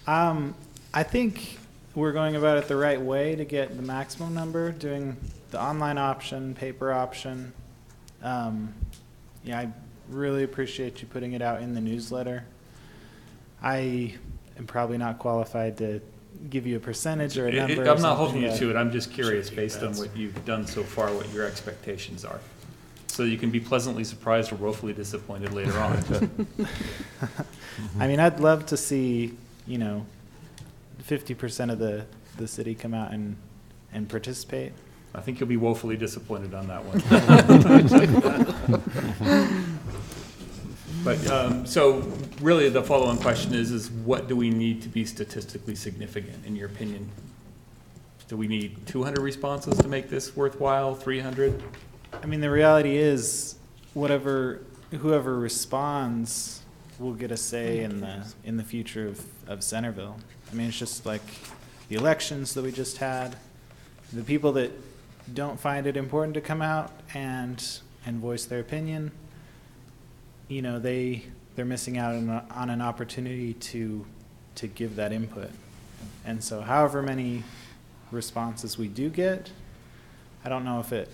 I think we're going about it the right way to get the maximum number, doing the online option, paper option. Yeah, I really appreciate you putting it out in the newsletter. I am probably not qualified to give you a percentage or a number. I'm not holding you to it. I'm just curious, based on what you've done so far, what your expectations are. So you can be pleasantly surprised or woefully disappointed later on. I mean, I'd love to see, 50% of the city come out and participate. I think you'll be woefully disappointed on that one. But so really the follow-on question is what do we need to be statistically significant in your opinion? Do we need 200 responses to make this worthwhile, 300? I mean, the reality is, whoever responds will get a say in the future of Centerville. I mean, it's just like the elections that we just had. The people that don't find it important to come out and voice their opinion, you know, they're missing out on an opportunity to give that input. And so however many responses we do get, I don't know if it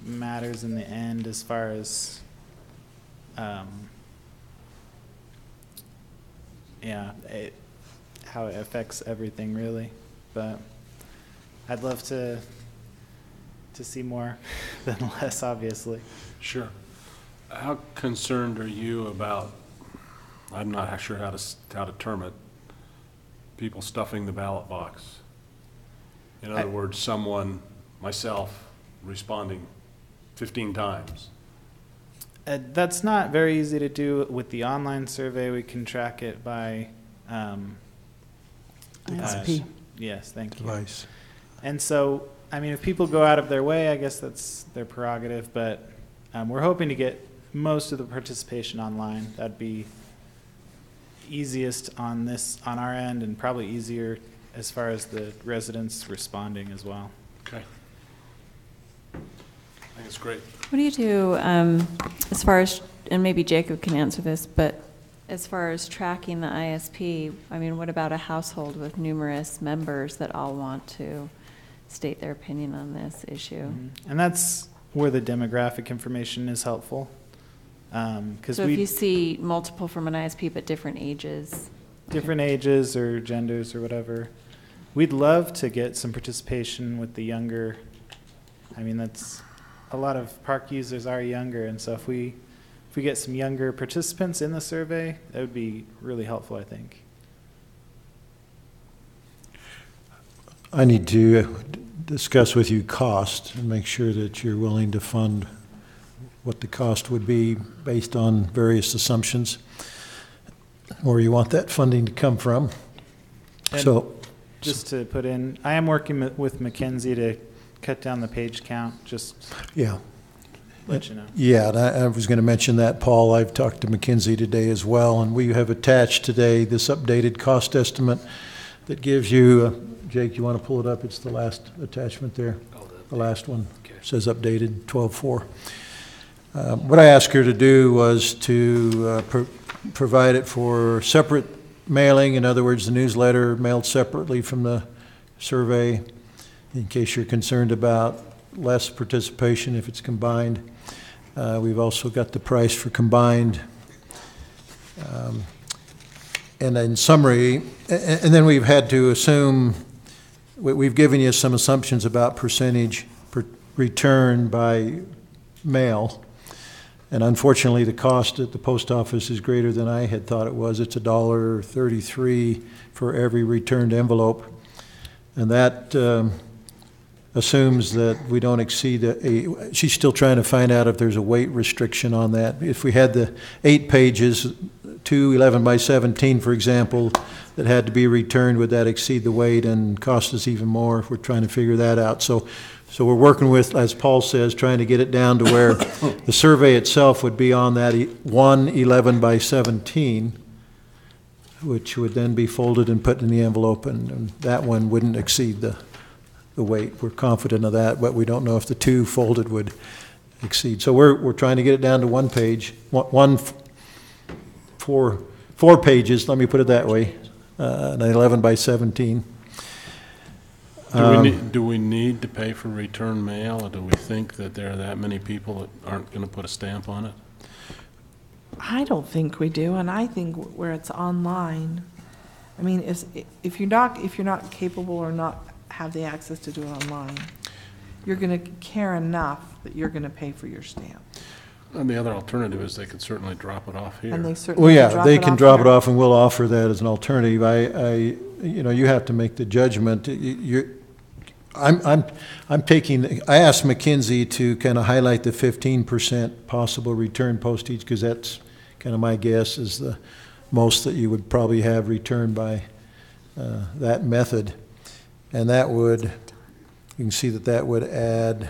matters in the end as far as how it affects everything really, but I'd love to see more than less, obviously. Sure. How concerned are you about, I'm not sure how to term it, people stuffing the ballot box? In other words, someone, myself, responding 15 times. That's not very easy to do with the online survey. We can track it by ISP. Yes, thank you. Device. And so, I mean, if people go out of their way, I guess that's their prerogative, but we're hoping to get most of the participation online. That'd be easiest on our end, and probably easier as far as the residents responding as well. Okay. I think it's great. What do you do as far as, and maybe Jacob can answer this, but as far as tracking the ISP, I mean, what about a household with numerous members that all want to state their opinion on this issue? Mm-hmm. And that's where the demographic information is helpful. So if you see multiple from an ISP but different ages. Different ages or genders or whatever. We'd love to get some participation with the younger. I mean, that's a lot of park users are younger, and so if we get some younger participants in the survey, that would be really helpful, I think. I need to discuss with you cost and make sure that you're willing to fund what the cost would be based on various assumptions, where you want that funding to come from. And so, just to put in, I am working with Mackenzie to cut down the page count, just yeah. Let you know. Yeah, and I was going to mention that, Paul. I've talked to McKinsey today as well, and we have attached today this updated cost estimate that gives you, Jake, you want to pull it up? It's the last attachment there, the last one. Okay. Says updated 12/4. What I asked her to do was to provide it for separate mailing. In other words, the newsletter mailed separately from the survey, in case you're concerned about less participation if it's combined. We've also got the price for combined. And in summary, and then we've had to assume, we've given you some assumptions about percentage return by mail. And unfortunately, the cost at the post office is greater than I had thought it was. It's $1.33 for every returned envelope. And that assumes that we don't exceed she's still trying to find out if there's a weight restriction on that. If we had the 8 pages, 2 11 by 17, for example, that had to be returned, would that exceed the weight and cost us even more? We're trying to figure that out. So we're working with, as Paul says, trying to get it down to where the survey itself would be on that 1 11 by 17, which would then be folded and put in the envelope, and that one wouldn't exceed the weight. We're confident of that, but we don't know if the 2 folded would exceed. So we're trying to get it down to 1 page, 4 pages, let me put it that way, an 11 by 17. Do we need to pay for return mail, or do we think that there are that many people that aren't going to put a stamp on it? I don't think we do, and I think where it's online, I mean, if you're not capable or not have the access to do it online, you're going to care enough that you're going to pay for your stamp. And the other alternative is they could certainly drop it off here. And they certainly they can drop it off, and we'll offer that as an alternative. You have to make the judgment. I asked McKinsey to kind of highlight the 15% possible return postage, because that's kind of my guess is the most that you would probably have returned by that method. And that would, you can see that that would add,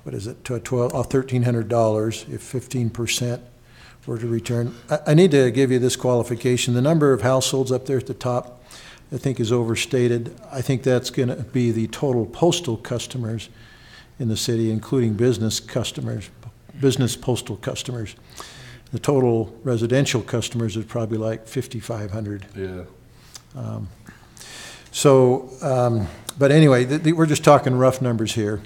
what is it, to $1,300 if 15% were to return. I need to give you this qualification. The number of households up there at the top, I think, is overstated. I think that's going to be the total postal customers in the city, including business customers, business postal customers. The total residential customers is probably like 5,500. Yeah. But anyway, we're just talking rough numbers here,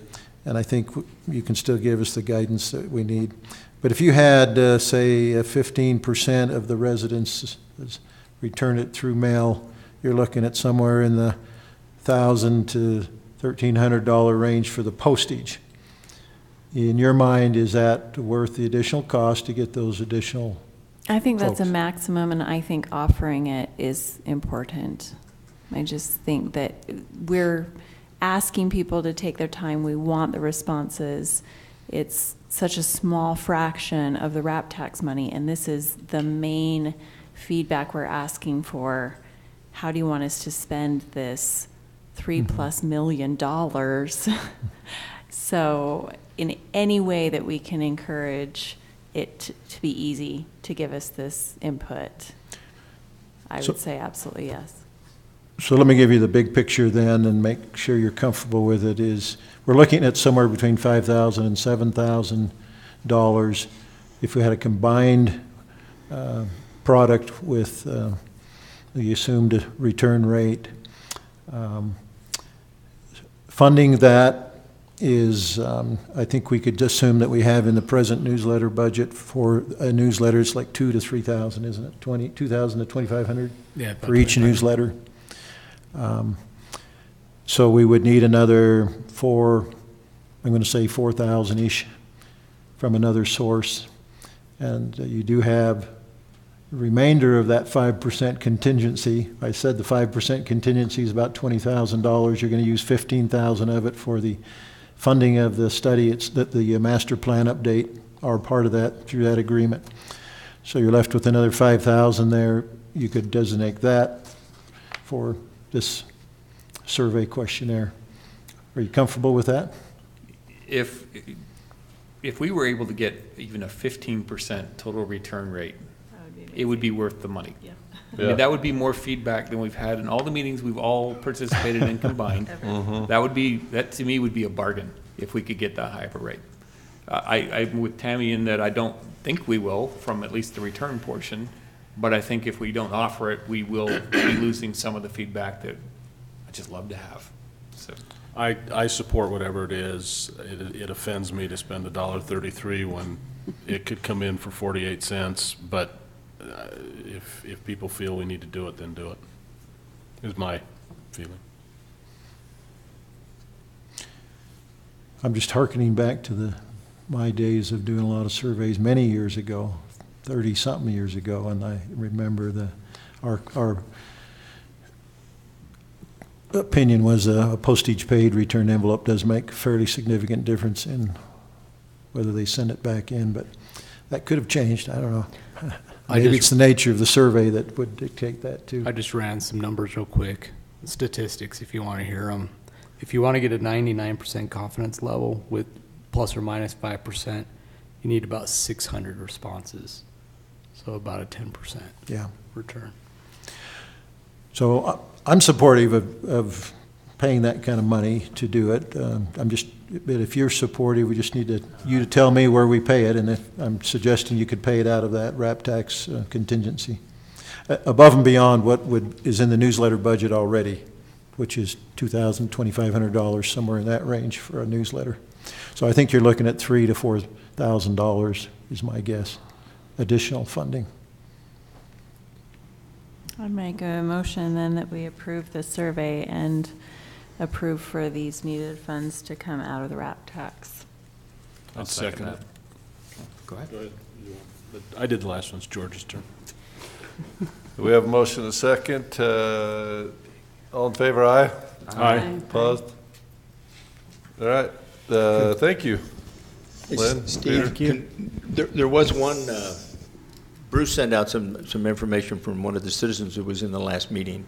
and I think you can still give us the guidance that we need. But if you had, say, 15% of the residents return it through mail, you're looking at somewhere in the $1,000 to $1,300 range for the postage. In your mind, is that worth the additional cost to get those additional I think that's folks? a maximum, and I think offering it is important. I just think that we're asking people to take their time. We want the responses. It's such a small fraction of the RAP tax money, and this is the main feedback we're asking for. How do you want us to spend this $3+ million? So in any way that we can encourage it to be easy to give us this input, I would say absolutely yes. So let me give you the big picture then and make sure you're comfortable with it. Is we're looking at somewhere between $5,000 and $7,000 if we had a combined product with the assumed return rate. Funding that is, I think we could assume that we have in the present newsletter budget for a newsletter, it's like $2,000 to $3,000, isn't it? $2,000 to $2,500 for each newsletter. So we would need another I'm going to say 4,000-ish from another source. And you do have the remainder of that 5% contingency. I said the 5% contingency is about $20,000. You're going to use $15,000 of it for the funding of the study. It's that the master plan update are part of that through that agreement. So you're left with another $5,000 there. You could designate that for this survey questionnaire. Are you comfortable with that? If we were able to get even a 15% total return rate, it would be worth the money. Yeah. I mean, that would be more feedback than we've had in all the meetings we've all participated in combined. That to me would be a bargain if we could get that high of a rate. I'm with Tammy in that I don't think we will, from at least the return portion, but I think if we don't offer it, we will be losing some of the feedback that I just love to have. So I support whatever it is. It offends me to spend $1.33 when it could come in for 48 cents, but if people feel we need to do it, then do it, is my feeling. I'm just hearkening back to my days of doing a lot of surveys many years ago, 30-something years ago, and I remember our opinion was a postage paid return envelope does make a fairly significant difference in whether they send it back in, but that could have changed. I don't know. Maybe it's the nature of the survey that would dictate that too. I just ran some numbers real quick, statistics if you want to hear them. If you want to get a 99% confidence level with plus or minus 5%, you need about 600 responses. So about a 10% return. So I'm supportive of paying that kind of money to do it. But if you're supportive, we just need you to tell me where we pay it, and if I'm suggesting you could pay it out of that RAP tax contingency, above and beyond what is in the newsletter budget already, which is $2,000, $2,500, somewhere in that range for a newsletter. So I think you're looking at $3,000 to $4,000 is my guess, additional funding. I'd make a motion then that we approve the survey and approve for these needed funds to come out of the RAP tax. I'd second it. Go ahead. I did the last one. It's George's turn. We have a motion and a second. All in favor, aye? Aye. Opposed? All right. Thank you. Lynn, Steve, there was one, Bruce sent out some information from one of the citizens who was in the last meeting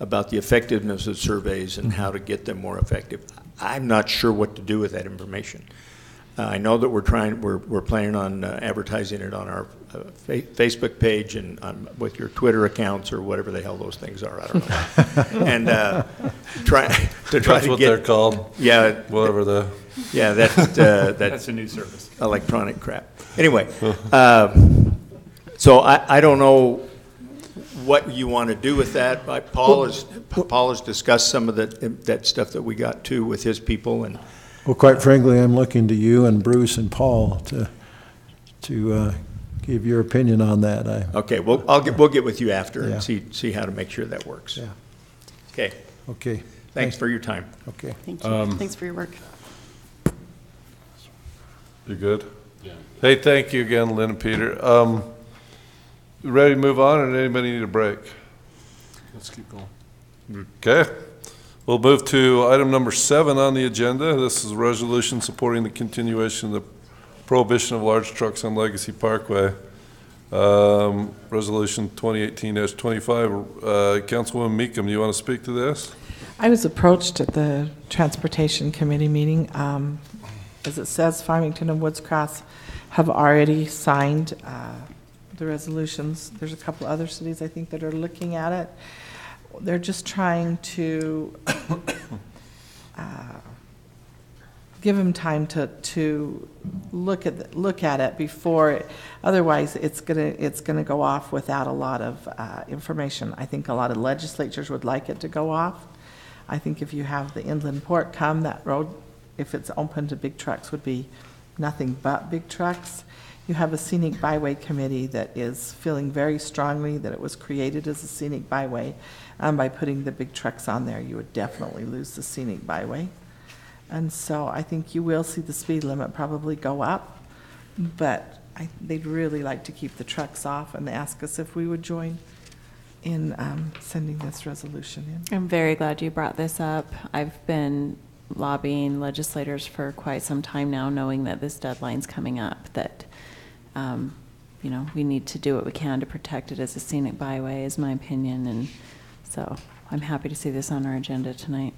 about the effectiveness of surveys and how to get them more effective. I'm not sure what to do with that information. I know that we're planning on advertising it on our Facebook page and with your Twitter accounts or whatever the hell those things are. I don't know. And try to That's what get, they're called. Yeah, whatever the. Yeah, That's a new service. Electronic crap. Anyway, so I don't know what you want to do with that. Paul has discussed some of that stuff that we got too with his people and. Well, quite frankly, I'm looking to you and Bruce and Paul to give your opinion on that. Okay, well, we'll get with you after Yeah. and see how to make sure that works. Yeah. Okay. Okay. Thanks for your time. Okay. Thank you. Thanks for your work. You good? Yeah. Hey, thank you again, Lynn and Peter. Ready to move on, or anybody need a break? Let's keep going. Okay. We'll move to item number 7 on the agenda. This is a resolution supporting the continuation of the prohibition of large trucks on Legacy Parkway. Resolution 2018-25. Councilwoman Meekum, do you want to speak to this? I was approached at the Transportation Committee meeting. As it says, Farmington and Woods Cross have already signed the resolutions. There's a couple other cities, I think, that are looking at it. They're just trying to give them time to look at it before. Otherwise, it's gonna go off without a lot of information. I think a lot of legislatures would like it to go off. I think if you have the inland port come, that road, if it's open to big trucks, would be nothing but big trucks. You have a scenic byway committee that is feeling very strongly that it was created as a scenic byway. By putting the big trucks on there, you would definitely lose the scenic byway. And so I think you will see the speed limit probably go up, but they'd really like to keep the trucks off and ask us if we would join in sending this resolution in. I'm very glad you brought this up. I've been lobbying legislators for quite some time now, knowing that this deadline's coming up, that you know, we need to do what we can to protect it as a scenic byway, is my opinion, and so I'm happy to see this on our agenda tonight.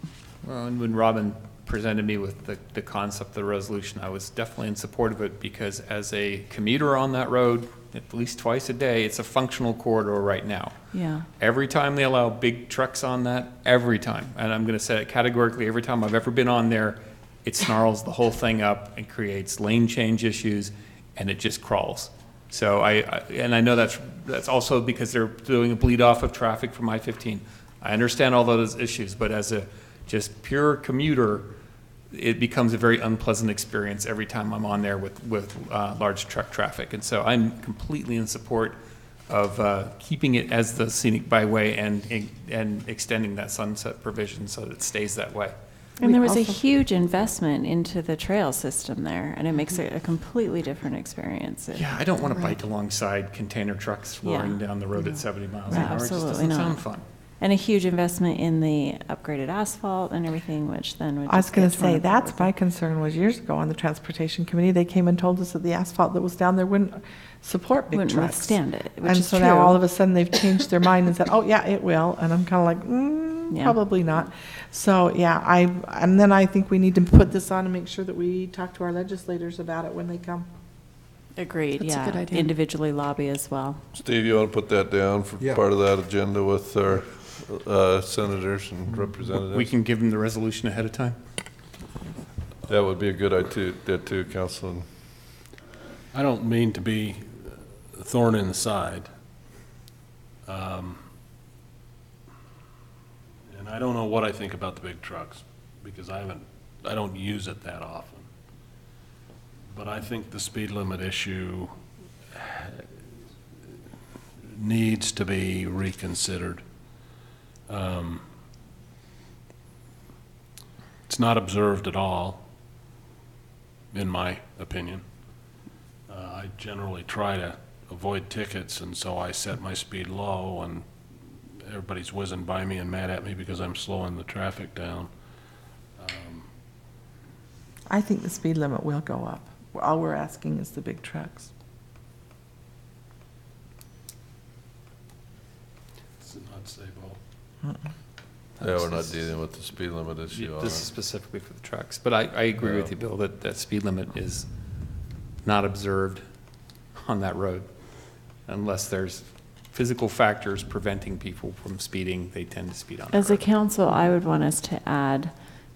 Well, and when Robin presented me with the concept of the resolution, I was definitely in support of it, because as a commuter on that road, at least twice a day, it's a functional corridor right now. Yeah. Every time they allow big trucks on that, every time, and I'm going to say it categorically, every time I've ever been on there, it snarls the whole thing up and creates lane change issues, and it just crawls. So I know that's also because they're doing a bleed off of traffic from I-15. I understand all those issues, but as a just pure commuter, it becomes a very unpleasant experience every time I'm on there with large truck traffic. And so I'm completely in support of keeping it as the scenic byway and extending that sunset provision so that it stays that way. And there was a huge investment into the trail system there, and it makes it a completely different experience. Yeah, I don't want to bike alongside container trucks roaring down the road at 70 miles an hour. It just doesn't sound fun. And a huge investment in the upgraded asphalt and everything, which then would I was just going get to torn say, apart that's with my it. concern was years ago on the Transportation Committee. They came and told us that the asphalt that was down there wouldn't support big Wouldn't trucks. withstand it, which and is so now all true. of a sudden they've changed their mind and said, oh, yeah, it will. And I'm kind of like, Yeah. probably not. So, yeah, and then I think we need to put this on and make sure that we talk to our legislators about it when they come. Agreed, That's a yeah. good idea. Individually lobby as well. Steve, you want to put that down for Yeah. part of that agenda with our senators and representatives? We can give them the resolution ahead of time. That would be a good idea too, Councilman. I don't mean to be a thorn in the side. And I don't know what I think about the big trucks, because I don't use it that often. But I think the speed limit issue needs to be reconsidered. It's not observed at all, in my opinion. I generally try to avoid tickets, and so I set my speed low, and everybody's whizzing by me and mad at me because I'm slowing the traffic down. I think the speed limit will go up. All we're asking is the big trucks. It's not say, well, Yeah, we're not dealing with the speed limit issue on This is it. specifically for the trucks, but I agree with you, Bill, that that speed limit is not observed on that road. Unless there's physical factors preventing people from speeding, they tend to speed on the As a road. council, I would want us to add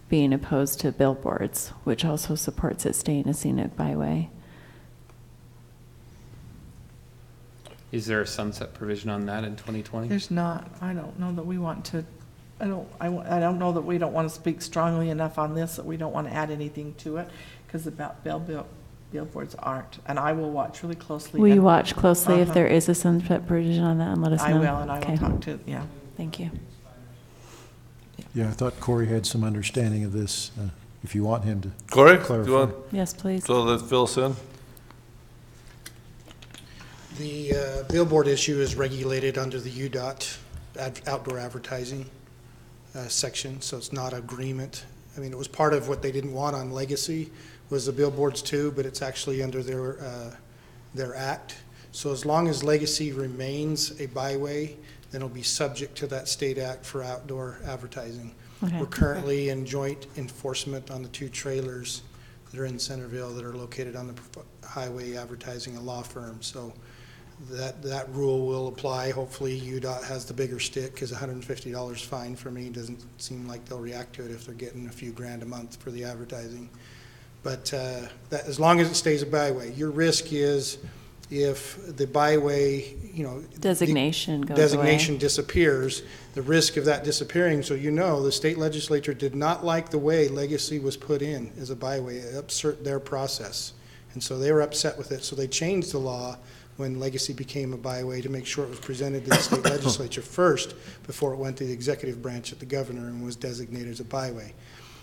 being opposed to billboards, which also supports it staying a scenic byway. Is there a sunset provision on that in 2020? There's not. I don't know that we want to, I don't know that we don't want to speak strongly enough on this, that we don't want to add anything to it, because about billboards aren't. And I will watch really closely. Will you and- watch closely if Uh-huh. there is a sunset provision on that and let us know? I will, and I Okay. will talk to, yeah. Thank you. Yeah, I thought Corey had some understanding of this, if you want him to Corey, do clarify. you want? Yes, please. So that fill us in? The billboard issue is regulated under the UDOT outdoor advertising section, so it's not agreement. I mean, it was part of what they didn't want on Legacy was the billboards too, but it's actually under their act. So as long as Legacy remains a byway, then it'll be subject to that state act for outdoor advertising. Okay. We're currently in joint enforcement on the 2 trailers that are in Centerville that are located on the highway advertising a law firm. So that rule will apply. Hopefully UDOT has the bigger stick, because $150 fine for me doesn't seem like they'll react to it if they're getting a few grand a month for the advertising. But that, as long as it stays a byway, your risk is if the byway, Designation goes designation away. disappears, the risk of that disappearing. So the state legislature did not like the way Legacy was put in as a byway. It upset their process. And so they were upset with it. So they changed the law when Legacy became a byway to make sure it was presented to the state legislature first before it went to the executive branch at the governor and was designated as a byway.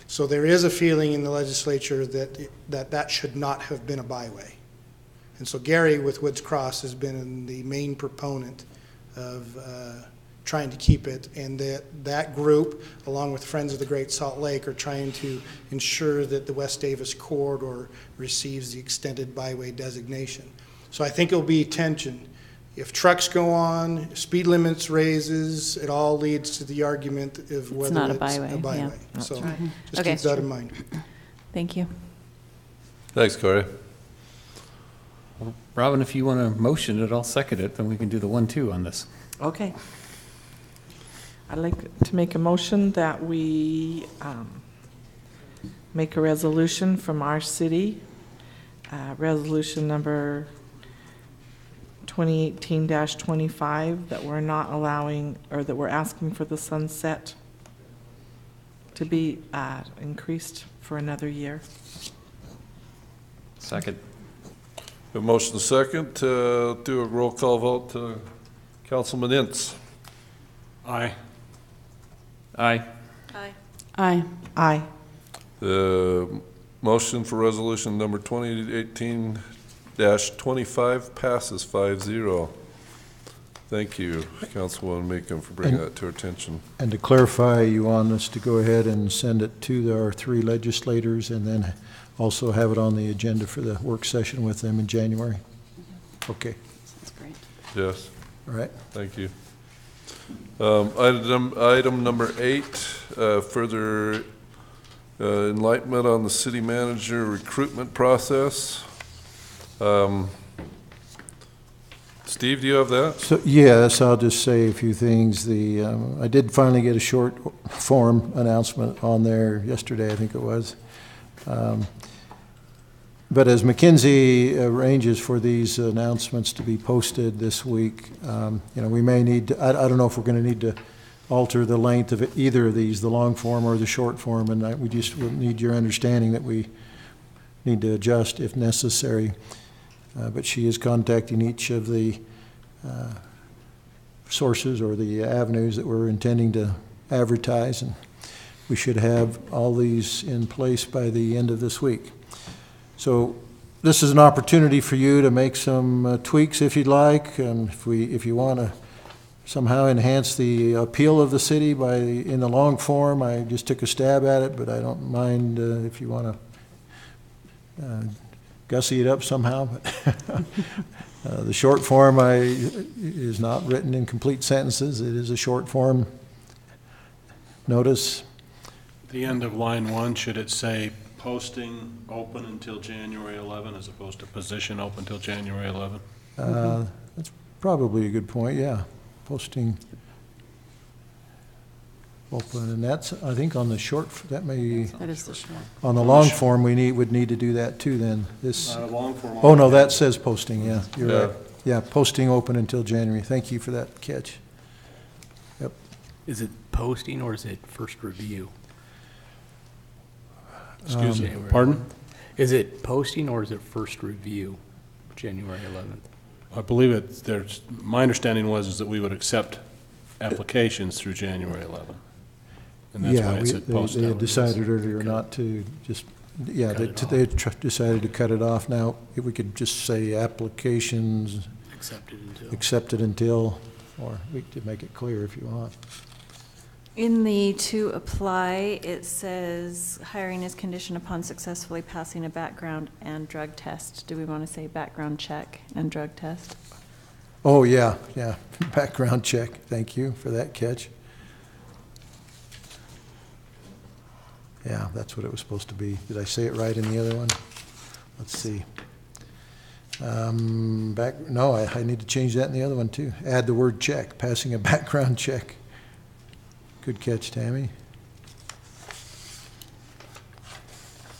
So there is a feeling in the legislature that should not have been a byway. And so Gary with Woods Cross has been the main proponent of trying to keep it, and that group, along with Friends of the Great Salt Lake, are trying to ensure that the West Davis corridor receives the extended byway designation. So I think it'll be tension. If trucks go on, speed limits raises, it all leads to the argument of whether not a it's byway, a byway. yeah. So That's right. just Okay. keep that in mind. Thank you. Thanks, Corey. Robin, if you want to motion it, I'll second it, then we can do the 1-2 on this. Okay. I'd like to make a motion that we make a resolution from our city, resolution number 2018-25, that we're not allowing, or that we're asking for the sunset to be increased for another year. Second. A motion second to do a roll call vote. Councilman Ince. Aye. Aye. Aye. Aye. Aye. The motion for resolution number 2018-25 passes 5-0. Thank you, Councilwoman Meekum, for bringing that to our attention. And to clarify, you want us to go ahead and send it to our 3 legislators and then also have it on the agenda for the work session with them in January? Okay. That's great. Yes. All right. Thank you. Item number 8, further enlightenment on the city manager recruitment process. Steve, do you have that? So, yes, I'll just say a few things. I did finally get a short form announcement on there yesterday, I think it was. But as McKinsey arranges for these announcements to be posted this week, we may need to, I don't know if we're going to need to alter the length of either of these, the long form or the short form, and we just will need your understanding that we need to adjust if necessary. But she is contacting each of the sources or the avenues that we're intending to advertise, and we should have all these in place by the end of this week. So this is an opportunity for you to make some tweaks if you'd like, and if you want to somehow enhance the appeal of the city in the long form. I just took a stab at it, but I don't mind if you want to gussy it up somehow. The short form is not written in complete sentences. It is a short form notice. The end of line 1, should it say posting open until January 11 as opposed to position open until January 11? That's probably a good point, yeah. Posting open, and that's, I think on the short, that may, That is the short. on the long form, would need to do that too then. This, Long form. oh no, that says posting, yeah, you're Yeah. right. Yeah, posting open until January. Thank you for that catch. Yep. Is it posting or is it first review? Excuse me, January pardon? 11th? Is it posting or is it first review, January 11th? I believe my understanding is that we would accept applications through January 11. And that's Yeah, why it said they post. had decided earlier not to just, yeah, they decided to cut it off. Now, if we could just say applications accepted until, or we could make it clear if you want. In the to apply, it says hiring is conditioned upon successfully passing a background and drug test. Do we want to say background check and drug test? Oh, yeah, yeah, background check. Thank you for that catch. Yeah, that's what it was supposed to be. Did I say it right in the other one? Let's see. No, I need to change that in the other one too. Add the word check, passing a background check. Good catch, Tammy.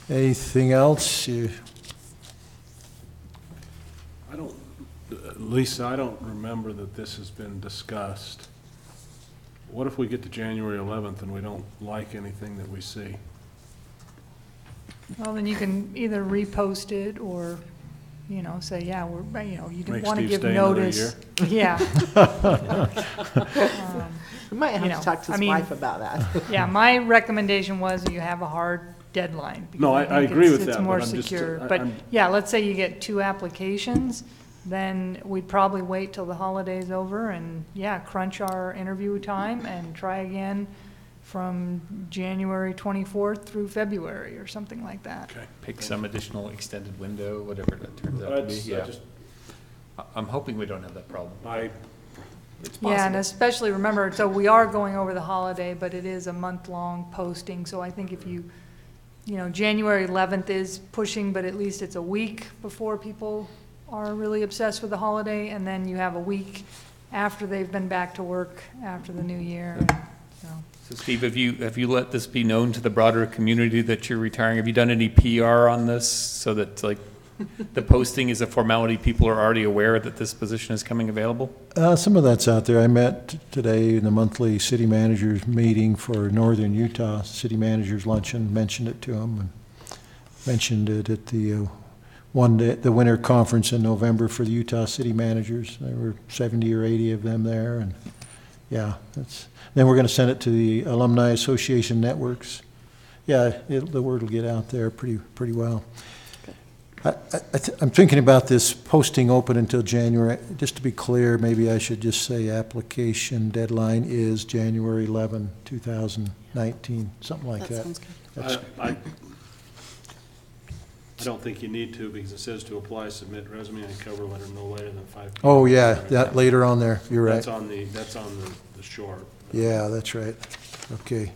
Anything else? Lisa, I don't remember that this has been discussed. What if we get to January 11th and we don't like anything that we see? Well, then you can either repost it or, say, yeah, you didn't Make want to Steve give stay another notice. Yeah. We might have to talk to his wife about that. Yeah, my recommendation was that you have a hard deadline. because No, I think agree with it's that, more but I'm just- secure. I- But, I'm- yeah, let's say you get 2 applications, then we'd probably wait till the holiday's over and, yeah, crunch our interview time and try again from January 24th through February or something like that. Okay. Pick some additional extended window, whatever that turns out to be, yeah. I'm hoping we don't have that problem. It's Yeah, and possible. especially remember, so we are going over the holiday, but it is a month-long posting, so I think if January 11th is pushing, but at least it's a week before people are really obsessed with the holiday, and then you have a week after they've been back to work after the new year, so. So Steve, have you let this be known to the broader community that you're retiring? Have you done any PR on this so that the posting is a formality, people are already aware that this position is coming available? Some of that's out there. I met today in the monthly city managers meeting for Northern Utah City Managers Luncheon, mentioned it to them, and mentioned it at the the winter conference in November for the Utah City Managers. There were 70 or 80 of them there, and yeah, then we're going to send it to the Alumni Association networks. Yeah, the word will get out there pretty well. I'm thinking about this posting open until January. Just to be clear, maybe I should just say application deadline is January 11, 2019, something like that. Sounds good. I don't think you need to, because it says to apply, submit resume and cover letter no later than 5 p.m. Oh, yeah, that later on there, you're right. That's on the short. Yeah, that's right. Okay. In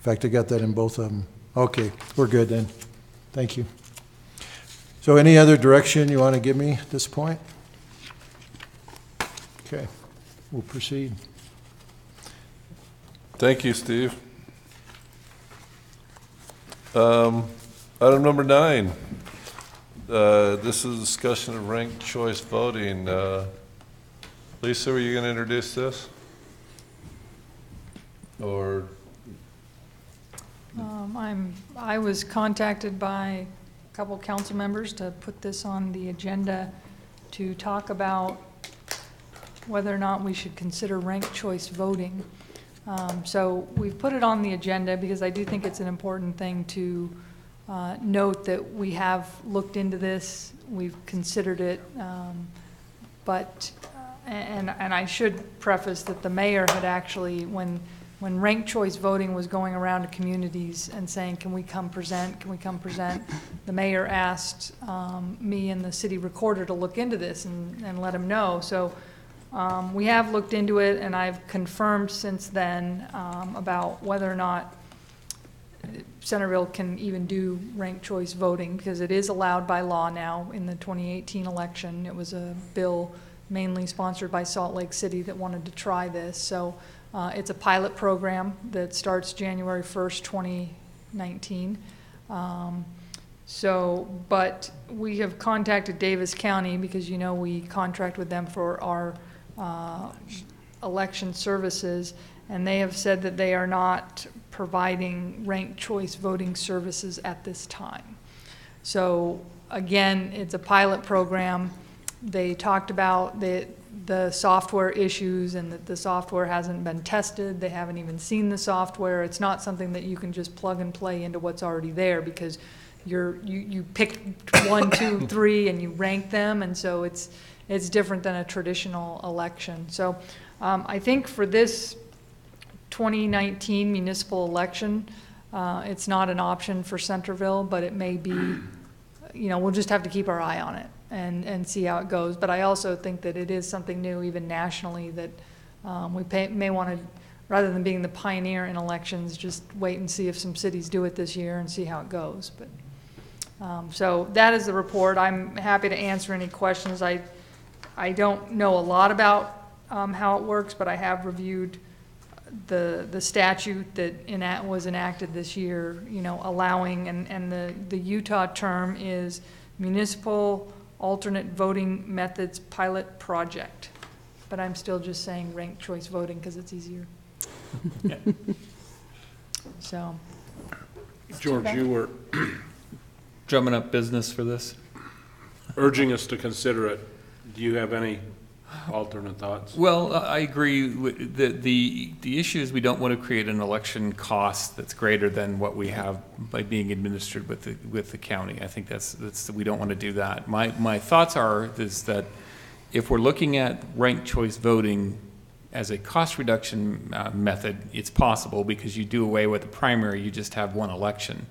fact, I got that in both of them. Okay, we're good then. Thank you. So any other direction you want to give me at this point? Okay, we'll proceed. Thank you, Steve. Item number 9. This is a discussion of ranked choice voting. Lisa, were you going to introduce this? Or? I was contacted by a couple council members to put this on the agenda to talk about whether or not we should consider ranked choice voting. So we've put it on the agenda because I do think it's an important thing to note that we have looked into this, we've considered it, but I should preface that the mayor had actually, when ranked choice voting was going around to communities and saying, can we come present, the mayor asked me and the city recorder to look into this and let him know. So We have looked into it, and I've confirmed since then about whether or not Centerville can even do ranked choice voting, because it is allowed by law now in the 2018 election. It was a bill mainly sponsored by Salt Lake City that wanted to try this. So it's a pilot program that starts January 1st, 2019. But we have contacted Davis County because, you know, we contract with them for our election services, and they have said that they are not providing ranked choice voting services at this time. So again, it's a pilot program. They talked about the software issues and that the software hasn't been tested. They haven't even seen the software. It's not something that you can just plug and play into what's already there, because you pick 1, 2, 3 and you rank them, and so it's different than a traditional election. So I think for this 2019 municipal election, it's not an option for Centerville, but it may be, you know, we'll just have to keep our eye on it and see how it goes. But I also think that it is something new, even nationally, that may want to, rather than being the pioneer in elections, just wait and see if some cities do it this year and see how it goes. But so that is the report. I'm happy to answer any questions. I don't know a lot about how it works, but I have reviewed the statute that was enacted this year, you know, allowing, and the Utah term is Municipal Alternate Voting Methods Pilot Project. But I'm still just saying ranked choice voting because it's easier. Yeah. So. George, you were drumming up business for this? Urging us to consider it. Do you have any alternate thoughts? Well, I agree. The issue is we don't want to create an election cost that's greater than what we have by being administered with the county. I think that's we don't want to do that. My thoughts is that if we're looking at ranked choice voting as a cost reduction method, it's possible because you do away with the primary, you just have one election.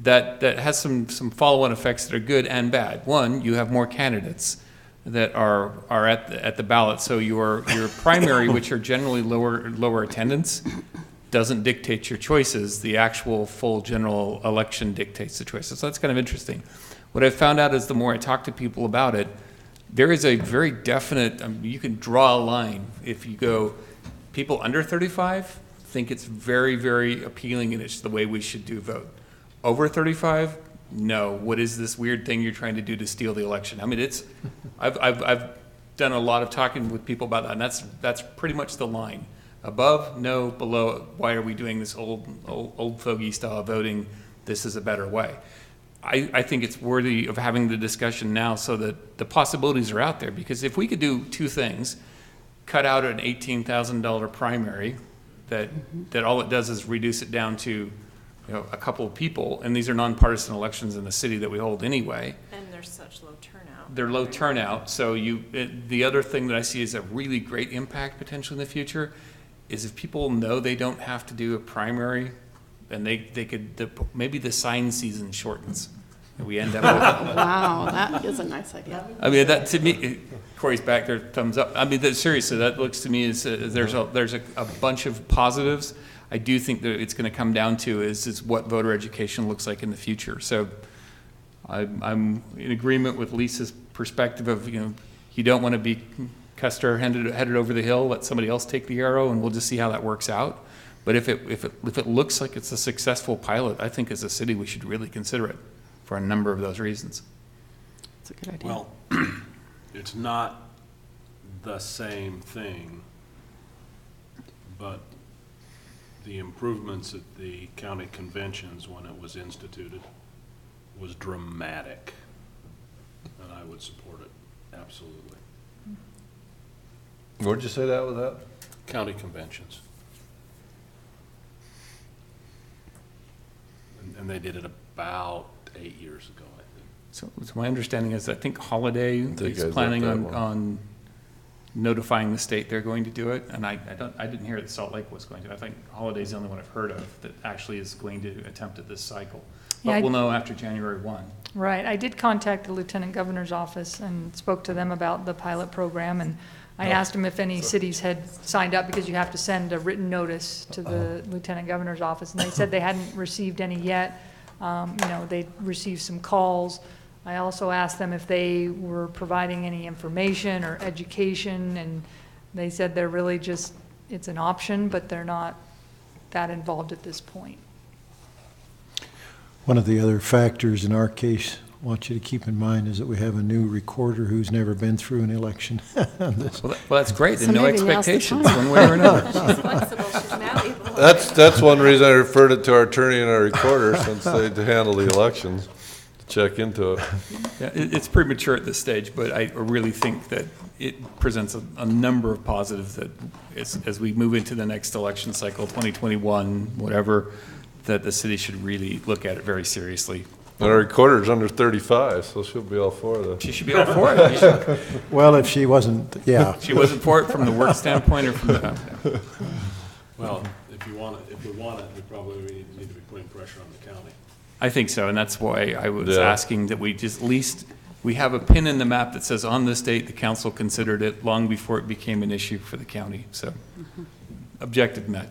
That has some follow-on effects that are good and bad. One, you have more candidates that are at the ballot, so your primary, which are generally lower attendance, doesn't dictate your choices. The actual full general election dictates the choices. So that's kind of interesting. What I've found out is the more I talk to people about it, there is a very definite, you can draw a line. If you go, people under 35 think it's very, very appealing and it's the way we should do vote. Over 35, no. What is this weird thing you're trying to do to steal the election? I mean, I've done a lot of talking with people about that, and that's pretty much the line. Above, no. Below, why are we doing this old fogey style of voting? This is a better way. I think it's worthy of having the discussion now so that the possibilities are out there. Because if we could do two things, cut out an $18,000 primary that all it does is reduce it down to a couple of people, and these are nonpartisan elections in the city that we hold anyway. And there's such low turnout. They're low turnout, so the other thing that I see is a really great impact potentially in the future is if people know they don't have to do a primary, and they could, maybe the sign season shortens. And we end up with Wow, that is a nice idea. I mean, that to me, Corey's back there, thumbs up. I mean, seriously, that looks to me as there's a bunch of positives. I do think that it's going to come down to is what voter education looks like in the future. So I'm in agreement with Lisa's perspective of, you don't want to be Custer headed over the hill, let somebody else take the arrow, and we'll just see how that works out. But if it looks like it's a successful pilot, I think as a city we should really consider it for a number of those reasons. That's a good idea. Well, it's not the same thing, but the improvements at the county conventions when it was instituted was dramatic, and I would support it, absolutely. Where'd you say that was at? County conventions. And they did it about 8 years ago, I think. So my understanding is I think Holiday is planning on notifying the state they're going to do it, and I didn't hear that Salt Lake was going to. I think Holiday's the only one I've heard of that actually is going to attempt it this cycle. Yeah, But we'll know after January 1. Right. I did contact the Lieutenant Governor's office and spoke to them about the pilot program, and I asked them if any cities had signed up, because you have to send a written notice to the Lieutenant Governor's office, and they said they hadn't received any yet. They'd received some calls. I also asked them if they were providing any information or education, and they said they're really just, it's an option, but they're not that involved at this point. One of the other factors in our case, I want you to keep in mind, is that we have a new recorder who's never been through an election. Well, that's great, and no expectations one way or another. She's flexible, she's malleable. That's one reason I referred it to our attorney and our recorder, since they handle the elections, to check into it. Yeah, it's premature at this stage, but I really think that it presents a number of positives that as we move into the next election cycle, 2021, whatever, that the city should really look at it very seriously. And our recorder's under 35, so she'll be all for it. She should be all for it. Well, if she wasn't, yeah. She wasn't for it from the work standpoint or from the... Well, if we want it, we probably need to be putting pressure on the county. I think so, and that's why I was Yeah. asking that we just at least, we have a pin in the map that says on this date, the council considered it long before it became an issue for the county, so objective met.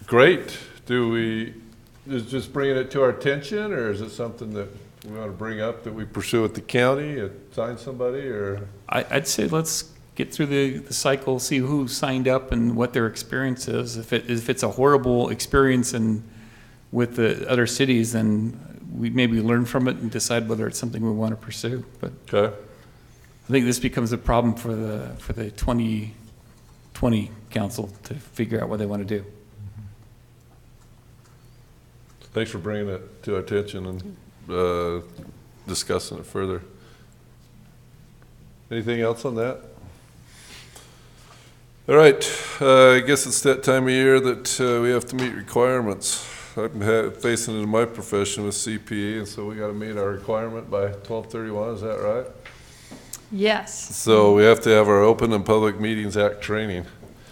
Great. Is just bringing it to our attention, or is it something that we want to bring up that we pursue at the county, assign somebody, or? I'd say let's get through the cycle, see who signed up and what their experience is. If it's a horrible experience with the other cities, then we maybe learn from it and decide whether it's something we want to pursue. But okay. I think this becomes a problem for the 2020 council to figure out what they want to do. Thanks for bringing it to our attention and discussing it further. Anything else on that? All right, I guess it's that time of year that we have to meet requirements. I'm facing it in my profession with CPE, and so we got to meet our requirement by 12/31. Is that right? Yes. So we have to have our Open and Public Meetings Act training.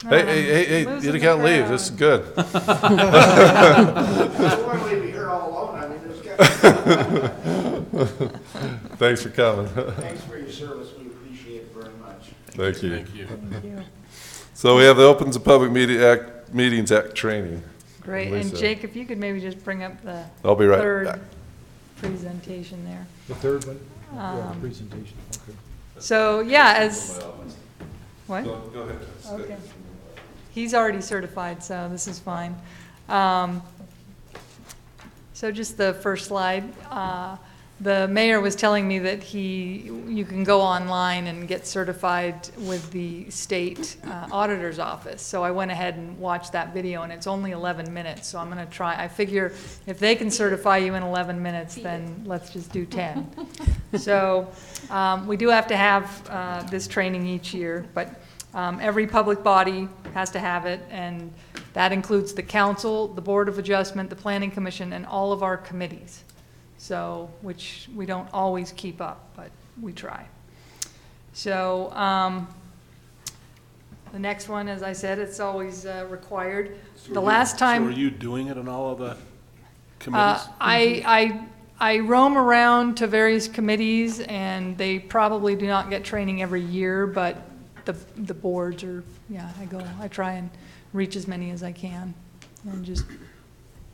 Hey, you can't leave. This is good. I don't want to leave you here all alone. I mean, there's got Thanks for coming. Thanks for your service. We appreciate it very much. Thank you. Thank you. Thank you. So we have the Opens and Public Meetings Act training. Great, Lisa. and Jake, if you could maybe just bring up the I'll be right third back. presentation there. The third one? Presentation, okay. So, yeah, as, what? Go ahead. Okay. He's already certified, so this is fine. So just the first slide. The mayor was telling me that you can go online and get certified with the state auditor's office. So I went ahead and watched that video, and it's only 11 minutes. So I'm going to try. I figure if they can certify you in 11 minutes, then let's just do 10. So we do have to have this training each year, but every public body has to have it, and that includes the council, the Board of Adjustment, the Planning Commission, and all of our committees. So, which we don't always keep up, but we try. So, the next one, as I said, it's always required. The last time. So are you doing it in all of the committees? I roam around to various committees, and they probably do not get training every year, but the boards are, yeah, I try and reach as many as I can and just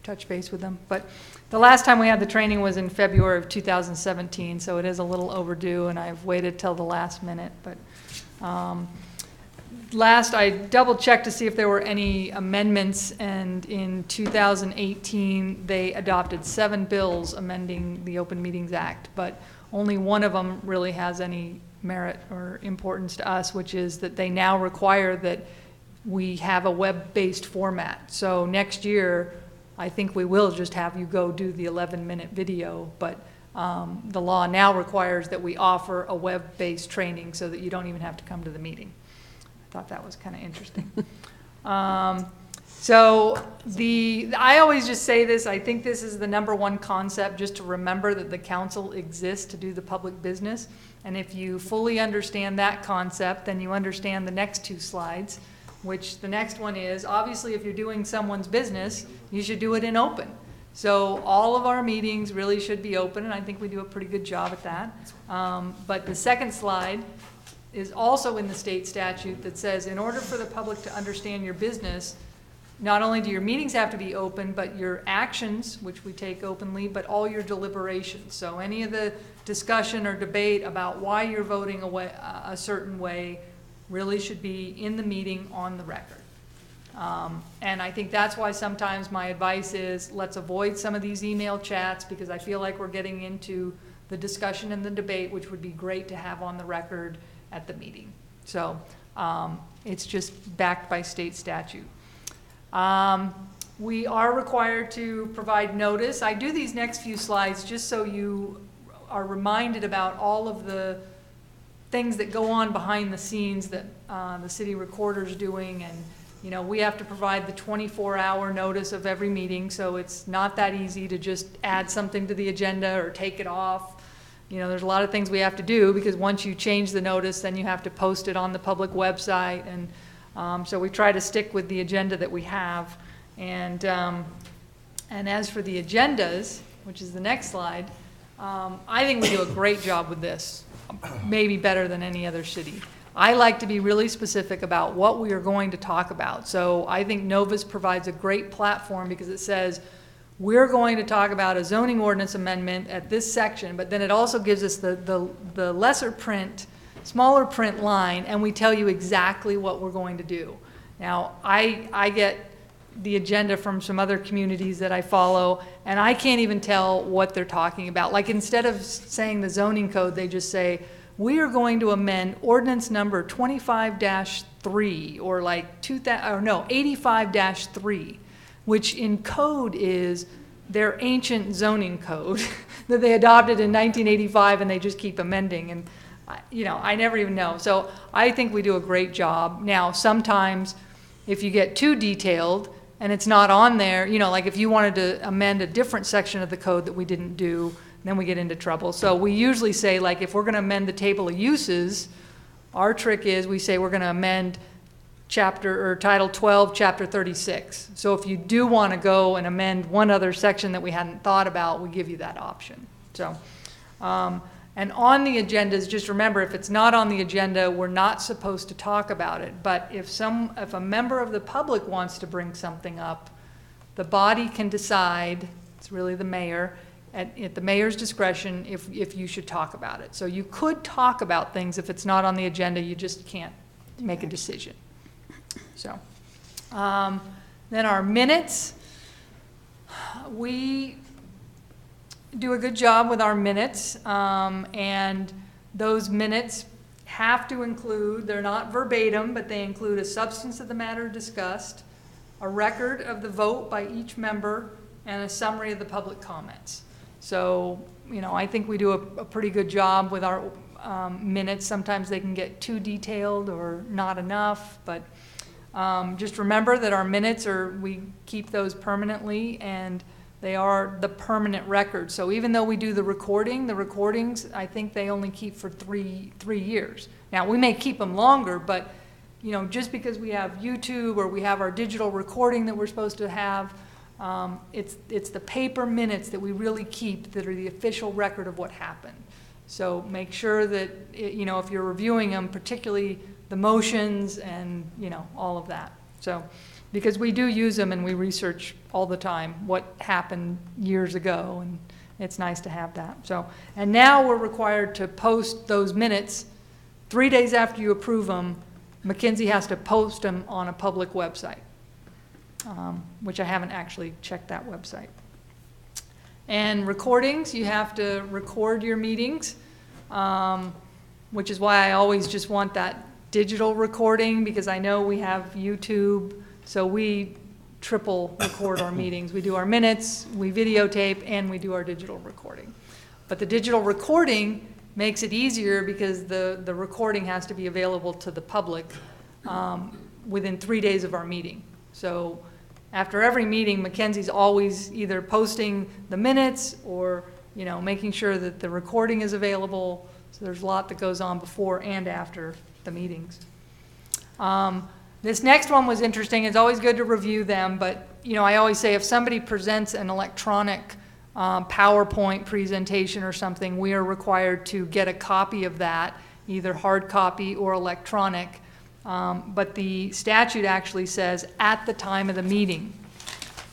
touch base with them. But the last time we had the training was in February of 2017, so it is a little overdue, and I've waited till the last minute. But last, I double-checked to see if there were any amendments, and in 2018, they adopted 7 bills amending the Open Meetings Act, but only one of them really has any merit or importance to us, which is that they now require that we have a web-based format. So next year, I think we will just have you go do the 11-minute video, but the law now requires that we offer a web-based training so that you don't even have to come to the meeting. I thought that was kind of interesting. So I always just say this, I think this is the #1 concept, just to remember that the council exists to do the public business. And if you fully understand that concept, then you understand the next 2 slides. which the next one is, obviously, if you're doing someone's business, you should do it in open. So all of our meetings really should be open, and I think we do a pretty good job at that. But the second slide is also in the state statute that says, in order for the public to understand your business, not only do your meetings have to be open, but your actions, which we take openly, but all your deliberations. So any of the discussion or debate about why you're voting a certain way really should be in the meeting on the record. And I think that's why sometimes my advice is, let's avoid some of these email chats, because I feel like we're getting into the discussion and the debate, which would be great to have on the record at the meeting. So it's just backed by state statute. We are required to provide notice. I do these next few slides just so you are reminded about all of the things that go on behind the scenes that the city recorder's doing. And you know, we have to provide the 24-hour notice of every meeting, so it's not that easy to just add something to the agenda or take it off. You know, there's a lot of things we have to do, because once you change the notice, then you have to post it on the public website. And so we try to stick with the agenda that we have. And as for the agendas, which is the next slide, I think we do a great job with this, maybe better than any other city. I like to be really specific about what we are going to talk about. So I think Novus provides a great platform, because it says, we're going to talk about a zoning ordinance amendment at this section, but then it also gives us the lesser print, smaller print line, and we tell you exactly what we're going to do. Now, I get the agenda from some other communities that I follow, and I can't even tell what they're talking about. Like, instead of saying the zoning code, they just say, we are going to amend ordinance number 25-3, or like 85-3, which in code is their ancient zoning code that they adopted in 1985, and they just keep amending. And you know, I never even know. So I think we do a great job. Now, sometimes if you get too detailed and it's not on there, you know, like if you wanted to amend a different section of the code that we didn't do, then we get into trouble. So we usually say, like, if we're going to amend the table of uses, our trick is we say we're going to amend chapter or title 12, chapter 36. So if you do want to go and amend one other section that we hadn't thought about, we give you that option. So, and on the agendas, just remember, if it's not on the agenda, we're not supposed to talk about it. But if a member of the public wants to bring something up, the body can decide, it's really the mayor, at the mayor's discretion, if you should talk about it. So you could talk about things if it's not on the agenda, you just can't make a decision. So, then our minutes, we do a good job with our minutes, and those minutes have to include, they're not verbatim, but they include a substance of the matter discussed, a record of the vote by each member, and a summary of the public comments. So, you know, I think we do a pretty good job with our minutes. Sometimes they can get too detailed or not enough, but just remember that our minutes we keep those permanently, and they are the permanent record. So even though we do the recordings, I think they only keep for three years. Now, we may keep them longer, but, you know, just because we have YouTube or we have our digital recording that we're supposed to have, it's the paper minutes that we really keep that are the official record of what happened. So make sure that, you know, if you're reviewing them, particularly the motions and, you know, all of that. So, because we do use them and we research all the time what happened years ago, and it's nice to have that. So, and now we're required to post those minutes 3 days after you approve them. McKinsey has to post them on a public website. Which I haven't actually checked that website. And recordings, you have to record your meetings, which is why I always just want that digital recording, because I know we have YouTube, so we triple record our meetings. We do our minutes, we videotape, and we do our digital recording. But the digital recording makes it easier because the recording has to be available to the public within 3 days of our meeting. So after every meeting, Mackenzie's always either posting the minutes or, you know, making sure that the recording is available. So there's a lot that goes on before and after the meetings. This next one was interesting. It's always good to review them, but you know, I always say if somebody presents an electronic PowerPoint presentation or something, we are required to get a copy of that, either hard copy or electronic. But the statute actually says at the time of the meeting.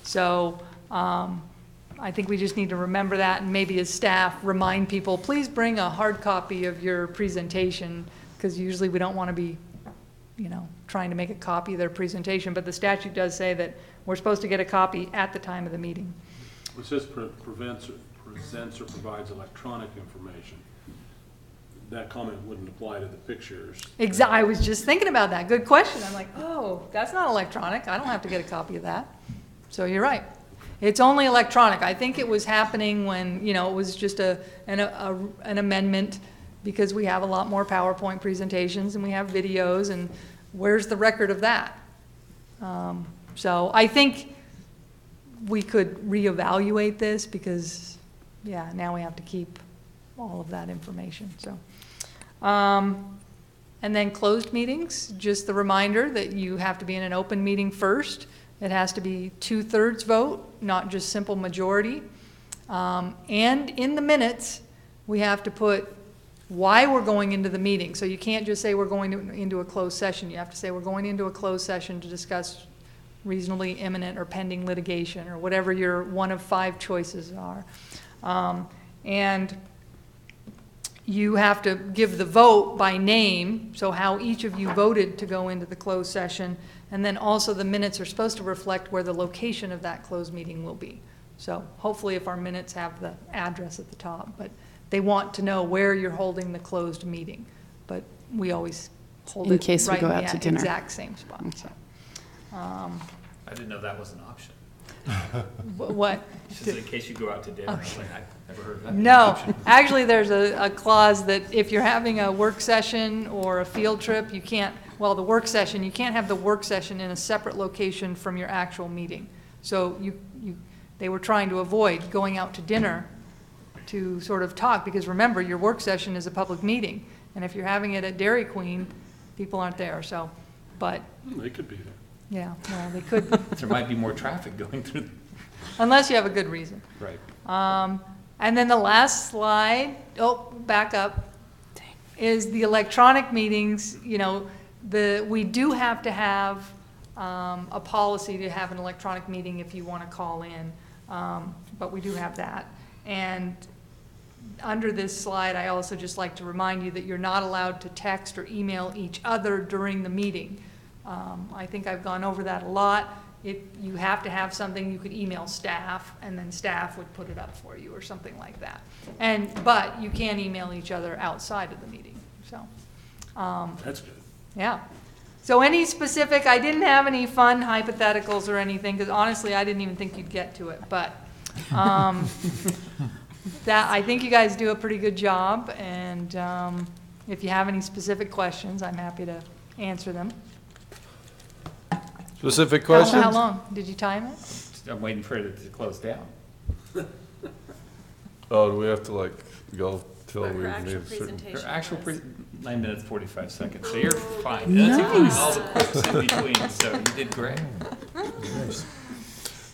So I think we just need to remember that, and maybe as staff remind people, please bring a hard copy of your presentation, because usually we don't want to be, you know, trying to make a copy of their presentation, but the statute does say that we're supposed to get a copy at the time of the meeting. It says presents or provides electronic information. That comment wouldn't apply to the pictures. I was just thinking about that. Good question. I'm like, oh, that's not electronic. I don't have to get a copy of that. So you're right. It's only electronic. I think it was happening when, you know, it was just an amendment, because we have a lot more PowerPoint presentations and we have videos, and where's the record of that? So I think we could reevaluate this, because, yeah, now we have to keep all of that information. So, and then closed meetings, just the reminder that you have to be in an open meeting first. It has to be 2/3 vote, not just simple majority. And in the minutes, we have to put why we're going into the meeting. So you can't just say we're going into a closed session. You have to say we're going into a closed session to discuss reasonably imminent or pending litigation, or whatever your one of 5 choices are. And you have to give the vote by name, so how each of you voted to go into the closed session, and then also the minutes are supposed to reflect where the location of that closed meeting will be. So hopefully if our minutes have the address at the top, but they want to know where you're holding the closed meeting. But we always hold it in case we right go in out the to dinner. exact same spot. So, I didn't know that was an option. what? Just in case you go out to dinner. I was like, I've never heard of that. No, actually there's a clause that if you're having a work session or a field trip, you can't, well, the work session, you can't have the work session in a separate location from your actual meeting. So they were trying to avoid going out to dinner to sort of talk, because remember, your work session is a public meeting, and if you're having it at Dairy Queen, people aren't there. So, but They could be there. yeah, well, they could. There might be more traffic going through. Unless you have a good reason. Right. And then the last slide, back up, is the electronic meetings. You know, we do have to have a policy to have an electronic meeting if you want to call in, but we do have that. And under this slide, I also just like to remind you that you're not allowed to text or email each other during the meeting. I think I've gone over that a lot. If you have to have something, you could email staff, and then staff would put it up for you or something like that. But you can email each other outside of the meeting. So That's good. yeah. So any specific, I didn't have any fun hypotheticals or anything, because honestly, I didn't even think you'd get to it. But that, I think you guys do a pretty good job, and if you have any specific questions, I'm happy to answer them. Specific questions? How long? Did you time it? I'm waiting for it to close down. Oh, do we have to like go till For we her actual need a certain? presentation. Her actual 9 minutes, 45 seconds, so you're fine. That's including all the quotes in between, so you did great.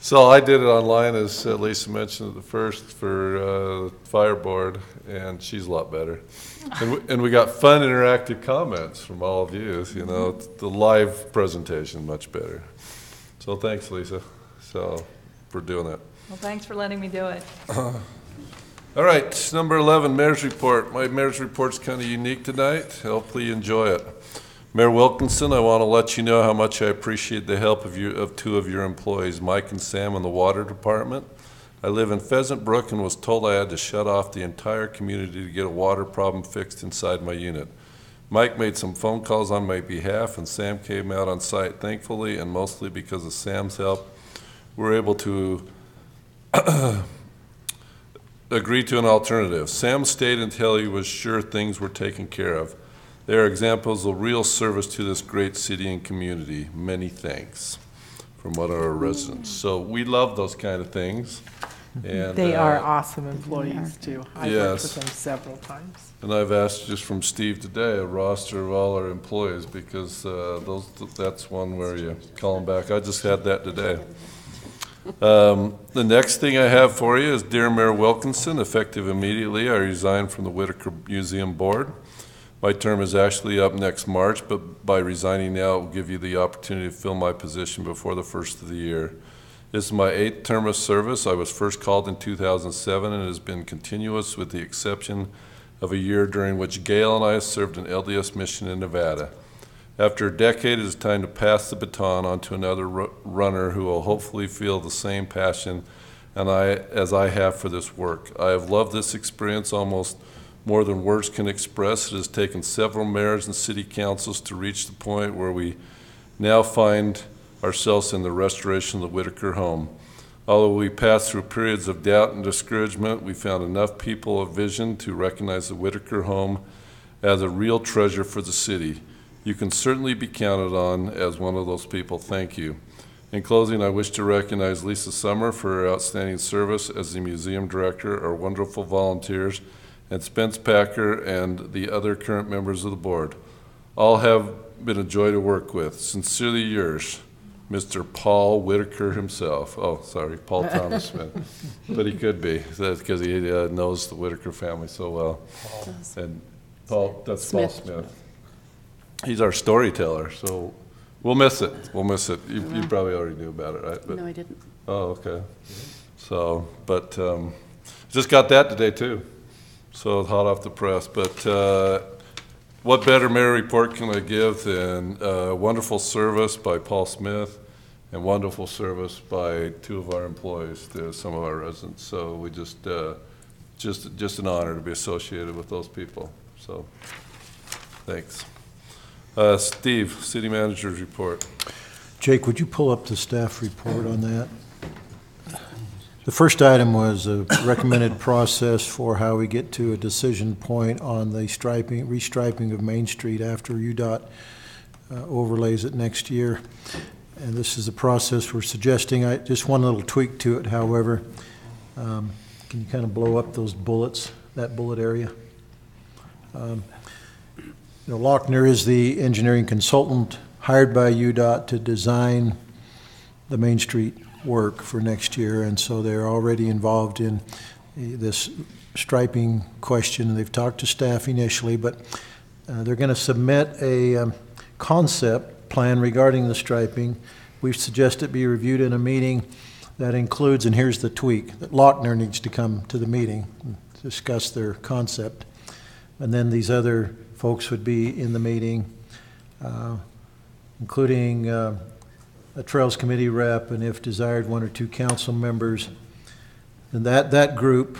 So I did it online, as Lisa mentioned at the first, for Fire Board, and she's a lot better. And we got fun interactive comments from all of you. You know, the live presentation much better. So thanks, Lisa. So for doing that. Well, thanks for letting me do it. All right, number 11, Mayor's Report. My Mayor's Report's kind of unique tonight. Hopefully you enjoy it. Mayor Wilkinson, I want to let you know how much I appreciate the help of 2 of your employees, Mike and Sam in the Water Department. I live in Pheasant Brook and was told I had to shut off the entire community to get a water problem fixed inside my unit. Mike made some phone calls on my behalf, and Sam came out on site. Thankfully, and mostly because of Sam's help, we were able to agree to an alternative. Sam stayed until he was sure things were taken care of. They are examples of real service to this great city and community. Many thanks from one of our residents. So we love those kind of things. And, They are awesome employees, They too. I've worked with Yes. them several times. And I've asked just from Steve today, a roster of all our employees, because that's one where you call them back. I just had that today. The next thing I have for you is, Dear Mayor Wilkinson, effective immediately, I resign from the Whitaker Museum Board. My term is actually up next March, but by resigning now, it will give you the opportunity to fill my position before the first of the year. This is my 8th term of service. I was first called in 2007 and it has been continuous with the exception of a year during which Gail and I served an LDS mission in Nevada. After a decade, it is time to pass the baton on to another runner who will hopefully feel the same passion as I have for this work. I have loved this experience almost more than words can express. It has taken several mayors and city councils to reach the point where we now find ourselves in the restoration of the Whitaker home. Although we passed through periods of doubt and discouragement, we found enough people of vision to recognize the Whitaker home as a real treasure for the city. You can certainly be counted on as one of those people. Thank you. In closing, I wish to recognize Lisa Summer for her outstanding service as the museum director, our wonderful volunteers, and Spence Packer and the other current members of the board. All have been a joy to work with. Sincerely yours, Mr. Paul Whitaker himself. Oh, sorry, Paul Thomas Smith. But he could be, because he knows the Whitaker family so well. And Paul, that's Paul Smith. He's our storyteller, so we'll miss it. We'll miss it. You probably already knew about it, right? But, No, I didn't. oh, okay. So, but just got that today too. So it's hot off the press. But what better mayor report can I give than wonderful service by Paul Smith and wonderful service by 2 of our employees to some of our residents. So we just an honor to be associated with those people. So thanks. Steve, city manager's report. Jake, would you pull up the staff report on that? The first item was a recommended process for how we get to a decision point on the restriping of Main Street after UDOT overlays it next year. And this is the process we're suggesting. Just one little tweak to it, however. Can you kind of blow up those bullets, that bullet area? Lochner is the engineering consultant hired by UDOT to design the Main Street work for next year, and so they're already involved in this striping question. They've talked to staff initially, but they're going to submit a concept plan regarding the striping. We suggest it be reviewed in a meeting that includes, and here's the tweak, that Lochner needs to come to the meeting and discuss their concept. And then these other folks would be in the meeting, including a Trails Committee rep, and if desired, 1 or 2 council members. And that group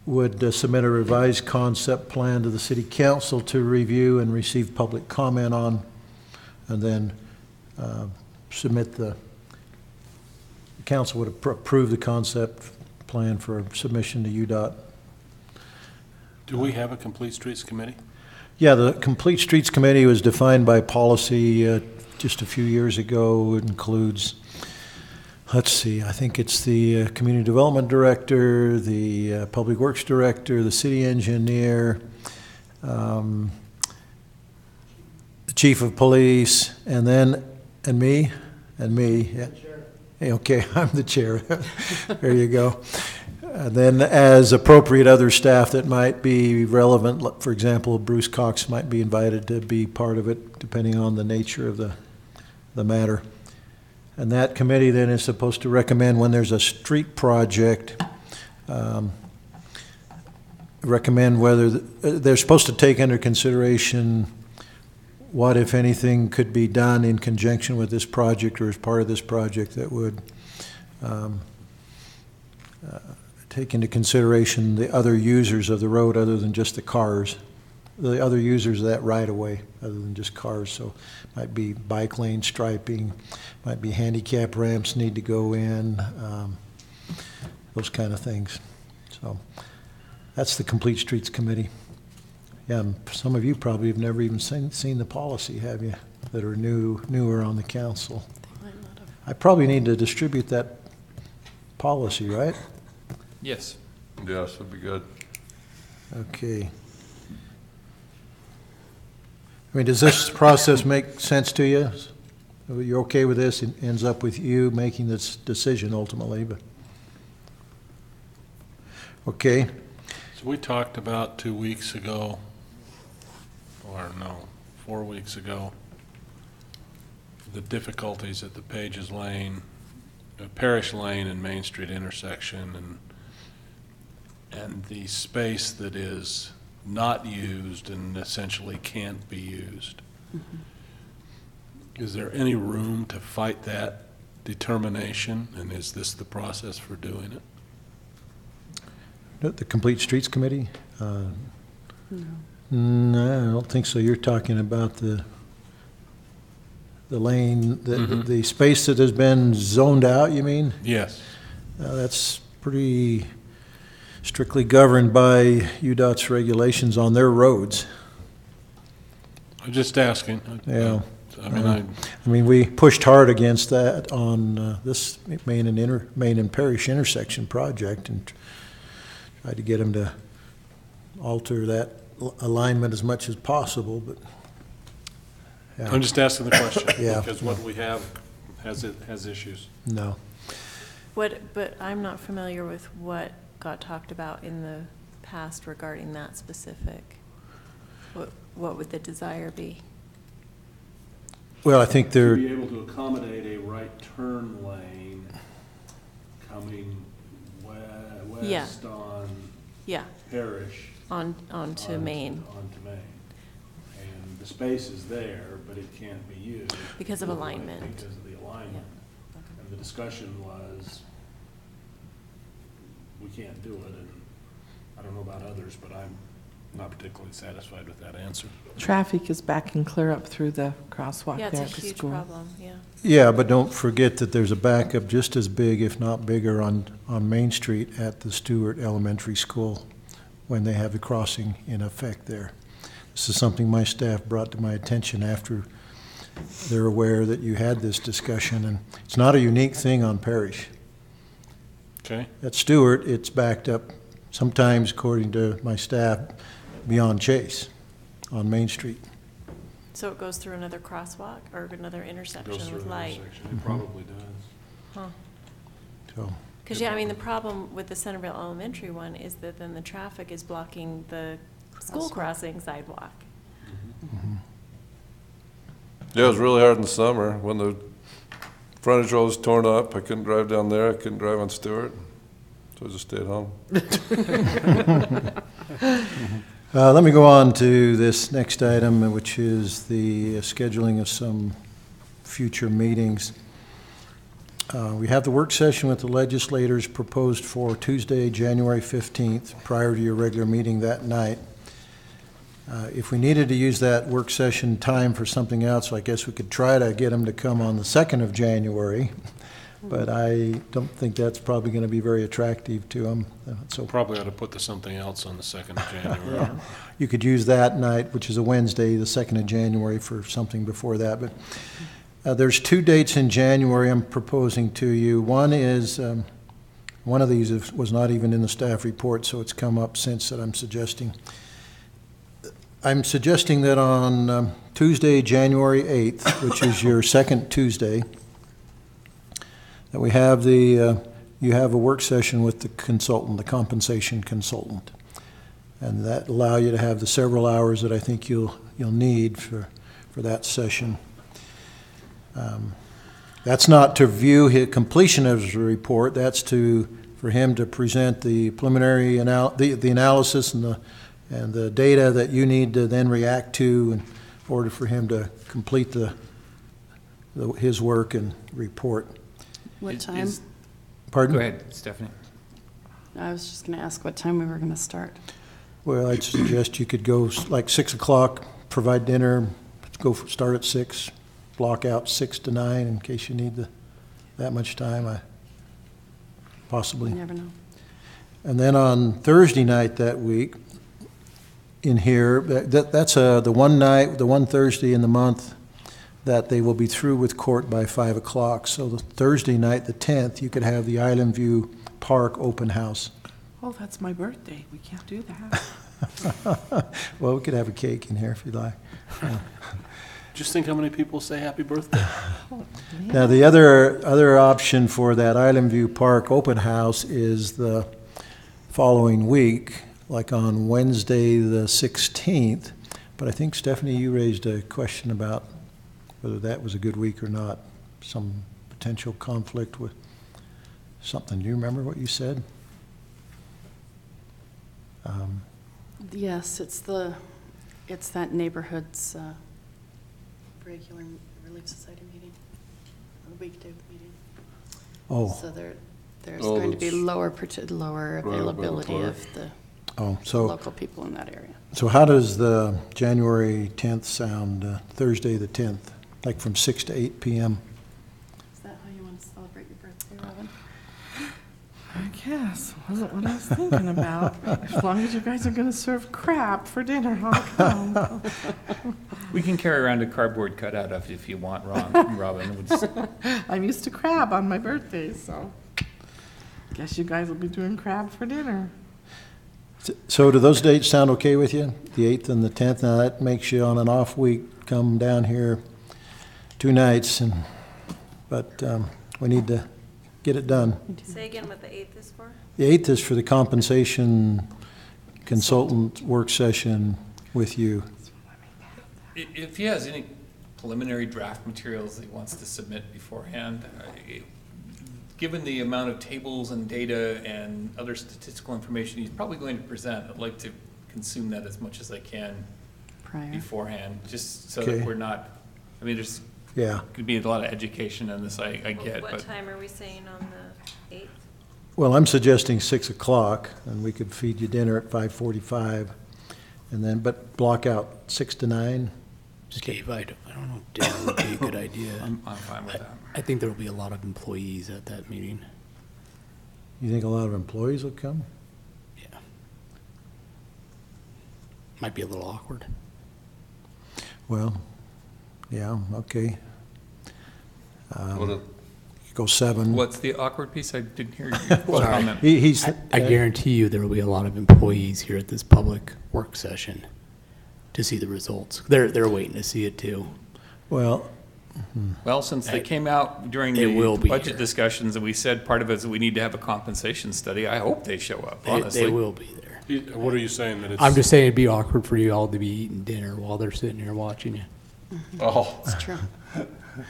would submit a revised concept plan to the city council to review and receive public comment on, and then submit the council would approve the concept plan for submission to UDOT. Do we have a Complete Streets Committee? Yeah, the Complete Streets Committee was defined by policy just a few years ago. It includes, let's see, I think it's the Community Development Director, the Public Works Director, the City Engineer, the Chief of Police, and me. Yeah. Okay, I'm the chair. There you go. And then as appropriate, other staff that might be relevant. For example, Bruce Cox might be invited to be part of it, depending on the nature of the matter. And that committee then is supposed to recommend when there's a street project, recommend whether they're supposed to take under consideration what, if anything, could be done in conjunction with this project or as part of this project that would take into consideration the other users of the road other than just the cars, the other users of that right-of-way other than just cars. So might be bike lane striping, might be handicap ramps need to go in, those kind of things. So that's the Complete Streets Committee. Yeah, some of you probably have never even seen the policy, have you, that are newer on the council? I probably need to distribute that policy, right? Yes. Yes, that'd be good. Okay. I mean, does this process make sense to you? You're okay with this? It ends up with you making this decision ultimately, but, okay. So we talked about 2 weeks ago, or no, 4 weeks ago, the difficulties at the Pages Lane, Parish Lane and Main Street intersection, and the space that is not used and essentially can't be used. Is there any room to fight that determination, and is this the process for doing it? The Complete Streets Committee? No. No, I don't think so. You're talking about the lane, the space that has been zoned out, you mean? Yes. That's pretty strictly governed by UDOT's regulations on their roads. I'm just asking. Yeah. I mean, we pushed hard against that on this Main and Parish intersection project and tried to get them to alter that alignment as much as possible, but yeah. I'm just asking the question. Yeah. Because what we have has issues. No. But I'm not familiar with what got talked about in the past regarding that specific. What would the desire be? Well, I think they're... To be able to accommodate a right turn lane coming west on Parish. Onto Main. Onto Main. And the space is there, but it can't be used. Because of alignment. Because of the alignment. Yeah. Okay. And the discussion was, we can't do it, and I don't know about others, but I'm not particularly satisfied with that answer. Traffic is backing clear up through the crosswalk there at the Yeah, it's a huge school. problem, yeah. Yeah, but don't forget that there's a backup just as big, if not bigger, on Main Street at the Stewart Elementary School when they have the crossing in effect there. This is something my staff brought to my attention after they're aware that you had this discussion, and it's not a unique thing on Parish. Okay. At Stewart, it's backed up sometimes, according to my staff, beyond Chase on Main Street. So it goes through another crosswalk or another intersection with light? It probably does. Huh. So. Because, yeah, I mean, the problem with the Centerville Elementary one is that then the traffic is blocking the school crossing sidewalk. Yeah, it was really hard in the summer when the frontage road was torn up. I couldn't drive down there. I couldn't drive on Stewart. So I just stayed home. Let me go on to this next item, which is the scheduling of some future meetings. We have the work session with the legislators proposed for Tuesday, January 15th, prior to your regular meeting that night. If we needed to use that work session time for something else, I guess we could try to get them to come on the 2nd of January, but I don't think that's probably going to be very attractive to them. So probably ought to put something else on the 2nd of January. Yeah. You could use that night, which is a Wednesday, the 2nd of January, for something before that. But there's 2 dates in January I'm proposing to you. One is, one of these was not even in the staff report, so it's come up since that I'm suggesting. I'm suggesting that on Tuesday, January 8th, which is your second Tuesday, that we have you have a work session with the consultant, the compensation consultant. And that allow you to have the several hours that I think you'll need for that session. That's not to view his completion of his report. That's for him to present the preliminary the analysis and the data that you need to then react to in order for him to complete his work and report. What time? Pardon? Go ahead, Stephanie. I was just going to ask what time we were going to start. Well, I'd suggest you could go like 6 o'clock, provide dinner, start at 6, block out 6 to 9 in case you need that much time. Possibly. You never know. And then on Thursday night that week, in here, that's the one Thursday in the month that they will be through with court by 5 o'clock. So the Thursday night, the 10th, you could have the Island View Park open house. Oh, that's my birthday. We can't do that. Well, we could have a cake in here if you'd like. Just think how many people say happy birthday. Now, the other option for that Island View Park open house is the following week, like on Wednesday, the 16th. But I think, Stephanie, you raised a question about whether that was a good week or not, some potential conflict with something. Do you remember what you said? Yes, it's that neighborhood's regular Relief Society meeting, a weekday meeting. Oh. So there's going to be lower availability of the local people in that area. So how does the January 10th sound, Thursday the 10th, like from 6 to 8 p.m.? Is that how you want to celebrate your birthday, Robin? I guess. Wasn't what I was thinking about. As long as you guys are going to serve crab for dinner, I'll come. We can carry around a cardboard cutout of it if you want, Robin. I'm used to crab on my birthday, so guess you guys will be doing crab for dinner. So do those dates sound okay with you? The 8th and the 10th? Now that makes you on an off week come down here 2 nights, but we need to get it done. Say again what the 8th is for? The 8th is for the compensation consultant work session with you. If he has any preliminary draft materials that he wants to submit beforehand, given the amount of tables and data and other statistical information he's probably going to present, I'd like to consume that as much as I can beforehand, just so that we're not, I mean, there's could be a lot of education in this, I get. What but time are we saying on the 8th? Well, I'm suggesting 6 o'clock, and we could feed you dinner at 5:45, and then, but block out 6 to 9. Steve, I don't know if dinner would be a good idea. I'm fine with that. I think there will be a lot of employees at that meeting. You think a lot of employees will come? Yeah. Might be a little awkward. Well, yeah, okay. Go 7. What's the awkward piece? I didn't hear your comment. I guarantee you there will be a lot of employees here at this public work session to see the results. They're waiting to see it too. Well, since they came out during the budget discussions and we said part of it is we need to have a compensation study, I hope they show up, honestly. They will be there. What are you saying? That it's... I'm just saying it'd be awkward for you all to be eating dinner while they're sitting here watching you. Oh. It's true.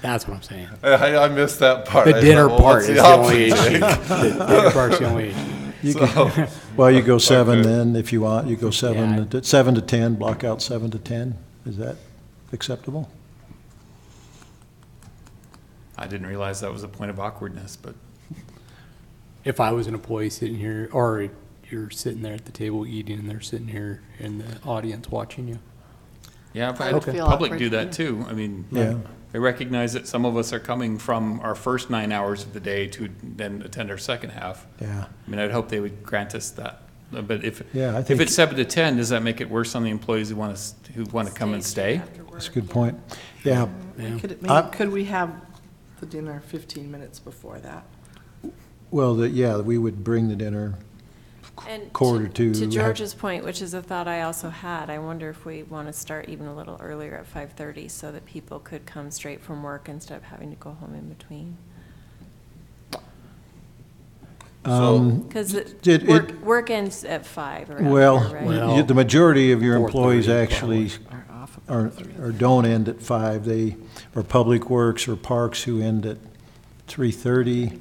That's what I'm saying. I missed that part. The dinner part is the only issue. The dinner part's the only issue. You go 7 then, if you want. You go 7 to 10, block out 7 to 10. Is that acceptable? I didn't realize that was a point of awkwardness, but. If I was an employee sitting here, or you're sitting there at the table eating and they're sitting here in the audience watching you. Yeah, I've had the public do that too. I mean, I recognize that some of us are coming from our first 9 hours of the day to then attend our second half. Yeah. I mean, I'd hope they would grant us that. But if if it's 7 to 10, does that make it worse on the employees who want to come and stay? That's a good point. Yeah. Could we have the dinner 15 minutes before that? Well, we would bring the dinner And quarter to George's point, which is a thought I also had, I wonder if we want to start even a little earlier at 5:30 so that people could come straight from work instead of having to go home in between. Because work ends at 5 or right? The majority of your employees actually don't end at 5. They are public works or parks who end at 3:30,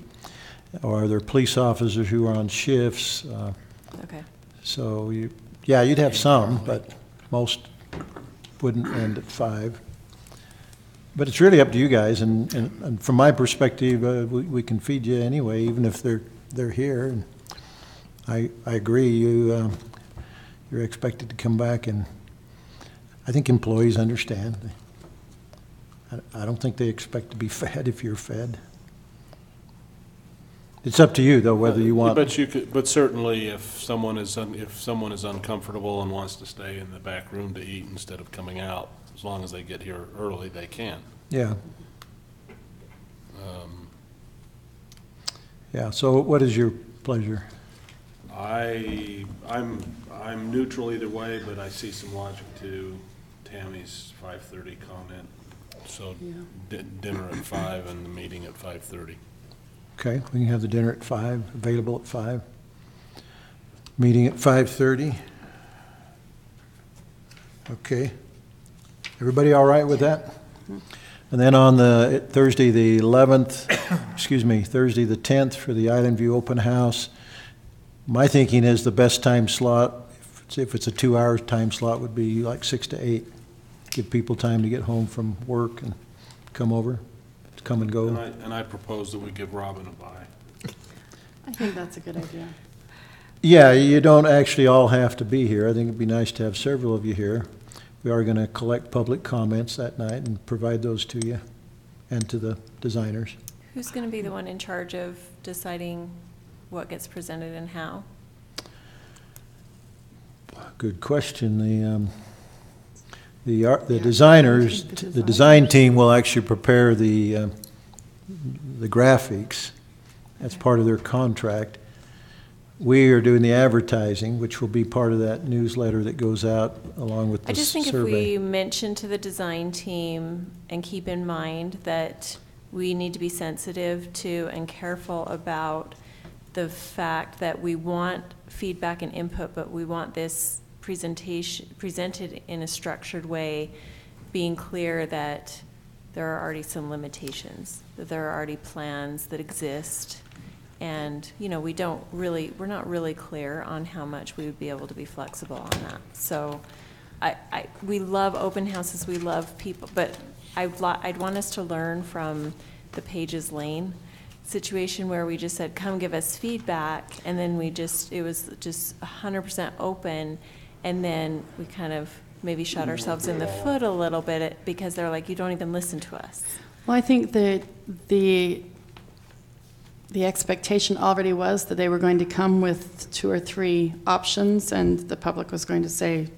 or they're police officers who are on shifts. Okay. So you'd have some, but most wouldn't end at 5. But it's really up to you guys, and from my perspective, we can feed you anyway, even if they're here. And I agree. You're expected to come back, and I think employees understand. I don't think they expect to be fed if you're fed. It's up to you, though, whether you want. But certainly, if someone is uncomfortable and wants to stay in the back room to eat instead of coming out, as long as they get here early, they can. Yeah. Yeah, so what is your pleasure? I'm neutral either way, but I see some logic to Tammy's 5:30 comment. So dinner at 5 and the meeting at 5:30. Okay, we can have the dinner at 5, available at 5. Meeting at 5:30. Okay. Everybody all right with that? And then on the Thursday the 11th, Thursday the 10th for the Island View Open House, my thinking is the best time slot, if it's a 2-hour time slot, would be like 6 to 8. Give people time to get home from work and come over, to come and go. And I propose that we give Robin a bye. I think that's a good idea. Yeah, you don't actually all have to be here. I think it'd be nice to have several of you here. We are going to collect public comments that night and provide those to you and to the designers. Who's going to be the one in charge of deciding what gets presented and how? Good question. The designers, the design team will actually prepare the graphics. That's part of their contract. We are doing the advertising, which will be part of that newsletter that goes out along with the survey. I just think if we mention to the design team and keep in mind that we need to be sensitive to and careful about the fact that we want feedback and input, but we want this presentation presented in a structured way, being clear that there are already some limitations, that there are already plans that exist. And, you know, we're not really clear on how much we would be able to be flexible on that. So we love open houses, we love people, but I'd want us to learn from the Pages Lane situation where we just said, come give us feedback, and then it was just 100% open, and then we kind of maybe shot ourselves in the foot a little bit because they're like, you don't even listen to us. Well, I think that the expectation already was that they were going to come with 2 or 3 options, and the public was going to say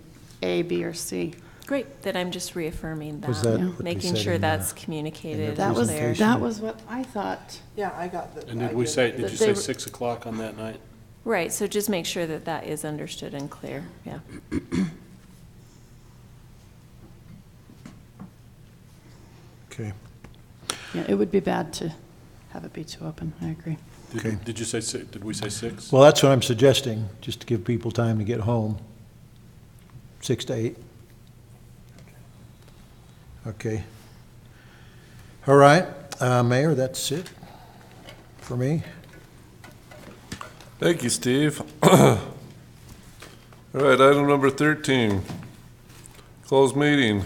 A, B, or C. Great, that I'm just reaffirming Was that what they making said sure in that's the- communicated. That was clear. that was what I thought. Yeah, I got that. And did you say 6 o'clock on that night? Right, so just make sure that that is understood and clear, yeah. Okay. Yeah, it would be bad to have it be too open. I agree. Okay. Did we say 6? Well, that's what I'm suggesting, just to give people time to get home. 6 to 8. Okay. All right, Mayor, that's it for me. Thank you, Steve. All right, item number 13, closed meeting.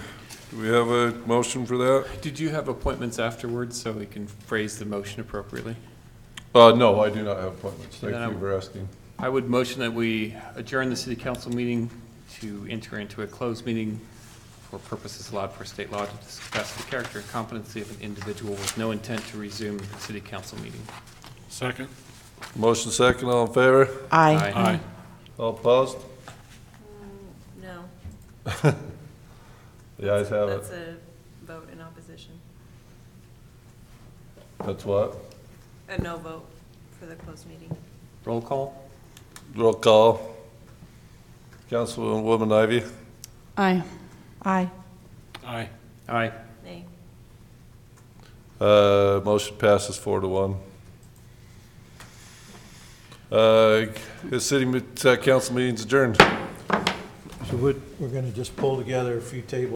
Do we have a motion for that? Did you have appointments afterwards so we can phrase the motion appropriately? No, I do not have appointments. Thank you for asking. I would motion that we adjourn the city council meeting to enter into a closed meeting for purposes allowed for state law to discuss the character and competency of an individual with no intent to resume the city council meeting. Second. Motion second, all in favor? Aye. Aye. All opposed? No. The ayes have it. That's a vote in opposition. That's what? A no vote for the closed meeting. Roll call? Roll call. Councilwoman Ivy? Aye. Aye. Aye. Aye. Nay. Motion passes 4-1. The city council meeting's adjourned. So we're going to just pull together a few tables.